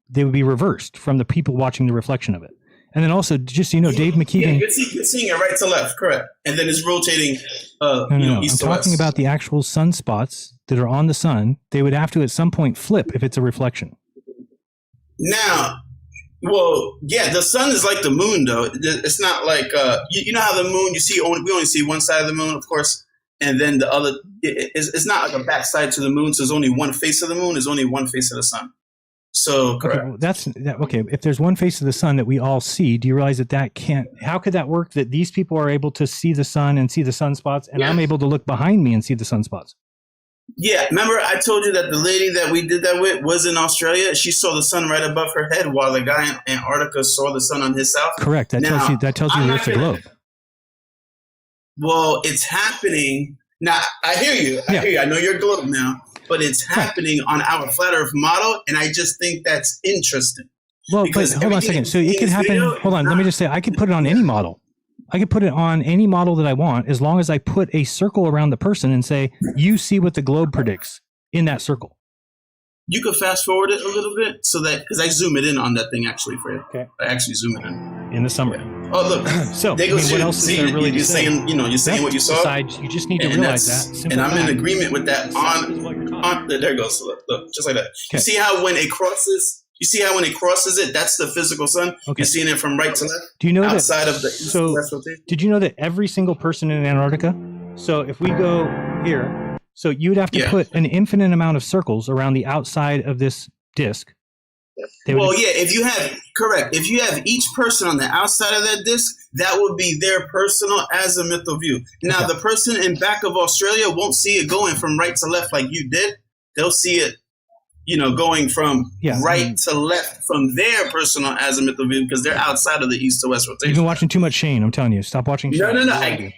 they would be reversed from the people watching the reflection of it. And then also, just so you know, Dave McKeegan. You're seeing it right to left, correct. And then it's rotating east I'm to talking west. about the actual sunspots that are on the sun. They would have to at some point flip if it's a reflection. Now, the sun is like the moon, though. It's not like, you know how the moon, we only see one side of the moon, of course. And then the other, it's not like a backside to the moon. So there's only one face of the moon. There's only one face of the sun. So Okay, correct. well, okay. If there's one face of the sun that we all see, do you realize that can't? How could that work? That these people are able to see the sun and see the sunspots, and I'm able to look behind me and see the sunspots. Yeah, remember I told you that the lady that we did that with was in Australia. She saw the sun right above her head, while the guy in Antarctica saw the sun on his south. Correct. That tells you there's a globe. Well, it's happening now. I hear you. I hear you. I know you're a globe now, but it's happening on our flat Earth model, and I just think that's interesting. Well, but hold on a second. So it could happen. Hold on. Let me just say, I could put it on any model. I could put it on any model that I want, as long as I put a circle around the person and say, you see what the globe predicts in that circle. You could fast forward it a little bit, so that, because I zoom it in on that thing actually for you. Okay. I actually zoom it in the summer. Oh, look. So there goes what else is there really you're to say? saying, you're saying what you saw. Besides, you just need to realize that. And I'm in agreement with that. On there it goes. Look, just like that. You see how when it crosses. You see how when it crosses it, that's the physical sun. Okay. You're seeing it from right to left. Do you know outside that, of the east and west rotation? Did you know that every single person in Antarctica? So if we go here, so you'd have to put an infinite amount of circles around the outside of this disc. If you have each person on the outside of that disc, that would be their personal azimuthal view. Now, the person in back of Australia won't see it going from right to left like you did. They'll see it, going from right to left from their personal azimuthal view, because they're outside of the east to west rotation. You've been watching too much Shane. I'm telling you, stop watching Shane. No.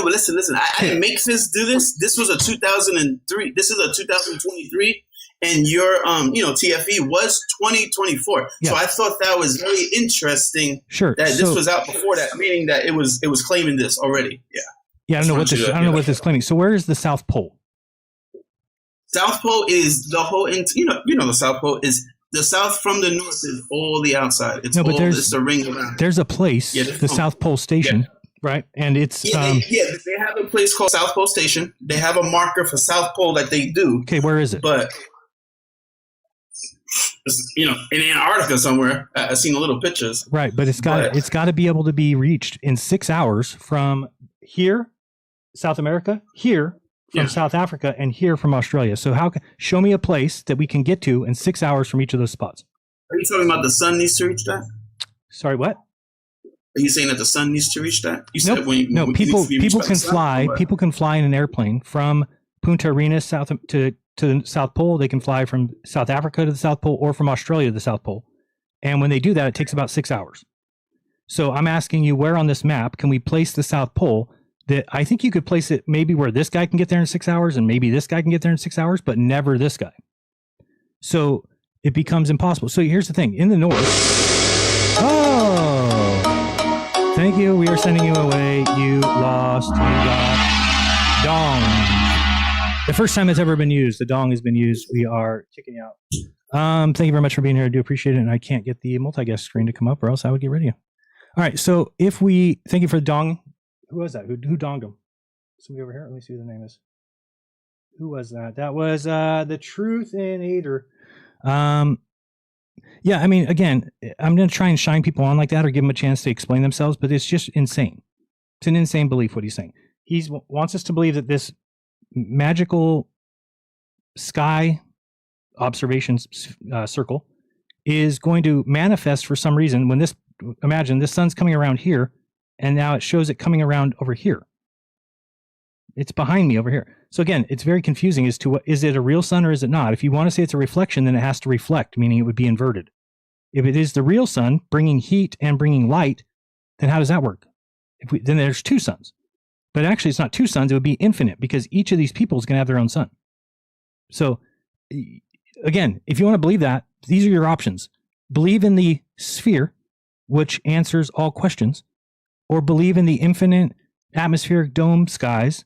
But listen. I didn't make Fizz do this. This was a 2003. This is a 2023. And your, TFE was 2024. Yeah. So I thought that was very interesting. Sure. That this was out before that, meaning that it was claiming this already. Yeah. Yeah. I don't know what this is claiming. So where is the South Pole? South Pole is the whole. The South Pole is the south from the north is all the outside. It's it's the ring around. There's a place, the South Pole Station. Yeah. Right, and it's they have a place called South Pole Station. They have a marker for South Pole that they do. Okay, where is it? But in Antarctica somewhere. I've seen the little pictures. Right, but it's got to be able to be reached in 6 hours from here, South America, here from South Africa, and here from Australia. So show me a place that we can get to in 6 hours from each of those spots. Are you talking about the sun needs to reach that? Sorry, what? Are you saying that the sun needs to reach that? You said people can fly. People can fly in an airplane from Punta Arenas to the South Pole. They can fly from South Africa to the South Pole, or from Australia to the South Pole. And when they do that, it takes about 6 hours. So I'm asking you, where on this map can we place the South Pole? That I think you could place it maybe where this guy can get there in 6 hours, and maybe this guy can get there in 6 hours, but never this guy. So it becomes impossible. So here's the thing: in the north. Oh, thank you. We are sending you away. You lost. You got dong. The first time it's ever been used. The dong has been used. We are kicking you out. Thank you very much for being here. I do appreciate it. And I can't get the multi-guest screen to come up, or else I would get rid of you. All right. So thank you for the dong. Who was that? Who donged him? Somebody over here. Let me see who the name is. Who was that? That was the Truth in Aider. Yeah, I mean, again, I'm going to try and shine people on like that, or give them a chance to explain themselves, but it's just insane. It's an insane belief what he's saying. He wants us to believe that this magical sky observation circle is going to manifest for some reason when imagine this sun's coming around here, and now it shows it coming around over here. It's behind me over here. So again, it's very confusing as to is it a real sun or is it not? If you want to say it's a reflection, then it has to reflect, meaning it would be inverted. If it is the real sun bringing heat and bringing light, then how does that work? Then there's two suns. But actually, it's not two suns. It would be infinite, because each of these people is going to have their own sun. So again, if you want to believe that, these are your options. Believe in the sphere, which answers all questions, or believe in the infinite atmospheric dome skies,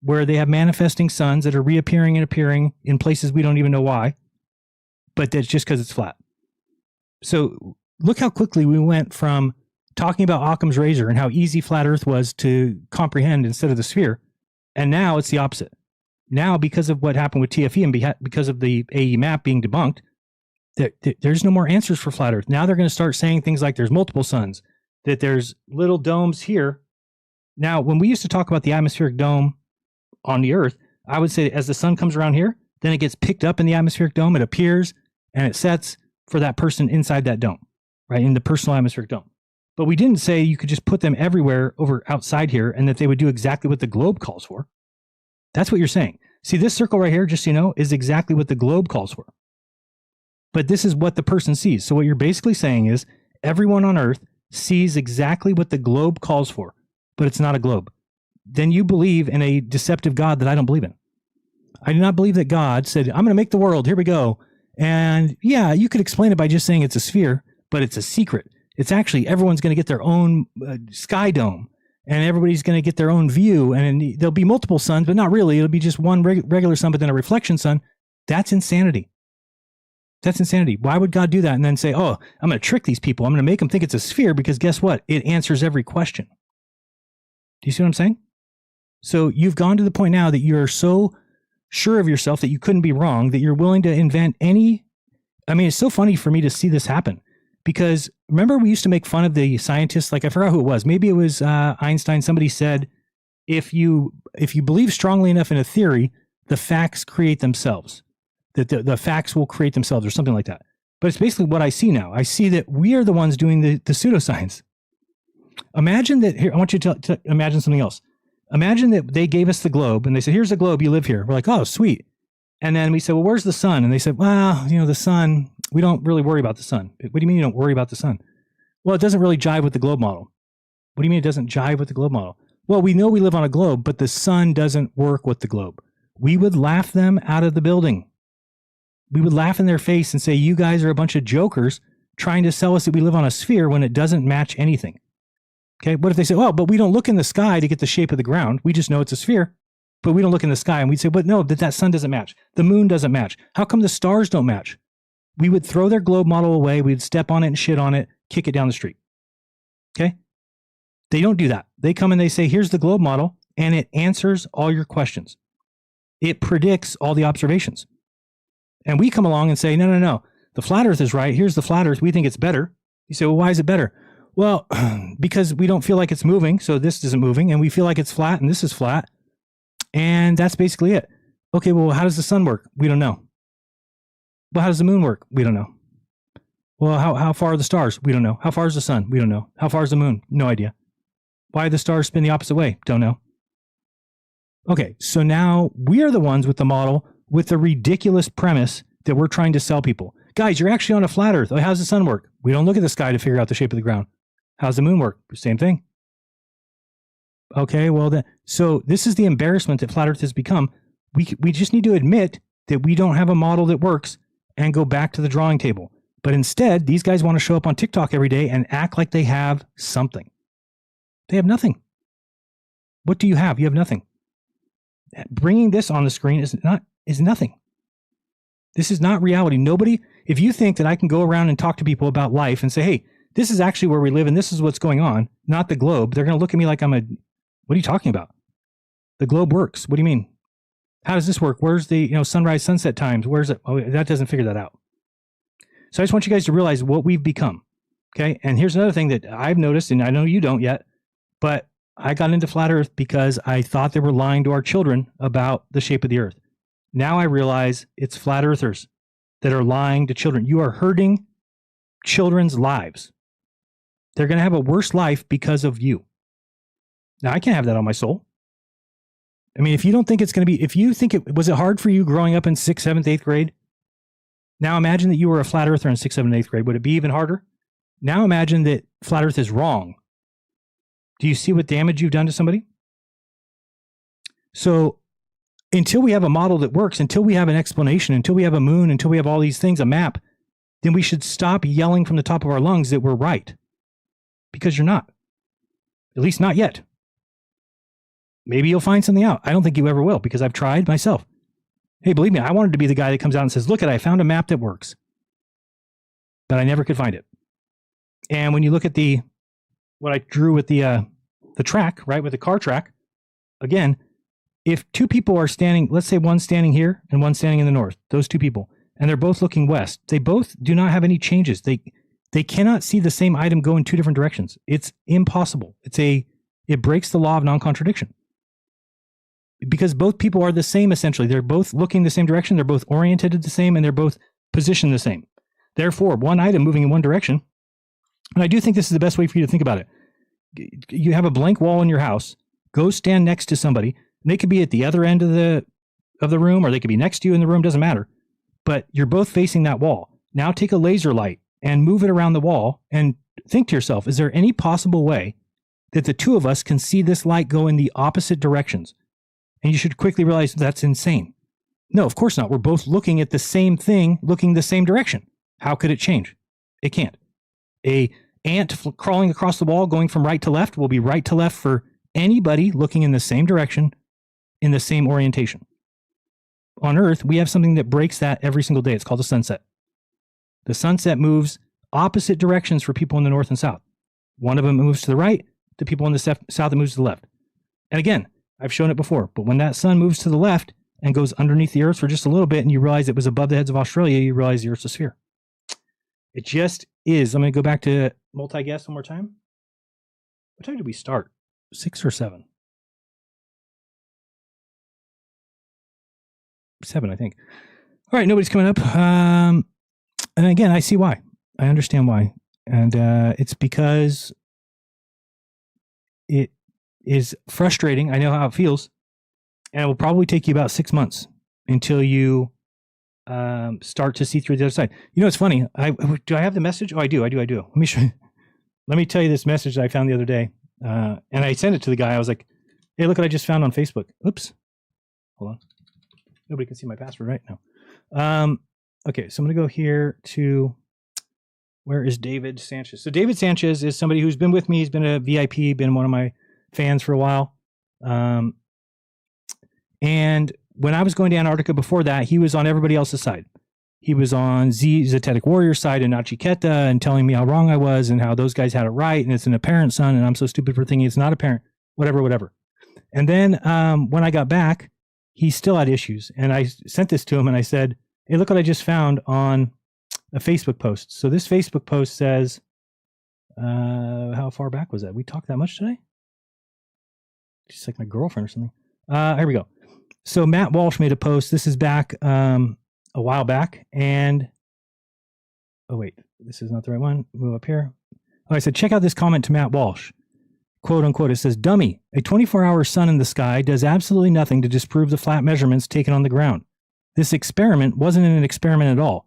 where they have manifesting suns that are reappearing and appearing in places we don't even know why, but that's just because it's flat. So look how quickly we went from talking about Occam's razor and how easy flat Earth was to comprehend instead of the sphere, and now it's the opposite. Now, because of what happened with TFE and because of the AE map being debunked, there's no more answers for flat Earth. Now they're going to start saying things like there's multiple suns, that there's little domes here. Now, when we used to talk about the atmospheric dome on the Earth, I would say as the sun comes around here, then it gets picked up in the atmospheric dome, it appears, and it sets for that person inside that dome, right? In the personal atmospheric dome. But we didn't say you could just put them everywhere over outside here and that they would do exactly what the globe calls for. That's what you're saying. See, this circle right here, just so you know, is exactly what the globe calls for. But this is what the person sees. So what you're basically saying is everyone on Earth sees exactly what the globe calls for, but it's not a globe. Then you believe in a deceptive God that I don't believe in. I do not believe that God said, I'm going to make the world. Here we go. And yeah, you could explain it by just saying it's a sphere, but it's a secret. It's actually everyone's going to get their own sky dome, and everybody's going to get their own view, and there'll be multiple suns, but not really. It'll be just one regular sun, but then a reflection sun. That's insanity. That's insanity. Why would God do that and then say, oh, I'm going to trick these people. I'm going to make them think it's a sphere because guess what? It answers every question. Do you see what I'm saying? So you've gone to the point now that you're so sure of yourself that you couldn't be wrong, that you're willing to invent any. I mean, it's so funny for me to see this happen because remember we used to make fun of the scientists. Like I forgot who it was. Maybe it was Einstein. Somebody said, if you believe strongly enough in a theory, the facts create themselves. That the facts will create themselves or something like that. But it's basically what I see now. I see that we are the ones doing the pseudoscience. Imagine that here. I want you to imagine something else. Imagine that they gave us the globe and they said, here's the globe, you live here. We're like, oh, sweet. And then we said, well, where's the sun? And they said, well, the sun, we don't really worry about the sun. What do you mean you don't worry about the sun? Well, it doesn't really jive with the globe model. What do you mean it doesn't jive with the globe model? Well, we know we live on a globe, but the sun doesn't work with the globe. We would laugh them out of the building. We would laugh in their face and say, you guys are a bunch of jokers trying to sell us that we live on a sphere when it doesn't match anything. Okay, what if they say, well, but we don't look in the sky to get the shape of the ground. We just know it's a sphere, but we don't look in the sky. And we'd say, but no, that sun doesn't match. The moon doesn't match. How come the stars don't match? We would throw their globe model away. We'd step on it and shit on it, kick it down the street. Okay? They don't do that. They come and they say, here's the globe model, and it answers all your questions. It predicts all the observations. And we come along and say, no. The flat earth is right. Here's the flat earth. We think it's better. You say, well, why is it better? Well, because we don't feel like it's moving, so this isn't moving, and we feel like it's flat, and this is flat, and that's basically it. Okay, well, how does the sun work? We don't know. Well, how does the moon work? We don't know. Well, how far are the stars? We don't know. How far is the sun? We don't know. How far is the moon? No idea. Why do the stars spin the opposite way? Don't know. Okay, so now we are the ones with the model with the ridiculous premise that we're trying to sell people. Guys, you're actually on a flat earth. Oh, how's the sun work? We don't look at the sky to figure out the shape of the ground. How's the moon work? Same thing. Okay, well, so this is the embarrassment that flat earth has become. We just need to admit that we don't have a model that works and go back to the drawing table. But instead, these guys want to show up on TikTok every day and act like they have something. They have nothing. What do you have? You have nothing. Bringing this on the screen is nothing. This is not reality. Nobody, if you think that I can go around and talk to people about life and say, hey, this is actually where we live and this is what's going on, not the globe, they're going to look at me like what are you talking about? The globe works. What do you mean? How does this work? Where's the, sunrise, sunset times? Where's it? Oh, that doesn't figure that out. So I just want you guys to realize what we've become. Okay. And here's another thing that I've noticed, and I know you don't yet, but I got into flat earth because I thought they were lying to our children about the shape of the earth. Now I realize it's flat earthers that are lying to children. You are hurting children's lives. They're going to have a worse life because of you. Now, I can't have that on my soul. I mean, if you don't think it's going to be, if you think was it hard for you growing up in 6th, 7th, 8th grade? Now imagine that you were a flat earther in 6th, 7th, 8th grade. Would it be even harder? Now imagine that flat earth is wrong. Do you see what damage you've done to somebody? So until we have a model that works, until we have an explanation, until we have a moon, until we have all these things, a map, then we should stop yelling from the top of our lungs that we're right. Because you're not. At least not yet. Maybe you'll find something out. I don't think you ever will because I've tried myself. Hey, believe me, I wanted to be the guy that comes out and says, look, I found a map that works. But I never could find it. And when you look at what I drew with the track, right, with the car track, again, if two people are standing, let's say one's standing here and one's standing in the north, those two people, and they're both looking west, they both do not have any changes. They cannot see the same item go in two different directions. It's impossible. It breaks the law of non-contradiction. Because both people are the same, essentially. They're both looking the same direction. They're both oriented the same, and they're both positioned the same. Therefore, one item moving in one direction, and I do think this is the best way for you to think about it. You have a blank wall in your house. Go stand next to somebody. And they could be at the other end of the room, or they could be next to you in the room. Doesn't matter. But you're both facing that wall. Now take a laser light and move it around the wall and think to yourself, is there any possible way that the two of us can see this light go in the opposite directions? And you should quickly realize that's insane. No, of course not. We're both looking at the same thing, looking the same direction. How could it change? It can't. A ant crawling across the wall going from right to left will be right to left for anybody looking in the same direction, in the same orientation. On Earth, we have something that breaks that every single day. It's called a sunset. The sunset moves opposite directions for people in the north and south. One of them moves to the right, the people in the south, it moves to the left. And again, I've shown it before, but when that sun moves to the left and goes underneath the Earth for just a little bit and you realize it was above the heads of Australia, you realize the Earth's a sphere. It just is. I'm going to go back to multi-guess one more time. What time did we start? 6 or 7? 7, I think. All right, nobody's coming up. And again, I see why. I understand why. And it's because it is frustrating. I know how it feels. And it will probably take you about 6 months until you start to see through the other side. You know, it's funny. Do I have the message? Oh, I do. Let me show you. Let me tell you this message that I found the other day. And I sent it to the guy. I was like, hey, look what I just found on Facebook. Oops. Hold on. Nobody can see my password right now. Okay, so I'm going to go here to, where is David Sanchez? So David Sanchez is somebody who's been with me. He's been a VIP, been one of my fans for a while. And when I was going to Antarctica before that, he was on everybody else's side. He was on Zetetic Warrior side and Nachiketa and telling me how wrong I was and how those guys had it right. And it's an apparent sun. And I'm so stupid for thinking it's not apparent, whatever. And then when I got back, he still had issues. And I sent this to him and I said, hey, look what I just found on a Facebook post. So this Facebook post says, how far back was that? We talked that much today? Just like my girlfriend or something. Here we go. So Matt Walsh made a post. This is back a while back. And, oh, wait, this is not the right one. Move up here. Oh, I said, check out this comment to Matt Walsh. Quote unquote, it says, dummy, a 24-hour sun in the sky does absolutely nothing to disprove the flat measurements taken on the ground. This experiment wasn't an experiment at all.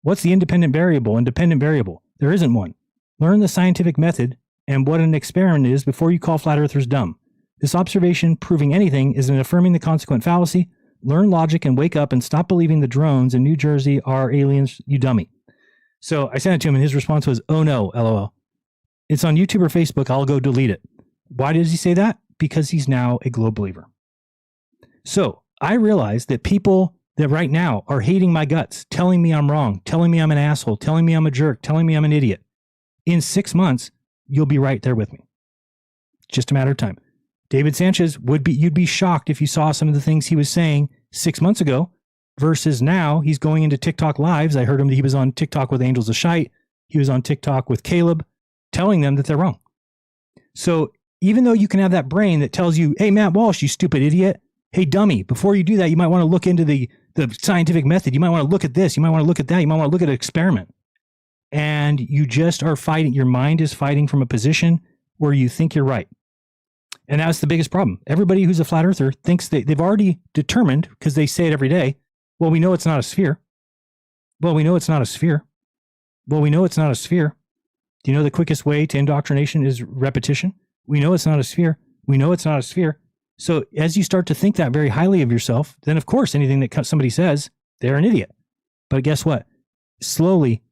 What's the independent variable and dependent variable? There isn't one. Learn the scientific method and what an experiment is before you call flat earthers dumb. This observation proving anything is an affirming the consequent fallacy. Learn logic and wake up and stop believing the drones in New Jersey are aliens, you dummy. So I sent it to him and his response was, oh no, LOL. It's on YouTube or Facebook. I'll go delete it. Why does he say that? Because he's now a globe believer. So I realize that people that right now are hating my guts, telling me I'm wrong, telling me I'm an asshole, telling me I'm a jerk, telling me I'm an idiot. In 6 months, you'll be right there with me. Just a matter of time. David Sanchez you'd be shocked if you saw some of the things he was saying 6 months ago versus now he's going into TikTok lives. I heard him that he was on TikTok with Angels of Shite. He was on TikTok with Caleb telling them that they're wrong. So even though you can have that brain that tells you, hey, Matt Walsh, you stupid idiot. Hey, dummy, before you do that, you might want to look into the scientific method. You might want to look at this. You might want to look at that. You might want to look at an experiment. And you just are fighting. Your mind is fighting from a position where you think you're right. And that's the biggest problem. Everybody who's a flat earther thinks they've already determined, because they say it every day, well, we know it's not a sphere. Well, we know it's not a sphere. Well, we know it's not a sphere. Do you know the quickest way to indoctrination is repetition? We know it's not a sphere. We know it's not a sphere. So as you start to think that very highly of yourself, then of course, anything that somebody says, they're an idiot. But guess what? Slowly,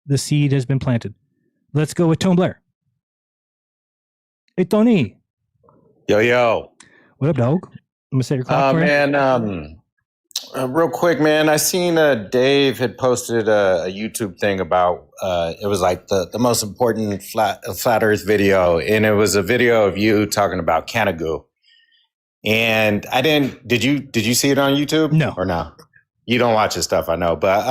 the seed has been planted. Let's go with Tone Blair. Hey, Tony. Yo. What up, dog? I'm going to set your clock for man, real quick, man. I seen Dave had posted a YouTube thing about, it was like the most important flat earth video. And it was a video of you talking about Canagoo. And I did you see it on YouTube? No. Or no? You don't watch his stuff, I know. But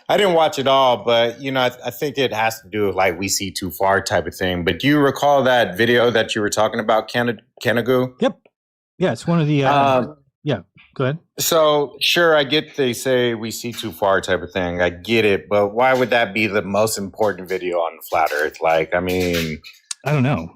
I didn't watch it all. But, you know, I think it has to do with like we see too far type of thing. But do you recall that video that you were talking about, Canagoo? Yep. Yeah, it's one of the Yeah, go ahead. So sure, I get they say we see too far type of thing. I get it, but why would that be the most important video on the flat Earth? Like, I mean, I don't know.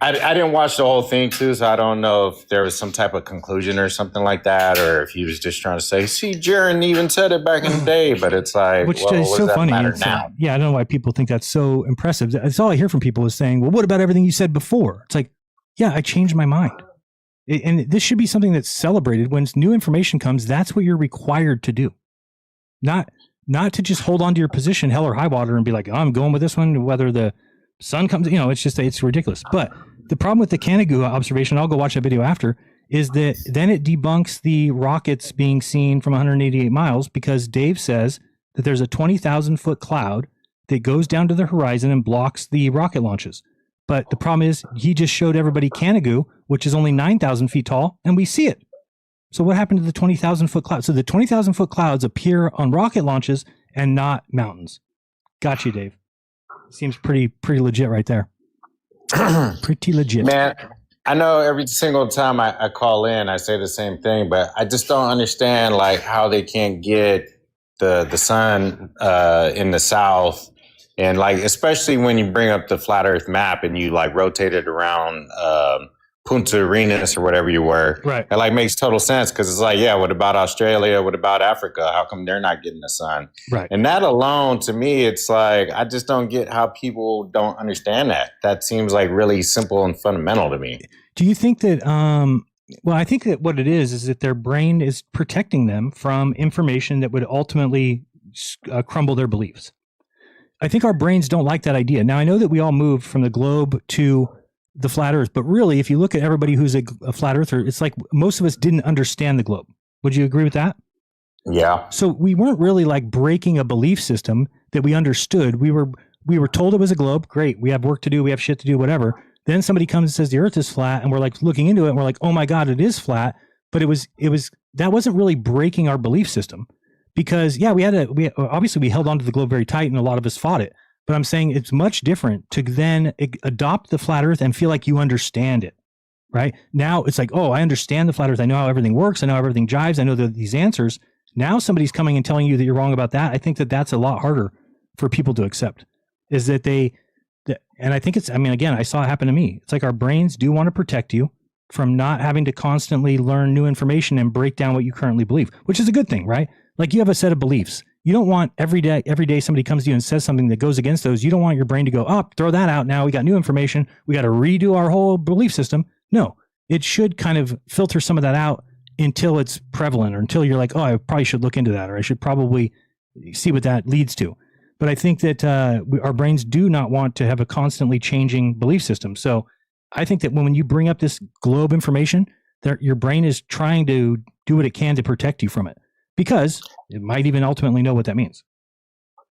I didn't watch the whole thing too, so I don't know if there was some type of conclusion or something like that, or if he was just trying to say, "See, Jaron even said it back in the day," but it's like, which well, is what so does that funny. matter now? Yeah, I don't know why people think that's so impressive. That's all I hear from people is saying, "Well, what about everything you said before?" It's like, yeah, I changed my mind, and this should be something that's celebrated when new information comes. That's what you're required to do, not to just hold on to your position, hell or high water, and be like, oh, I'm going with this one, whether the sun comes. You know, it's ridiculous. But the problem with the Canigou observation, I'll go watch that video after, is that then it debunks the rockets being seen from 188 miles because Dave says that there's a 20,000 foot cloud that goes down to the horizon and blocks the rocket launches. But the problem is he just showed everybody Canigou, which is only 9,000 feet tall, and we see it. So what happened to the 20,000 foot cloud? So the 20,000 foot clouds appear on rocket launches and not mountains. Got you, Dave. Seems pretty legit right there. Pretty legit. Man, I know every single time I call in, I say the same thing, but I just don't understand like how they can't get the sun in the south, and like especially when you bring up the flat Earth map and you like rotate it around Punta Arenas or whatever you were. Right. It like makes total sense because it's like, yeah, what about Australia? What about Africa? How come they're not getting the sun? Right. And that alone, to me, it's like, I just don't get how people don't understand that. That seems like really simple and fundamental to me. Do you think that, well, I think that what it is that their brain is protecting them from information that would ultimately crumble their beliefs. I think our brains don't like that idea. Now, I know that we all moved from the globe to the flat Earth, but really, if you look at everybody who's a flat earther, it's like most of us didn't understand the globe. Would you agree with that? Yeah. So we weren't really like breaking a belief system that we understood. We were told it was a globe. Great. We have work to do. We have shit to do, whatever. Then somebody comes and says the Earth is flat, and we're like looking into it, and we're like, oh my God, it is flat. But that wasn't really breaking our belief system, because yeah, we obviously we held onto the globe very tight, and a lot of us fought it. But I'm saying it's much different to then adopt the flat Earth and feel like you understand it, right? Now it's like, oh, I understand the flat Earth. I know how everything works. I know how everything jives. I know these answers. Now somebody's coming and telling you that you're wrong about that. I think that that's a lot harder for people to accept, is that and I think again, I saw it happen to me. It's like our brains do want to protect you from not having to constantly learn new information and break down what you currently believe, which is a good thing, right? Like you have a set of beliefs. You don't want every day somebody comes to you and says something that goes against those. You don't want your brain to go, oh, throw that out. Now we got new information. We got to redo our whole belief system. No, it should kind of filter some of that out until it's prevalent, or until you're like, oh, I probably should look into that, or I should probably see what that leads to. But I think that our brains do not want to have a constantly changing belief system. So I think that when you bring up this globe information, your brain is trying to do what it can to protect you from it, because it might even ultimately know what that means.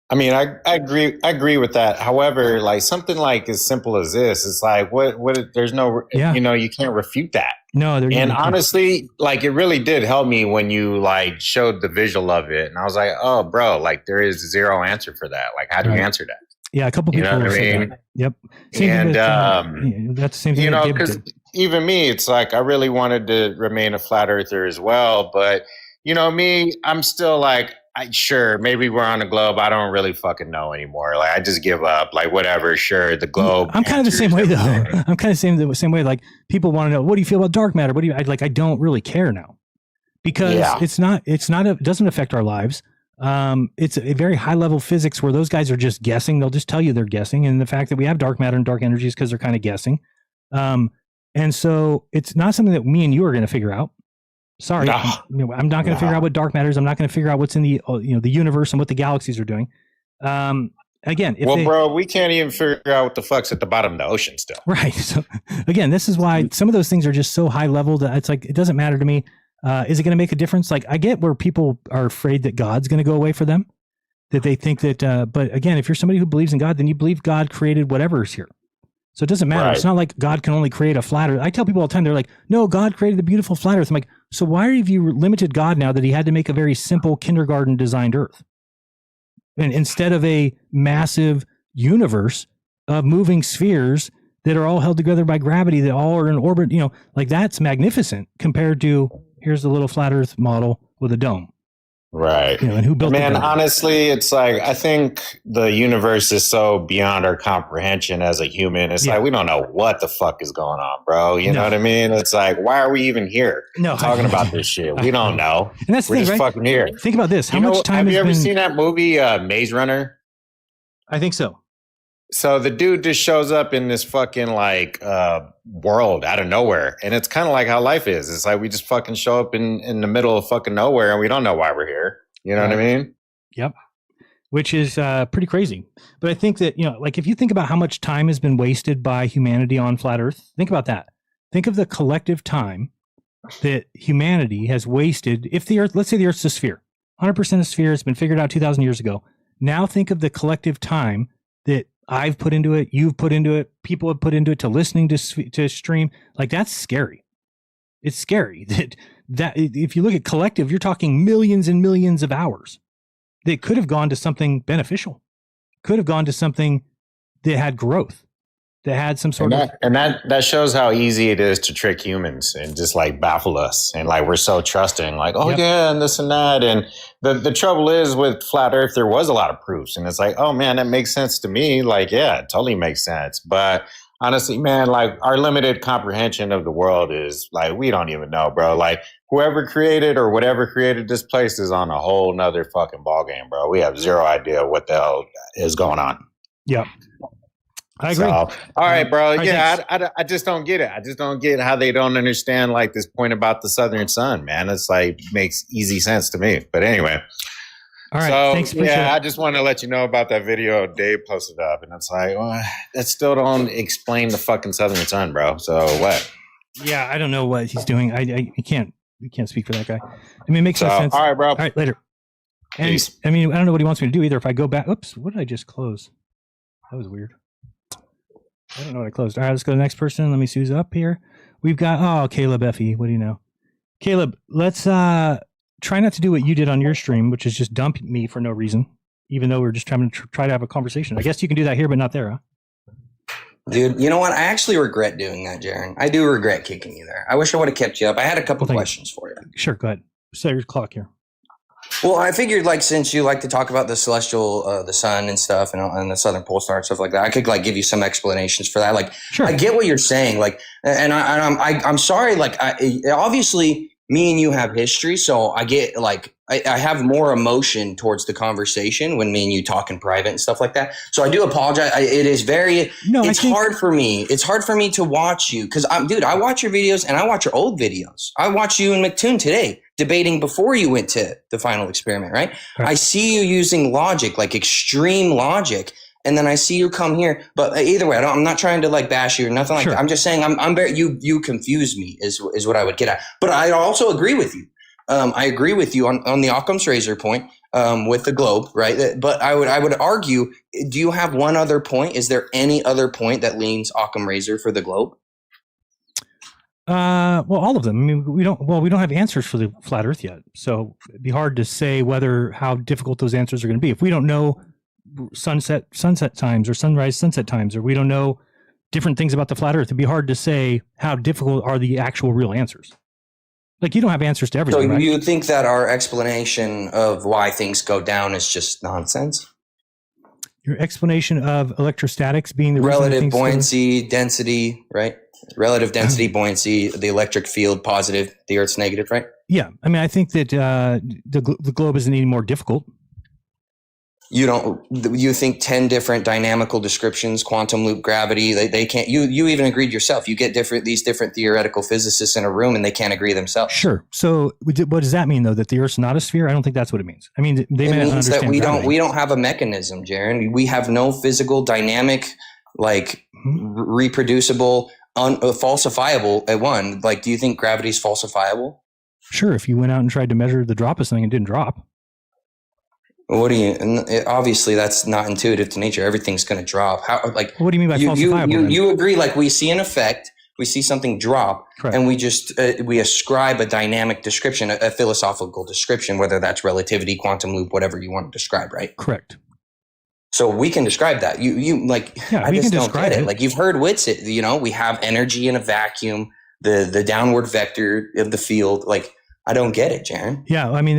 I mean, I agree with that. However, like something like as simple as this, it's like, what, there's no, you can't refute that. No, and honestly, like it really did help me when you like showed the visual of it. And I was like, oh, bro, like there is zero answer for that. Like, how do you answer that? Yeah, a couple people. You know what I mean? That. Yep. And that's the same thing. Because even me, it's like I really wanted to remain a flat earther as well. But you know, me, I'm still like, sure, maybe we're on the globe. I don't really fucking know anymore. Like, I just give up. Like, whatever, sure, the globe. I'm kind of the same way, though. I'm kind of the same way. Like, people want to know, what do you feel about dark matter? What do you I don't really care now, because it doesn't affect our lives. It's a very high level physics where those guys are just guessing. They'll just tell you they're guessing. And the fact that we have dark matter and dark energy is because they're kind of guessing. And so it's not something that me and you are going to figure out. Sorry, no. I'm not going to figure out what dark matter is. I'm not going to figure out what's in the the universe and what the galaxies are doing. Again, bro, we can't even figure out what the fuck's at the bottom of the ocean still. Right. So again, this is why some of those things are just so high level that it's like, it doesn't matter to me. Is it going to make a difference? Like, I get where people are afraid that God's going to go away for them, that they think that. But again, if you're somebody who believes in God, then you believe God created whatever is here. So it doesn't matter. Right. It's not like God can only create a flat earth. I tell people all the time, they're like, no, God created the beautiful flat earth. I'm like, so why have you limited God now that he had to make a very simple kindergarten designed earth? And instead of a massive universe of moving spheres that are all held together by gravity, that all are in orbit, like that's magnificent compared to here's the little flat Earth model with a dome. Right. And who built Man, the dome? honestly, it's like, I think the universe is so beyond our comprehension as a human. It's like, we don't know what the fuck is going on, bro. You know what I mean? It's like, why are we even here talking about this shit? We don't know. And that's the We're thing, just right? fucking here. Think about this. How much time have has you ever been... seen that movie, Maze Runner? I think so. So the dude just shows up in this fucking world out of nowhere. And it's kind of like how life is. It's like we just fucking show up in the middle of fucking nowhere and we don't know why we're here. You know what I mean? Yep. Which is pretty crazy. But I think that, like if you think about how much time has been wasted by humanity on flat Earth, think about that. Think of the collective time that humanity has wasted. If the Earth, let's say the Earth's a sphere, 100% a sphere has been figured out 2,000 years ago. Now think of the collective time that I've put into it, you've put into it, people have put into it, to listening to stream. Like that's scary. It's scary that if you look at collective, you're talking millions and millions of hours that could have gone to something beneficial, could have gone to something that had growth, that had some sort of. And that shows how easy it is to trick humans and just baffle us. And we're so trusting, yeah, and this and that. And the trouble is with flat Earth, there was a lot of proofs. And it's like, oh man, that makes sense to me. Yeah, it totally makes sense. But honestly, man, our limited comprehension of the world is we don't even know, bro. Whoever created or whatever created this place is on a whole nother fucking ballgame, bro. We have zero idea what the hell is going on. Yeah. I agree. All right, bro. Yeah, I just don't get it. I just don't get how they don't understand this point about the southern sun, man. It's makes easy sense to me. But anyway. All right. So, thanks. I just want to let you know about that video Dave posted up. And it's that still don't explain the fucking southern sun, bro. So what? Yeah, I don't know what he's doing. We can't speak for that guy. I mean, it makes no sense. All right, bro. All right, later. And Peace. I mean, I don't know what he wants me to do either. If I go back, oops, what did I just close? That was weird. I don't know what I closed. All right, let's go to the next person. Let me see who's up here. We've got, Caleb Effie. What do you know? Caleb, let's try not to do what you did on your stream, which is just dump me for no reason, even though we're just trying to try to have a conversation. I guess you can do that here, but not there, huh? Dude, you know what? I actually regret doing that, Jaron. I do regret kicking you there. I wish I would have kept you up. I had a couple questions for you. Sure, go ahead. Set your clock here. Well, I figured since you like to talk about the celestial, the sun and stuff, and the southern pole star and stuff like that, I could give you some explanations for that. Sure. I get what you're saying. And I'm sorry. Obviously, me and you have history, so I get I have more emotion towards the conversation when me and you talk in private and stuff like that. So I do apologize. It is hard for me. It's hard for me to watch you because I watch your videos and I watch your old videos. I watch you and McToon today debating before you went to the final experiment, right? I see you using logic, extreme logic. And then I see you come here, but either way, I'm not trying to bash you or nothing like that. I'm just saying I'm very, you confuse me is what I would get at. But I also agree with you. I agree with you on the Occam's razor point with the globe, right? But I would argue, do you have one other point? Is there any other point that leans Occam razor for the globe? Well, all of them. I mean, we don't have answers for the flat Earth yet, so it'd be hard to say how difficult those answers are going to be if we don't know sunset times or sunset times, or we don't know different things about the flat Earth. It'd be hard to say how difficult are the actual real answers. You don't have answers to everything. So right? You think that our explanation of why things go down is just nonsense? Your explanation of electrostatics being the relative buoyancy, density, right? Relative density, buoyancy, the electric field positive, the Earth's negative, right? Yeah, I mean, I think that the globe isn't any more difficult. You think 10 different dynamical descriptions, quantum loop, gravity, they can't, you even agreed yourself. You get these different theoretical physicists in a room and they can't agree themselves. Sure. So what does that mean though? That the Earth's not a sphere? I don't think that's what it means. I mean, they may not understand that we don't have a mechanism, Jaron. We have no physical dynamic, reproducible, falsifiable at one. Do you think gravity is falsifiable? Sure. If you went out and tried to measure the drop of something and didn't drop. What do you? Obviously, that's not intuitive to nature. Everything's going to drop. What do you mean by falsifiable? You agree? We see an effect, we see something drop, correct, and we just we ascribe a dynamic description, a philosophical description, whether that's relativity, quantum loop, whatever you want to describe, right? Correct. So we can describe that. You like, Yeah, I we just can don't describe get it. it. Like you've heard Witsit, you know, we have energy in a vacuum, the downward vector of the field. Like, I don't get it, Jaron. Yeah, I mean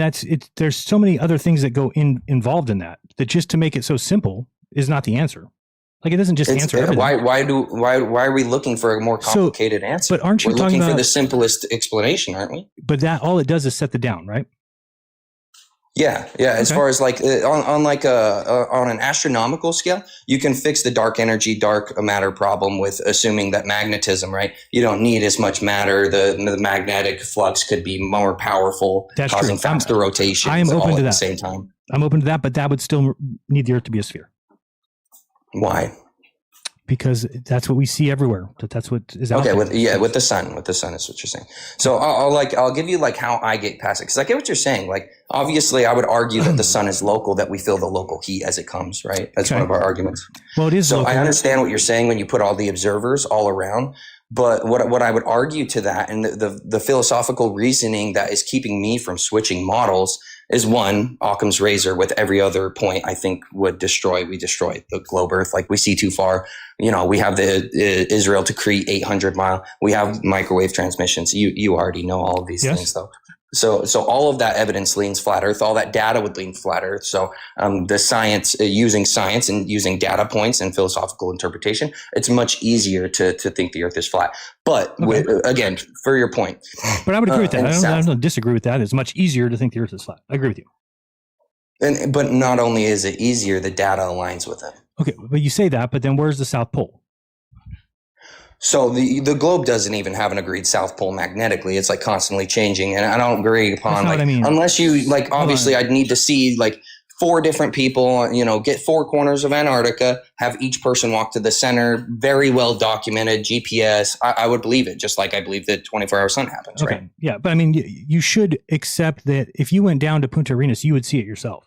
there's so many other things that go involved in that just to make it so simple is not the answer. Like it doesn't just answer everything. Why are we looking for a more complicated answer? But aren't you We're talking looking about for the simplest explanation, aren't we? But that all it does is set the down, right? Yeah. As far as like on an astronomical scale, you can fix the dark energy, dark matter problem with assuming that magnetism, right? You don't need as much matter. The magnetic flux could be more powerful, That's causing true. faster rotations. I am open all to at that. the same time. I'm open to that, but that would still need the Earth to be a sphere. Why? Because that's what we see everywhere. That's what is out there. With the sun is what you're saying. So I'll give you like how I get past it, because I get what you're saying. Like obviously, I would argue that the sun is local, that we feel the local heat as it comes. Right, that's one of our arguments. Well, it is. So local. I understand what you're saying when you put all the observers all around. But what I would argue to that, and the philosophical reasoning that is keeping me from switching models, is one, Occam's razor with every other point I think we destroy the globe Earth. Like we see too far. You know, we have the Israel to Crete 800 mile. We have microwave transmissions. You already know all of these things though. So all of that evidence leans flat Earth. All that data would lean flat Earth. So the science, using science and using data points and philosophical interpretation, it's much easier to think the Earth is flat. But again, for your point. But I would agree with that. I don't disagree with that. It's much easier to think the Earth is flat. I agree with you. But not only is it easier, the data aligns with it. Okay, but you say that, but then where's the South Pole? So the globe doesn't even have an agreed South Pole magnetically. It's like constantly changing, and I don't agree upon like, unless you like. Obviously, I'd need to see like 4 different people. You know, get 4 corners of Antarctica, have each person walk to the center. Very well documented GPS. I would believe it, just like I believe that 24-hour sun happens. Okay, right? Yeah, but I mean, you should accept that if you went down to Punta Arenas, you would see it yourself.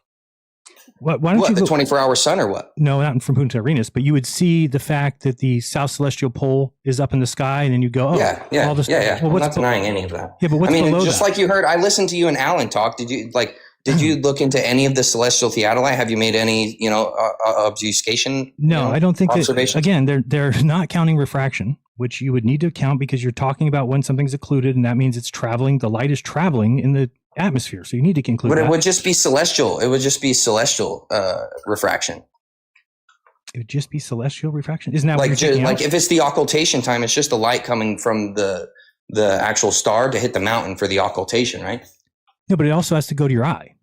Why don't you the 24-hour sun or what? No, not from Punta Arenas, but you would see the fact that the South Celestial Pole is up in the sky, and then you go, yeah. all this. Yeah. Well, I'm not denying any of that. Yeah, but what's below just that? like you heard, I listened to you and Alan talk. Did you look into any of the celestial theodolite? Have you made any, obfuscation? No, I don't think observations? Again, they're not counting refraction, which you would need to count because you're talking about when something's occluded, and that means it's traveling. The light is traveling in the atmosphere, so you need to conclude. But it would just be celestial. It would just be celestial refraction. It would just be celestial refraction. Isn't that like like if it's the occultation time? It's just the light coming from the actual star to hit the mountain for the occultation, right? No, but it also has to go to your eye.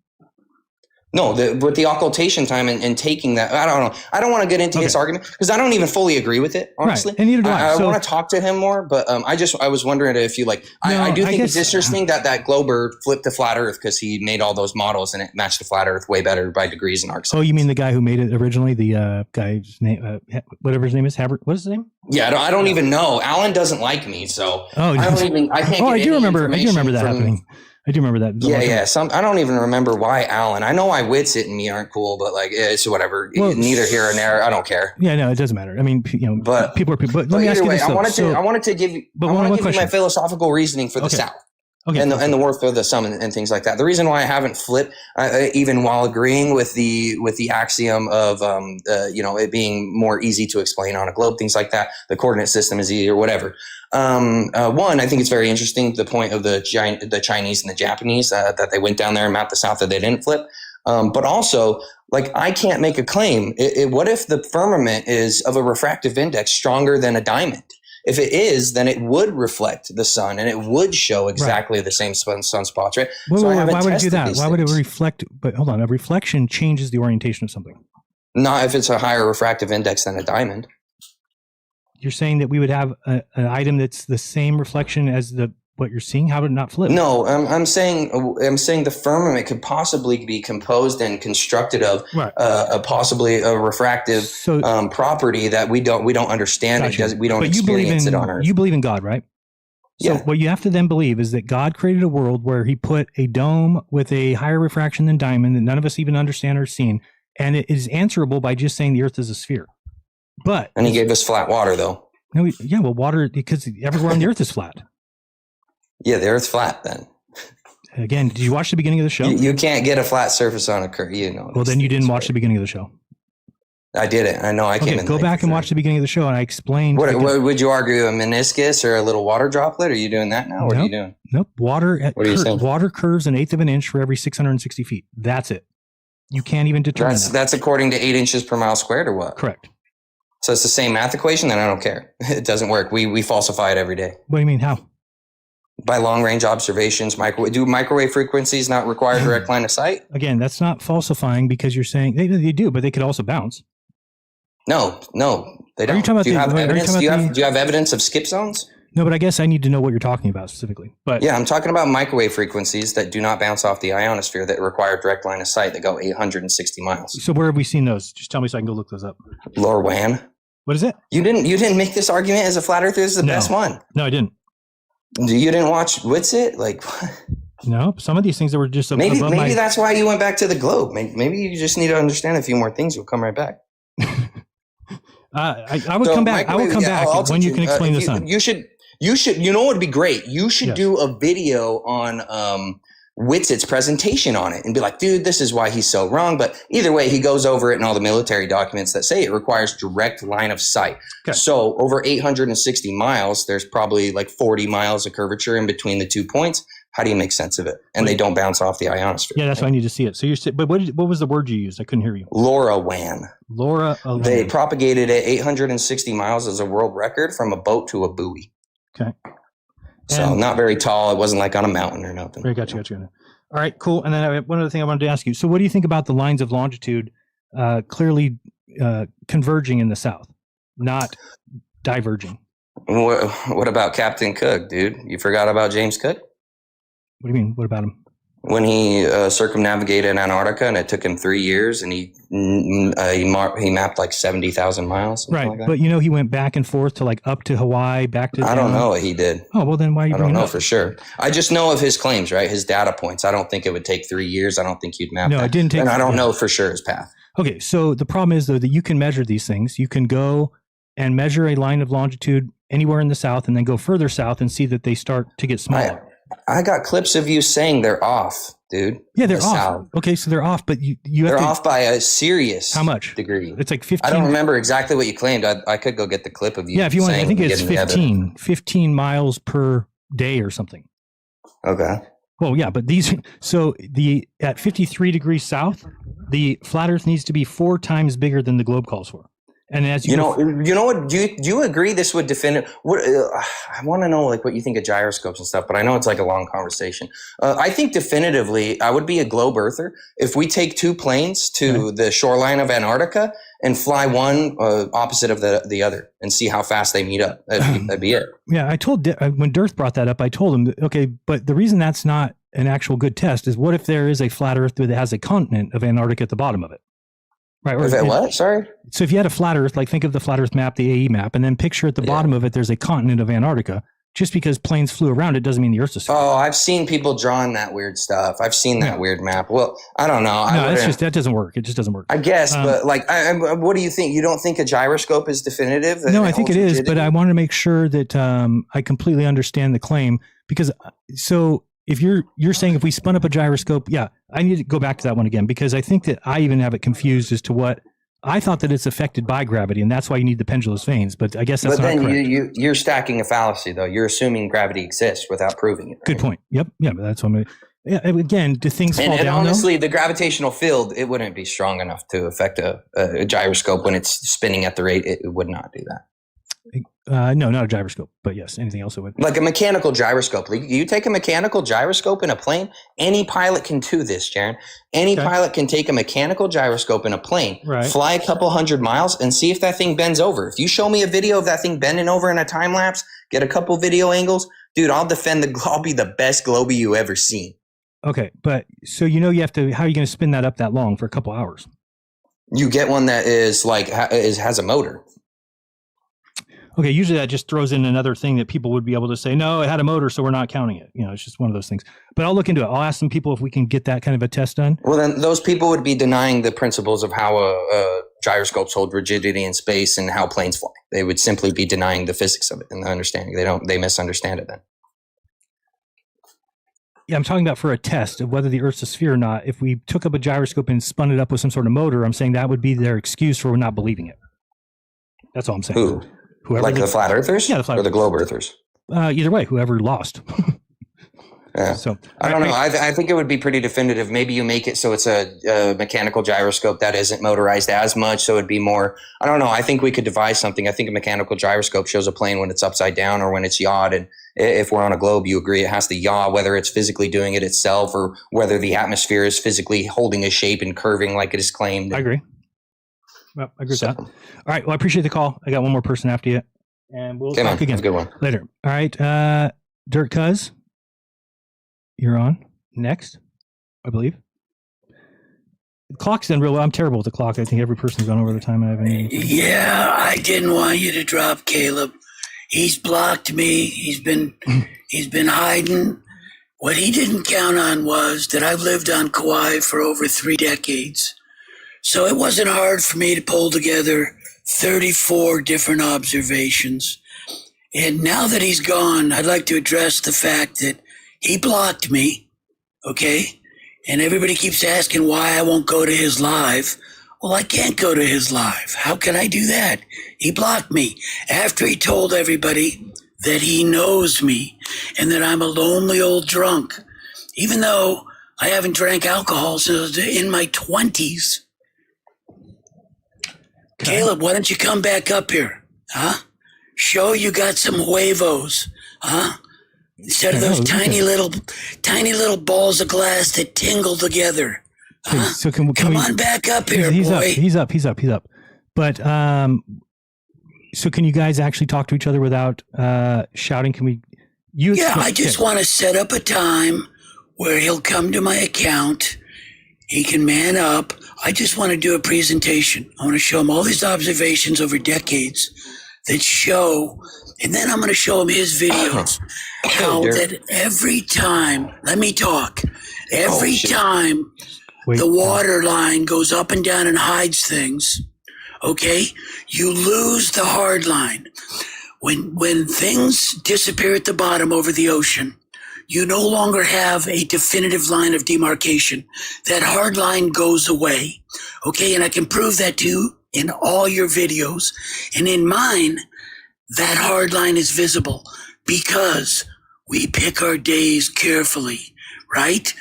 No, with the occultation time and taking that, I don't know. I don't want to get into his argument because I don't even fully agree with it, honestly. Right. And neither do I. I want to talk to him more, but I was wondering if you like. I do think it's interesting that Glober flipped to flat Earth because he made all those models and it matched the flat Earth way better by degrees and arcs. Oh, you mean the guy who made it originally? The guy's name, whatever his name is, What is his name? Yeah, I don't even know. Alan doesn't like me, so I can't. Oh, I do remember that happening. I do remember that. Yeah. I don't even remember why Alan. I know I Witsit and me aren't cool, but like it's whatever. Well, neither here nor there. I don't care. Yeah, no, it doesn't matter. I mean, but people are people. But let me ask you this. I wanted to give you my philosophical reasoning for the South. Okay, and the worth of the sun and things like that. The reason why I haven't flipped, even while agreeing with the axiom of it being more easy to explain on a globe, things like that, the coordinate system is easier, whatever. One, I think it's very interesting the point of the Chinese and the Japanese that they went down there and mapped the South that they didn't flip. But also, like I can't make a claim. What if the firmament is of a refractive index stronger than a diamond? If it is, then it would reflect the sun and it would show exactly the same sunspots, right? Why would it do that? Why would it reflect? But hold on, a reflection changes the orientation of something. Not if it's a higher refractive index than a diamond. You're saying that we would have an item that's the same reflection as what you're seeing? How would it not flip? No, I'm saying the firmament could possibly be composed and constructed of possibly a refractive property that we don't understand because we don't experience it on Earth. You believe in God, right? So what you have to then believe is that God created a world where he put a dome with a higher refraction than diamond that none of us even understand or seen, and it is answerable by just saying the Earth is a sphere. And he gave us flat water, though. No, water because everywhere on the Earth is flat. Yeah, the Earth's flat then. Again, did you watch the beginning of the show? You can't get a flat surface on a curve, Well, then you didn't watch the beginning of the show. I didn't. I know I came in. Go back and watch the beginning of the show, and I explained. What would you argue? A meniscus or a little water droplet? Are you doing that now? What are you doing? Nope. Water. What are you saying? Water curves 1/8 of an inch for every 660 feet. That's it. You can't even determine that. That's according to 8 inches per mile squared, or what? Correct. So it's the same math equation. Then I don't care. It doesn't work. We falsify it every day. What do you mean? How? By long range observations. Do microwave frequencies not require direct line of sight? Again, that's not falsifying because you're saying they do, but they could also bounce. No, they don't. Are you talking about do you have evidence? Do you the- have evidence of skip zones? No, but I guess I need to know what you're talking about specifically. But Yeah, I'm talking about microwave frequencies that do not bounce off the ionosphere that require direct line of sight that go 860 miles. so where have we seen those? Just tell me so I can go look those up. LoRaWAN. What is it? You didn't make this argument as a flat earther. This is the best one. No, I didn't. You didn't watch Witsit? Like, no, some of these things that were just maybe above my... that's why you went back to the globe. Maybe you just need to understand a few more things. You'll come right back. I would come back. I will come back when you can explain the sun. You should. You know what would be great? You should do a video on Witsit's presentation on it and be like, dude, this is why he's so wrong. But either way, he goes over it in all the military documents that say it requires direct line of sight. Okay. So over 860 miles, there's probably like 40 miles of curvature in between the 2 points. How do you make sense of it? And they don't bounce off the ionosphere. Yeah, that's why I need to see it. So you're, but what was the word you used? I couldn't hear you. LoRaWAN. LoRaWAN. They propagated it 860 miles as a world record from a boat to a buoy. Okay. So not very tall. It wasn't like on a mountain or nothing. Got you. All right, cool. And then one other thing I wanted to ask you. So what do you think about the lines of longitude clearly converging in the south, not diverging? What about Captain Cook, dude? You forgot about James Cook? What do you mean? What about him? When he circumnavigated Antarctica, and it took him 3 years, and he mapped like 70,000 miles. Right, like but he went back and forth to like up to Hawaii, back to. I don't know what he did. Oh well, then why are you? I don't know for sure. I just know of his claims, right? His data points. I don't think it would take 3 years. I don't think you'd map. No, that. It didn't take. And I don't know for sure his path. Okay, so the problem is though that you can measure these things. You can go and measure a line of longitude anywhere in the south, and then go further south and see that they start to get smaller. I got clips of you saying they're off, dude. Yeah, they're off. South. Okay, so they're off, but they're off by a serious degree. It's like 15. I don't remember exactly what you claimed. I could go get the clip of you. Yeah, if you want, I think it's 15 miles per day or something. Okay. Well, yeah, but at 53 degrees south, the flat Earth needs to be 4 times bigger than the globe calls for. And as you know what? Do you agree this would defend it? I want to know like what you think of gyroscopes and stuff, but I know it's like a long conversation. I think definitively, I would be a globe earther if we take 2 planes to the shoreline of Antarctica and fly one opposite of the other and see how fast they meet up. That'd be it. Yeah, I told when Dirth brought that up, I told him, okay, but the reason that's not an actual good test is what if there is a flat Earth that has a continent of Antarctica at the bottom of it? Right. Is that what? Sorry? So if you had a flat Earth, like think of the flat Earth map, the AE map, and then picture at the bottom of it, there's a continent of Antarctica. Just because planes flew around it doesn't mean the Earth's a sphere. Oh, I've seen people drawing that weird stuff. I've seen that weird map. Well, I don't know. No, that doesn't work. It just doesn't work. I guess, but like, what do you think? You don't think a gyroscope is definitive? No, I think it is, but I want to make sure that I completely understand the claim because if you're saying if we spun up a gyroscope, I need to go back to that one again because I think that I even have it confused as to what I thought that it's affected by gravity, and that's why you need the pendulous vanes. But I guess that's not correct. But then you're stacking a fallacy, though. You're assuming gravity exists without proving it. Right? Good point. Yep. Yeah, but that's what I'm. Yeah. Again, do things fall down? And honestly, the gravitational field it wouldn't be strong enough to affect a gyroscope when it's spinning at the rate it would not do that. No, not a gyroscope, but yes, anything else it would. Like a mechanical gyroscope. Like you take a mechanical gyroscope in a plane, any pilot can do this, Jaron. Any pilot can take a mechanical gyroscope in a plane, fly a couple 100 miles, and see if that thing bends over. If you show me a video of that thing bending over in a time lapse, get a couple video angles, dude, I'll be the best globie you ever seen. Okay, but so you have to. How are you going to spin that up that long for a couple hours? You get one that is like has a motor. Okay, usually that just throws in another thing that people would be able to say, no, it had a motor, so we're not counting it. It's just one of those things. But I'll look into it. I'll ask some people if we can get that kind of a test done. Well, then those people would be denying the principles of how gyroscopes hold rigidity in space and how planes fly. They would simply be denying the physics of it and the understanding. They misunderstand it then. Yeah, I'm talking about for a test of whether the Earth's a sphere or not. If we took up a gyroscope and spun it up with some sort of motor, I'm saying that would be their excuse for not believing it. That's all I'm saying. Who? Whoever Like the flat earthers? Yeah, the flat or the earthers. globe earthers? Either way, whoever lost. Yeah. So I don't know. I think it would be pretty definitive. Maybe you make it so it's a mechanical gyroscope that isn't motorized as much, so it'd be more. I don't know. I think we could devise something. I think a mechanical gyroscope shows a plane when it's upside down or when it's yawed. And if we're on a globe, you agree it has to yaw, whether it's physically doing it itself or whether the atmosphere is physically holding a shape and curving like it is claimed. I agree. Well, I agree with that. All right. Well, I appreciate the call. I got one more person after you, and we'll talk again. That's a good one. Later. All right. Dirt Cuz. You're on next, I believe. The clock's done real well. I'm terrible with the clock. I think every person's gone over the time I have any. Yeah, I didn't want you to drop Caleb. He's blocked me. He's been hiding. What he didn't count on was that I've lived on Kauai for over 3 decades. So it wasn't hard for me to pull together 34 different observations. And now that he's gone, I'd like to address the fact that he blocked me, okay? And everybody keeps asking why I won't go to his live. Well, I can't go to his live. How can I do that? He blocked me after he told everybody that he knows me and that I'm a lonely old drunk, even though I haven't drank alcohol since in my 20s. Caleb, why don't you come back up here, huh? Show you got some huevos, huh? Instead of those tiny little balls of glass that tingle together. Huh? So come on back up here, he's boy. He's up. But so can you guys actually talk to each other without shouting? Can we? I just want to set up a time where he'll come to my account. He can man up. I just want to do a presentation. I want to show him all these observations over decades that show, and then I'm going to show him his videos. How that every time, let me talk, every time the water line goes up and down and hides things, okay, you lose the hard line. When things disappear at the bottom over the ocean, you no longer have a definitive line of demarcation. That hard line goes away, okay, and I can prove that to you in all your videos. And in mine, that hard line is visible because we pick our days carefully, right?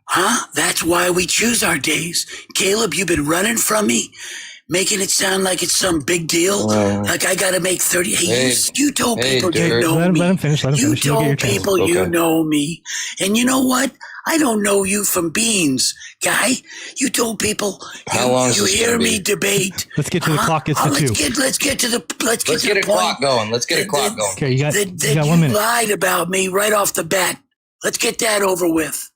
Huh? That's why we choose our days. Caleb, you've been running from me, making it sound like it's some big deal. Like I got to make 30. Hey, you told people you know me. Let him finish. You told people you know me. And you know what? I don't know you from beans, guy. You told people you hear me debate. Let's get to the clock. It's the 2. Let's get to the Let's get a clock going. Let's get a clock going. Okay, you got 1 minute. You lied about me right off the bat. Let's get that over with.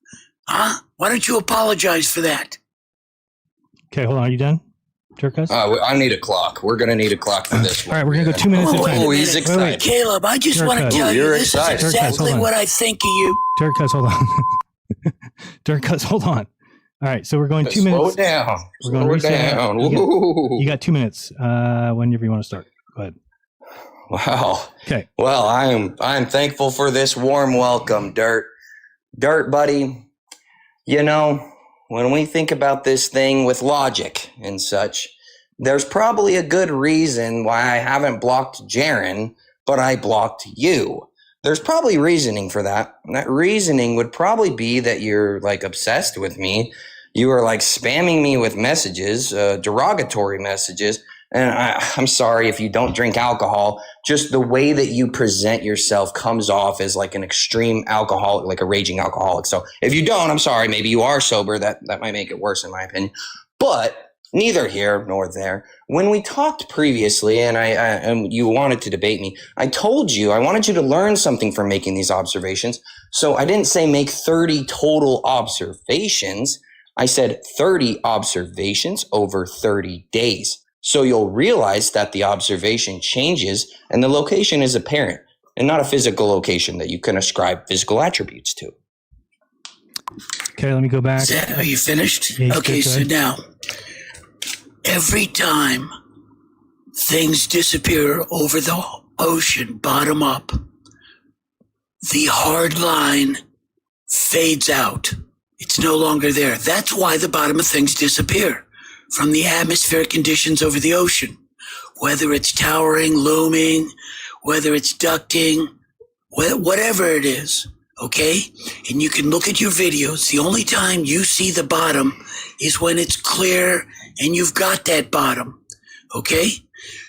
Huh? Why don't you apologize for that? Okay, hold on. Are you done, Turcus? I need a clock. We're going to need a clock for this one. All right, we're going to go 2 minutes at a time. Oh, he's excited. Wait. Caleb, I just want to tell you this is exactly what I think of you. Turcus, hold on. Turcus, hold on. All right, so we're going 2 minutes. Slow it down. We're going Slow it down. You got 2 minutes. Whenever you want to start. Go ahead. Wow. Okay. Well, I'm thankful for this warm welcome, Dirt, buddy. You know, when we think about this thing with logic and such, there's probably a good reason why I haven't blocked Jaren, but I blocked you. There's probably reasoning for that. And that reasoning would probably be that you're like obsessed with me. You are like spamming me with messages, derogatory messages. And I'm sorry if you don't drink alcohol, just the way that you present yourself comes off as like an extreme alcoholic, like a raging alcoholic. So if you don't, I'm sorry, maybe you are sober. That might make it worse in my opinion, but neither here nor there. When we talked previously and you wanted to debate me, I told you I wanted you to learn something from making these observations. So I didn't say make 30 total observations. I said 30 observations over 30 days. So you'll realize that the observation changes and the location is apparent and not a physical location that you can ascribe physical attributes to. Okay, let me go back. Are you finished? Yeah, okay, so now, every time things disappear over the ocean, bottom up, the hard line fades out. It's no longer there. That's why the bottom of things disappear from the atmospheric conditions over the ocean. Whether it's towering, looming, whether it's ducting, whatever it is, okay? And you can look at your videos. The only time you see the bottom is when it's clear and you've got that bottom, okay?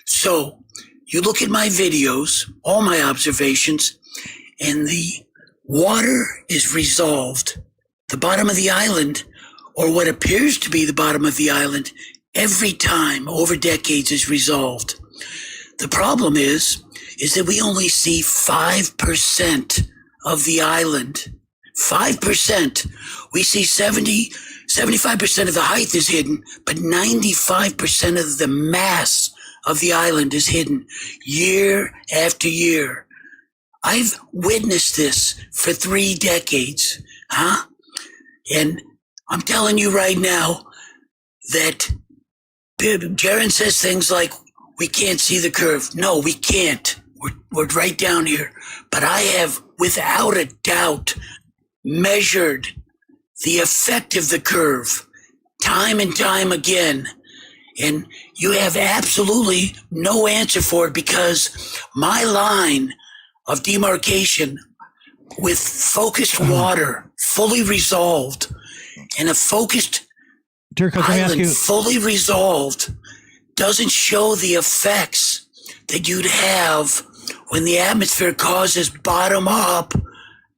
So you look at my videos, all my observations, and the water is resolved. The bottom of the island, or what appears to be the bottom of the island, every time over decades is resolved. The problem is that we only see 5% of the island. 5%. We see 75% of the height is hidden, but 95% of the mass of the island is hidden year after year. I've witnessed this for 3 decades, huh? And I'm telling you right now that Jaron says things like, we can't see the curve. No, we can't. We're right down here. But I have, without a doubt, measured the effect of the curve time and time again. And you have absolutely no answer for it because my line of demarcation with focused water fully resolved and a focused island fully resolved doesn't show the effects that you'd have when the atmosphere causes bottom up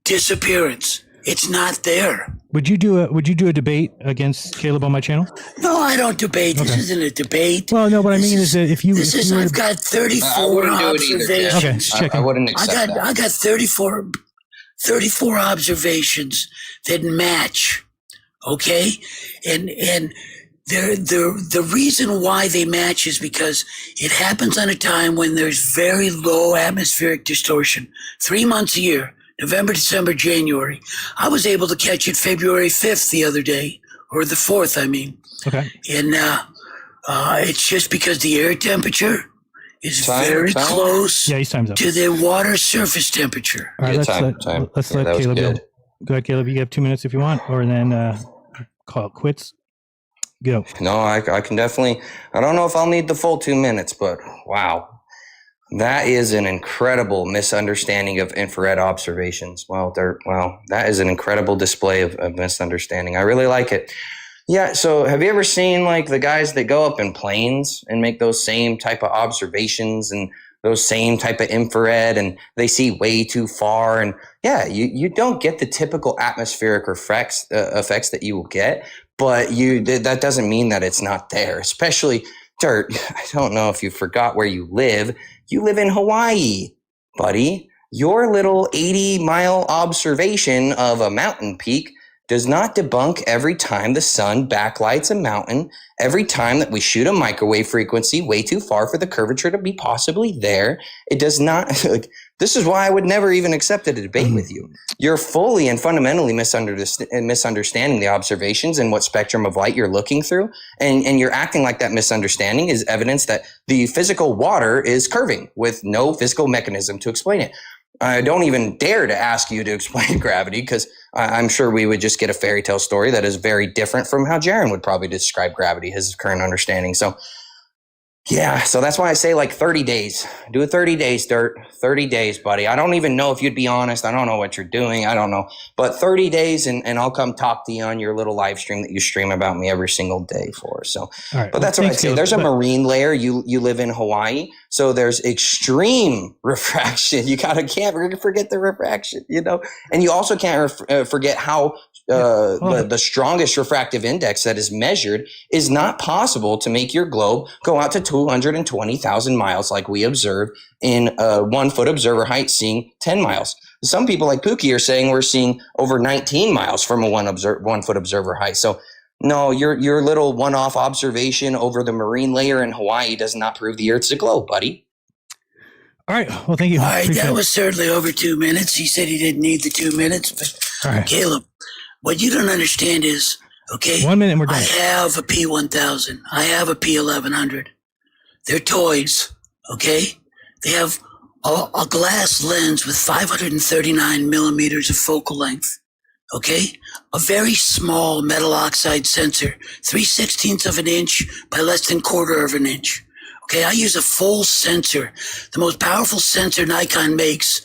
disappearance. It's not there. Would you do a debate against Caleb on my channel? No, I don't debate. This isn't a debate. Well, no, what I mean is that if you, I've got 34 observations. Okay, check. I wouldn't accept that. I got 34 observations that match. Okay, and the reason why they match is because it happens on a time when there's very low atmospheric distortion. 3 months a year. November, December, January. I was able to catch it February 5th the other day, or the 4th, I mean. Okay. And it's just because the air temperature is very close to the water surface temperature. All right, let's let Caleb go. Go ahead, Caleb. You have 2 minutes if you want, or then call it quits. Go. No, I can definitely. I don't know if I'll need the full 2 minutes, but wow. That is an incredible misunderstanding of infrared observations. That is an incredible display of misunderstanding. I really like it. Yeah, so have you ever seen like the guys that go up in planes and make those same type of observations and those same type of infrared and they see way too far? And yeah, you don't get the typical atmospheric effects that you will get, but that doesn't mean that it's not there, especially Dirt. I don't know if you forgot where you live. You live in Hawaii, buddy. Your little 80-mile observation of a mountain peak does not debunk every time the sun backlights a mountain, every time that we shoot a microwave frequency way too far for the curvature to be possibly there. It does not. This is why I would never even accept a debate with you. You're fully and fundamentally misunderstanding the observations and what spectrum of light you're looking through. And you're acting like that misunderstanding is evidence that the physical water is curving with no physical mechanism to explain it. I don't even dare to ask you to explain gravity because I'm sure we would just get a fairy tale story that is very different from how Jaron would probably describe gravity, his current understanding. So yeah, so that's why I say like 30 days. Do it 30 days, Dirt. 30 days, buddy. I don't even know if you'd be honest. I don't know what you're doing. I don't know. But 30 days and I'll come talk to you on your little live stream that you stream about me every single day for. So, but that's what I say. There's a marine layer. You live in Hawaii. So there's extreme refraction. You can't forget the refraction, and you also can't forget how the strongest refractive index that is measured is not possible to make your globe go out to 220,000 miles like we observe in 1 foot observer height, seeing 10 miles. Some people like Pookie are saying we're seeing over 19 miles from a 1 foot observer height. So no, your little one-off observation over the marine layer in Hawaii does not prove the Earth's a globe, buddy. All right. Well, thank you. All right, that was certainly over 2 minutes. He said he didn't need the 2 minutes, but all right. Caleb, what you don't understand is, okay, 1 minute and we're done. I have a P1000. I have a P1100. They're toys, okay? They have a glass lens with 539 millimeters of focal length. Okay? A very small metal oxide sensor, 3/16 of an inch by less than 1/4 of an inch. Okay, I use a full sensor, the most powerful sensor Nikon makes,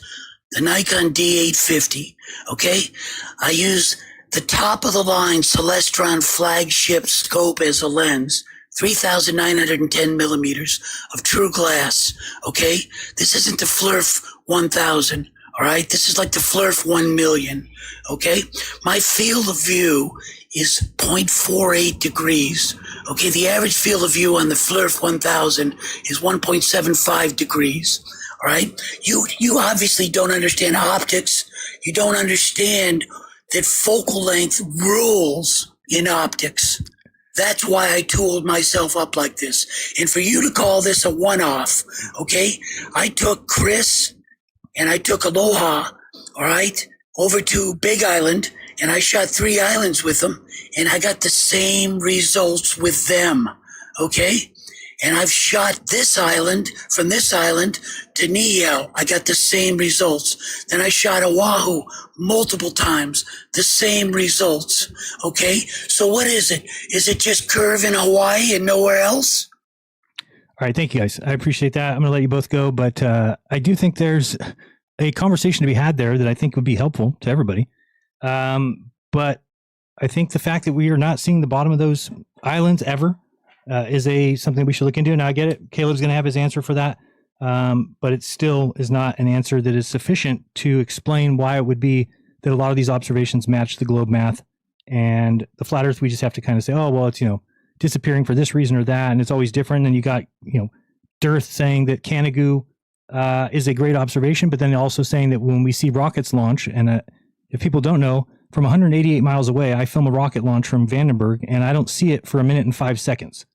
the Nikon D850. Okay, I use the top of the line Celestron flagship scope as a lens, 3,910 millimeters of true glass. Okay, this isn't the Flurf 1000. All right, this is like the Flurf 1 million. Okay, my field of view is 0.48 degrees. Okay, the average field of view on the Flurf 1000 is 1.75 degrees. All right, you obviously don't understand optics. You don't understand that focal length rules in optics. That's why I tooled myself up like this. And for you to call this a one-off, okay, I took Chris and I took Aloha, all right, over to Big Island, and I shot 3 islands with them, and I got the same results with them, okay? And I've shot this island, from this island to Niihau, I got the same results. Then I shot Oahu multiple times, the same results, okay? So what is it? Is it just curve in Hawaii and nowhere else? All right, thank you guys. I appreciate that. I'm going to let you both go, but I do think there's a conversation to be had there that I think would be helpful to everybody. But I think the fact that we are not seeing the bottom of those islands ever is something we should look into. Now I get it. Caleb's going to have his answer for that. But it still is not an answer that is sufficient to explain why it would be that a lot of these observations match the globe math. And the flat earth, we just have to kind of say, oh, well, it's, disappearing for this reason or that. And it's always different. And you got, Dearth saying that Canigou is a great observation, but then also saying that when we see rockets launch, and if people don't know, from 188 miles away, I film a rocket launch from Vandenberg, and I don't see it for 1 minute and 5 seconds.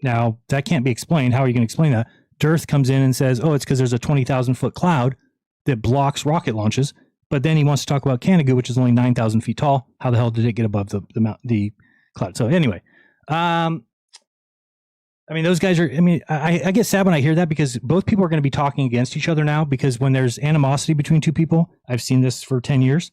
Now, that can't be explained. How are you going to explain that? Dearth comes in and says, oh, it's because there's a 20,000 foot cloud that blocks rocket launches. But then he wants to talk about Canigou, which is only 9,000 feet tall. How the hell did it get above the cloud? So anyway, those guys are, I get sad when I hear that, because both people are going to be talking against each other now, because when there's animosity between two people, I've seen this for 10 years,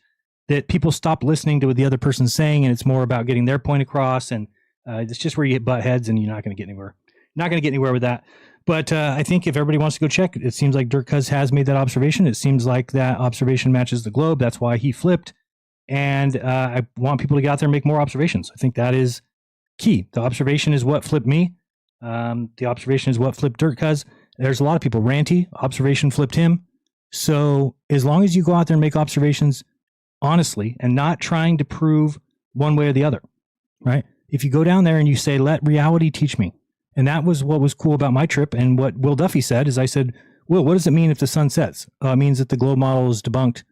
that people stop listening to what the other person's saying, and it's more about getting their point across. And it's just where you get butt heads, and you're not going to get anywhere. Not going to get anywhere with that. But I think if everybody wants to go check, it seems like Dirk Cuz has made that observation. It seems like that observation matches the globe. That's why he flipped. And I want people to get out there and make more observations. I think that is key. The observation is what flipped me. The observation is what flipped Dirk Cuz. There's a lot of people. Ranty, observation flipped him. So as long as you go out there and make observations honestly and not trying to prove one way or the other, right? If you go down there and you say, let reality teach me. And that was what was cool about my trip. And what Will Duffy said is, I said, Will, what does it mean if the sun sets? It means that the globe model is debunked,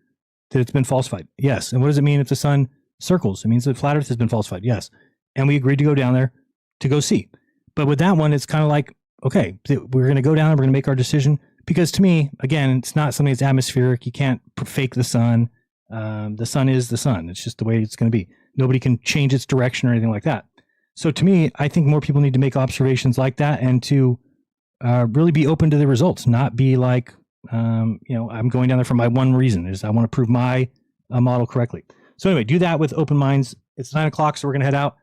that it's been falsified. Yes. And what does it mean if the sun circles? It means that flat earth has been falsified. Yes. And we agreed to go down there to go see. But with that one, it's kind of like, okay, we're going to go down and we're going to make our decision. Because to me, again, it's not something that's atmospheric. You can't fake the sun. The sun is the sun. It's just the way it's going to be. Nobody can change its direction or anything like that. So to me, I think more people need to make observations like that, and to really be open to the results, not be like, I'm going down there for my one reason, is I want to prove my model correctly. So anyway, do that with open minds. It's 9 o'clock, so we're going to head out.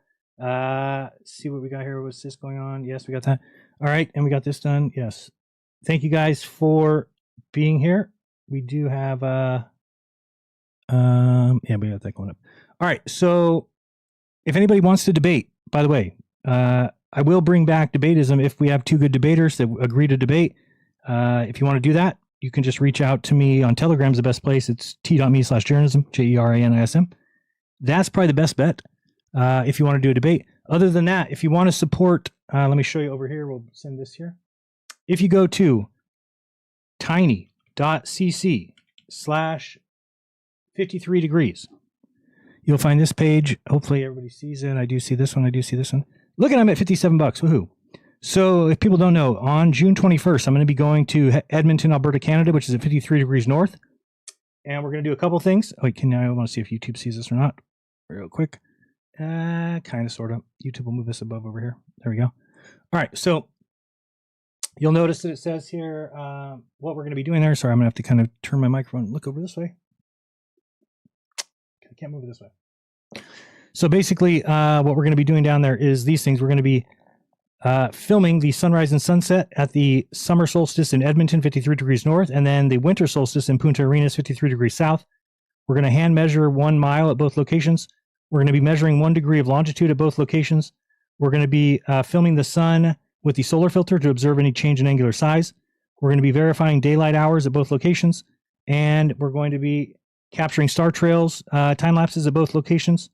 See what we got here. Was this going on? Yes, we got that. All right. And we got this done. Yes. Thank you guys for being here. We do have, we got that going up. All right. So if anybody wants to debate, by the way, I will bring back debatism if we have two good debaters that agree to debate. If you want to do that, you can just reach out to me on Telegram's the best place. It's t.me/Jeranism, Jeranism. That's probably the best bet if you want to do a debate. Other than that, if you want to support, let me show you over here. We'll send this here. If you go to tiny.cc/53 degrees, you'll find this page. Hopefully everybody sees it. I do see this one. I do see this one. Look at, I'm at $57. Woohoo. So if people don't know, on June 21st, I'm going to be going to Edmonton, Alberta, Canada, which is at 53 degrees north. And we're going to do a couple things. Oh, I want to see if YouTube sees this or not. Real quick. Kind of, sort of. YouTube will move this above over here. There we go. All right. So you'll notice that it says here what we're going to be doing there. Sorry, I'm going to have to kind of turn my microphone and look over this way. I can't move it this way. So basically, what we're going to be doing down there is these things. We're going to be filming the sunrise and sunset at the summer solstice in Edmonton, 53 degrees north, and then the winter solstice in Punta Arenas, 53 degrees south. We're going to hand measure 1 mile at both locations. We're going to be measuring 1 degree of longitude at both locations. We're going to be filming the sun with the solar filter to observe any change in angular size. We're going to be verifying daylight hours at both locations, and we're going to be capturing star trails, time lapses at both locations,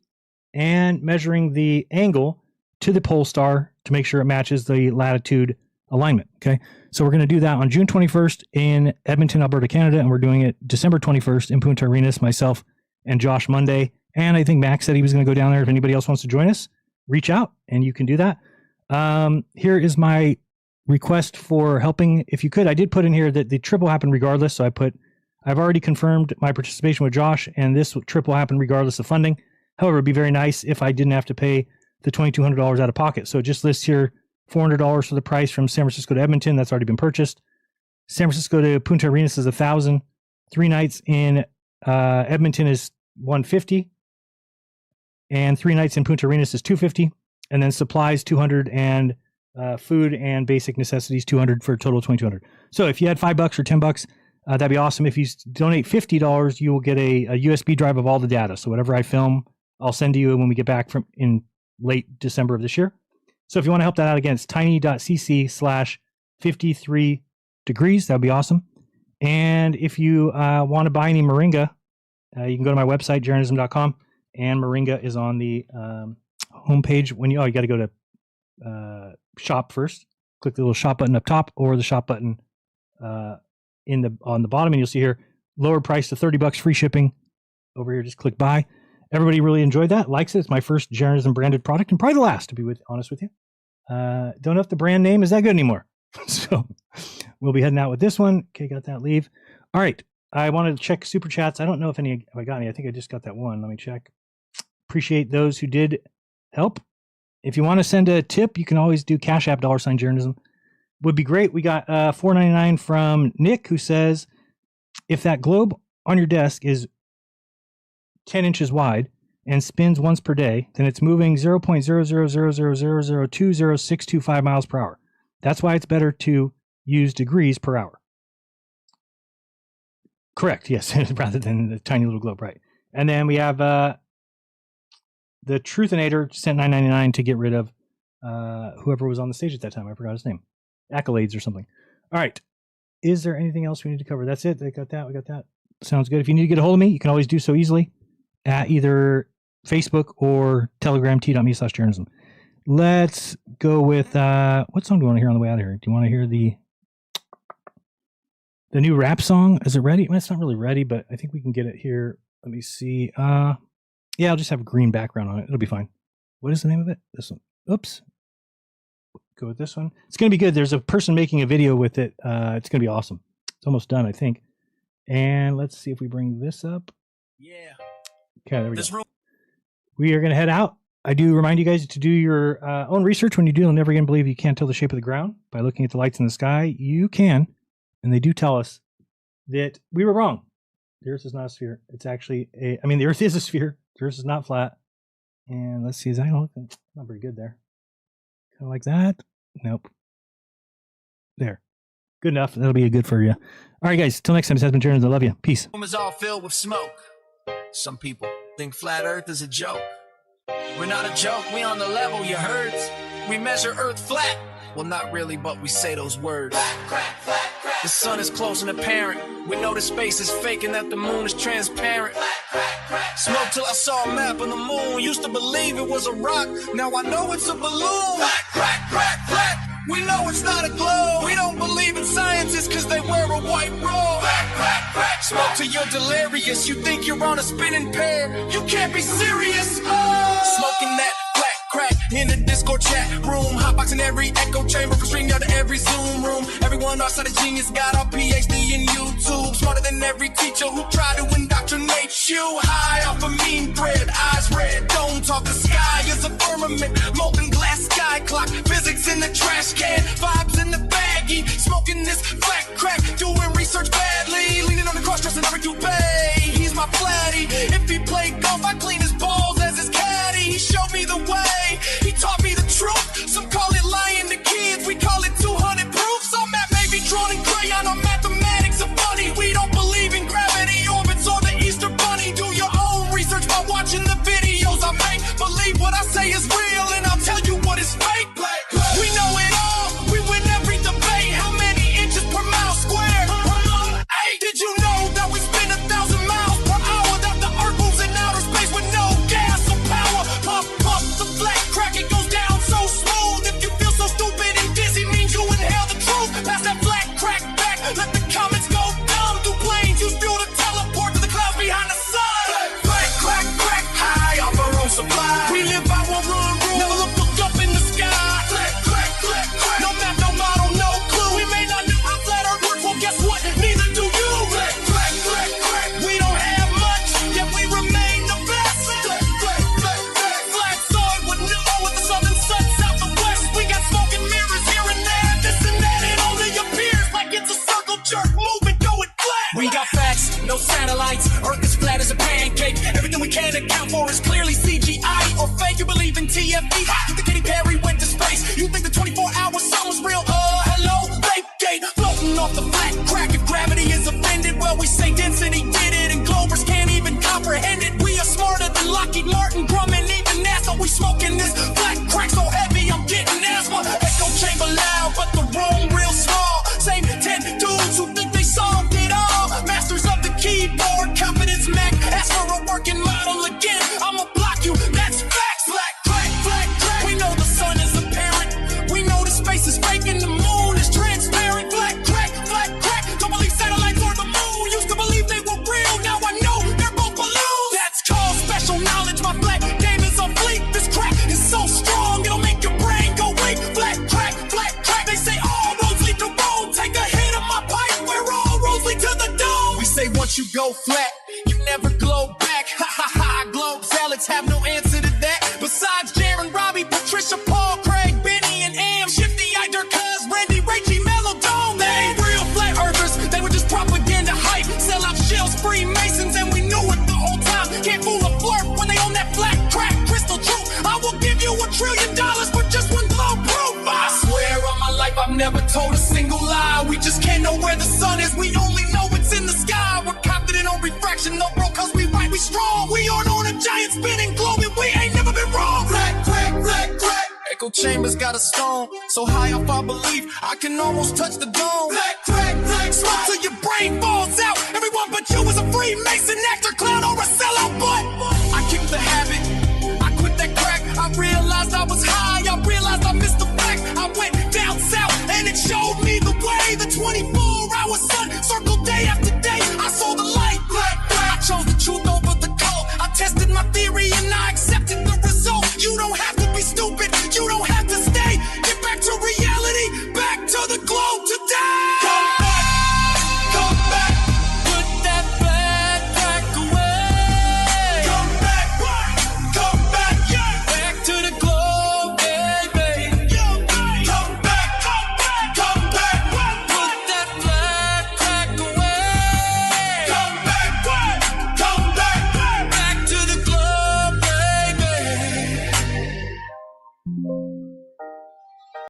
and measuring the angle to the pole star to make sure it matches the latitude alignment. Okay, so we're going to do that on June 21st in Edmonton, Alberta, Canada, and we're doing it December 21st in Punta Arenas, myself and Josh Monday. And I think Max said he was going to go down there. If anybody else wants to join us, reach out and you can do that. Here is my request for helping. If you could, I did put in here that the trip will happen regardless. So I've already confirmed my participation with Josh, and this trip will happen regardless of funding. However, it'd be very nice if I didn't have to pay the $2,200 out of pocket. So it just lists here $400 for the price from San Francisco to Edmonton. That's already been purchased. San Francisco to Punta Arenas is $1,000. 3 nights in Edmonton is $150. And 3 nights in Punta Arenas is $250. And then supplies $200, and food and basic necessities $200 for a total of $2,200. So if you had $5 or $10, that'd be awesome. If you donate $50, you will get a USB drive of all the data. So whatever I film, I'll send to you when we get back from in late December of this year. So if you want to help that out, again, it's tiny.cc/53 degrees. That would be awesome. And if you want to buy any moringa, you can go to my website, Jeranism.com, and moringa is on the homepage. You got to go to shop first. Click the little shop button up top, or the shop button on the bottom, and you'll see here lower price to $30, free shipping. Over here, just click buy. Everybody really enjoyed that, likes it. It's my first Jeranism branded product, and probably the last, to be honest with you. Don't know if the brand name is that good anymore. So we'll be heading out with this one. Okay, got that. Leave. All right. I wanted to check super chats. I don't know if I got any. I think I just got that one. Let me check. Appreciate those who did help. If you want to send a tip, you can always do Cash App $Jeranism. Would be great. We got $4.99 from Nick, who says, if that globe on your desk is 10 inches wide and spins once per day, then it's moving 0.00000020625 miles per hour. That's why it's better to use degrees per hour. Correct, yes, rather than the tiny little globe, right? And then we have the Truthinator sent $9.99 to get rid of whoever was on the stage at that time. I forgot his name. Accolades or something. All right. Is there anything else we need to cover? That's it. We got that. Sounds good. If you need to get a hold of me, you can always do so easily at either Facebook or Telegram, t.me/Jeranism. Let's go with, what song do you want to hear on the way out of here? Do you want to hear the new rap song? Is it ready? Well, it's not really ready, but I think we can get it here. Let me see. Yeah, I'll just have a green background on it. It'll be fine. What is the name of it? This one. Oops. Go with this one. It's going to be good. There's a person making a video with it. It's going to be awesome. It's almost done, I think. And let's see if we bring this up. Yeah. Okay, there we go. We are going to head out. I do remind you guys to do your own research. When you do, you'll never again believe you can't tell the shape of the ground by looking at the lights in the sky. You can. And they do tell us that we were wrong. The Earth is not a sphere. It's actually the Earth is a sphere. The Earth is not flat. And let's see, is that looking not very good there? Kind of like that. Nope. There. Good enough. That'll be good for you. All right, guys. Till next time, this has been Jeranism. I love you. Peace. Room is all filled with smoke. Some people think flat Earth is a joke. We're not a joke. We on the level, you heard. We measure Earth flat. Well, not really, but we say those words. Flat, crack, flat, crack. The sun is close and apparent. We know the space is fake and that the moon is transparent. Flat, crack, crack. Smoke till I saw a map of the moon. Used to believe it was a rock. Now I know it's a balloon. Flat, crack, crack, flat. We know it's not a globe. We don't believe in scientists cause they wear a white robe. Crack, crack, crack. Smoke till you're delirious. You think you're on a spinning pear. You can't be serious. Oh. Smoking that flat crack in the Discord chat room. Hotboxing every echo chamber for streaming out to every Zoom room. Everyone outside of genius got our PhD in YouTube. Smarter than every teacher who tried to indoctrinate you. High off a mean bread, eyes red. Don't talk, the sky is a firmament. Molten glass sky clock. Physics in the trash can. Vibes in the baggie. Smoking this flat crack. Doing research badly. Leaning on the cross-dress and every toupee. He's my flatty. If he played golf, I clean his balls as his caddy. showed me the way. He taught me the truth. Some call it lying to kids, we call it 200 proof. Some map may be drawn in crayon or mathematics are funny. We don't believe in gravity, orbits, or the Easter Bunny. Do your own research by watching the videos I make. Believe what I say is real, and I'll tell you what is fake. We know it all, we win every debate. How many inches per mile squared? Hey, did you know that we spin 1,000 miles per hour? That the Earth moves in outer space with no gas or power. Pump, pump, the flat crack, it goes down so smooth. If you feel so stupid and dizzy, means you inhale the truth. Pass that flat crack back, let the comments go dumb. Do planes use fuel to teleport to the clouds behind the sun? Crack, crack, crack, high off our own supply. We live by one rule, never look up in the sky. Crack, crack, crack, crack. No map, no model, no clue. We may not know how flat Earth works, well guess what? Neither do you. Crack, crack, crack, crack. We don't have much, yet we remain the best. Crack, crack, crack, crack. Flat sword with no, with the southern sun, south and west. We got smoke and mirrors here and there, this and that. It only appears like it's a circle jerk moving, going flat. We got facts, no satellites. Earth is flat as a pancake. Everything we can account for is clearly CGI or fake. You believe in TFB? You think Katy Perry went to space? You think the 24-hour sun was real? Hello, fake gate floating off the flat crack. If gravity is offended, well, we say density did it, and Glovers can't even comprehend it. We are smarter than Lockheed Martin, Grumman, even NASA. We smoking this flat crack so heavy, I'm getting asthma. Echo chamber loud, but the room real small. Same 10 dudes who think they solved it all. Masters of the keyboard, confidence Mac. Ask for a working model again, I'ma block you. That's facts. Flat crack, flat crack. We know the sun is apparent. We know the space is fake and the moon is transparent. Flat crack, flat crack. Don't believe satellites or the moon. Used to believe they were real, now I know they're both balloons. That's called special knowledge. My flat game is on fleek. This crack is so strong, it'll make your brain go weak. Flat crack, flat crack. They say all roads lead to Rome. Take a hit of my pipe, where all roads lead to the dome. We say once you go flat, you never glow back. Ha ha ha, globe zealots have no answer to that. Besides Jaron, Robbie, Patricia, Paul, Craig, Benny, and Am, Shifty, Ider, Cuz, Randy, Rachie, Melodome. They ain't real flat earthers, they were just propaganda hype. Sell out shells, Freemasons, and we knew it the whole time. Can't fool a flirt when they own that flat crack crystal truth. I will give you $1 trillion for just one blow proof. I swear on my life I've never told a single lie. We just can't know where the sun is, we only know it's in the sky. We're confident on refraction, no bro, cause we right, we strong. We aren't on a giant spinning globe and we ain't never been wrong. Crack, crack, crack, crack. Echo chambers got a stone, so high off our belief, I can almost touch the dome. Crack, crack, crack, smoke till your brain falls out. Everyone but you is a Freemason, actor, clown, or a sellout. But I kicked the habit, I quit that crack. I realized I was high, I realized I missed the fact. I went down south and it showed me the way. The 24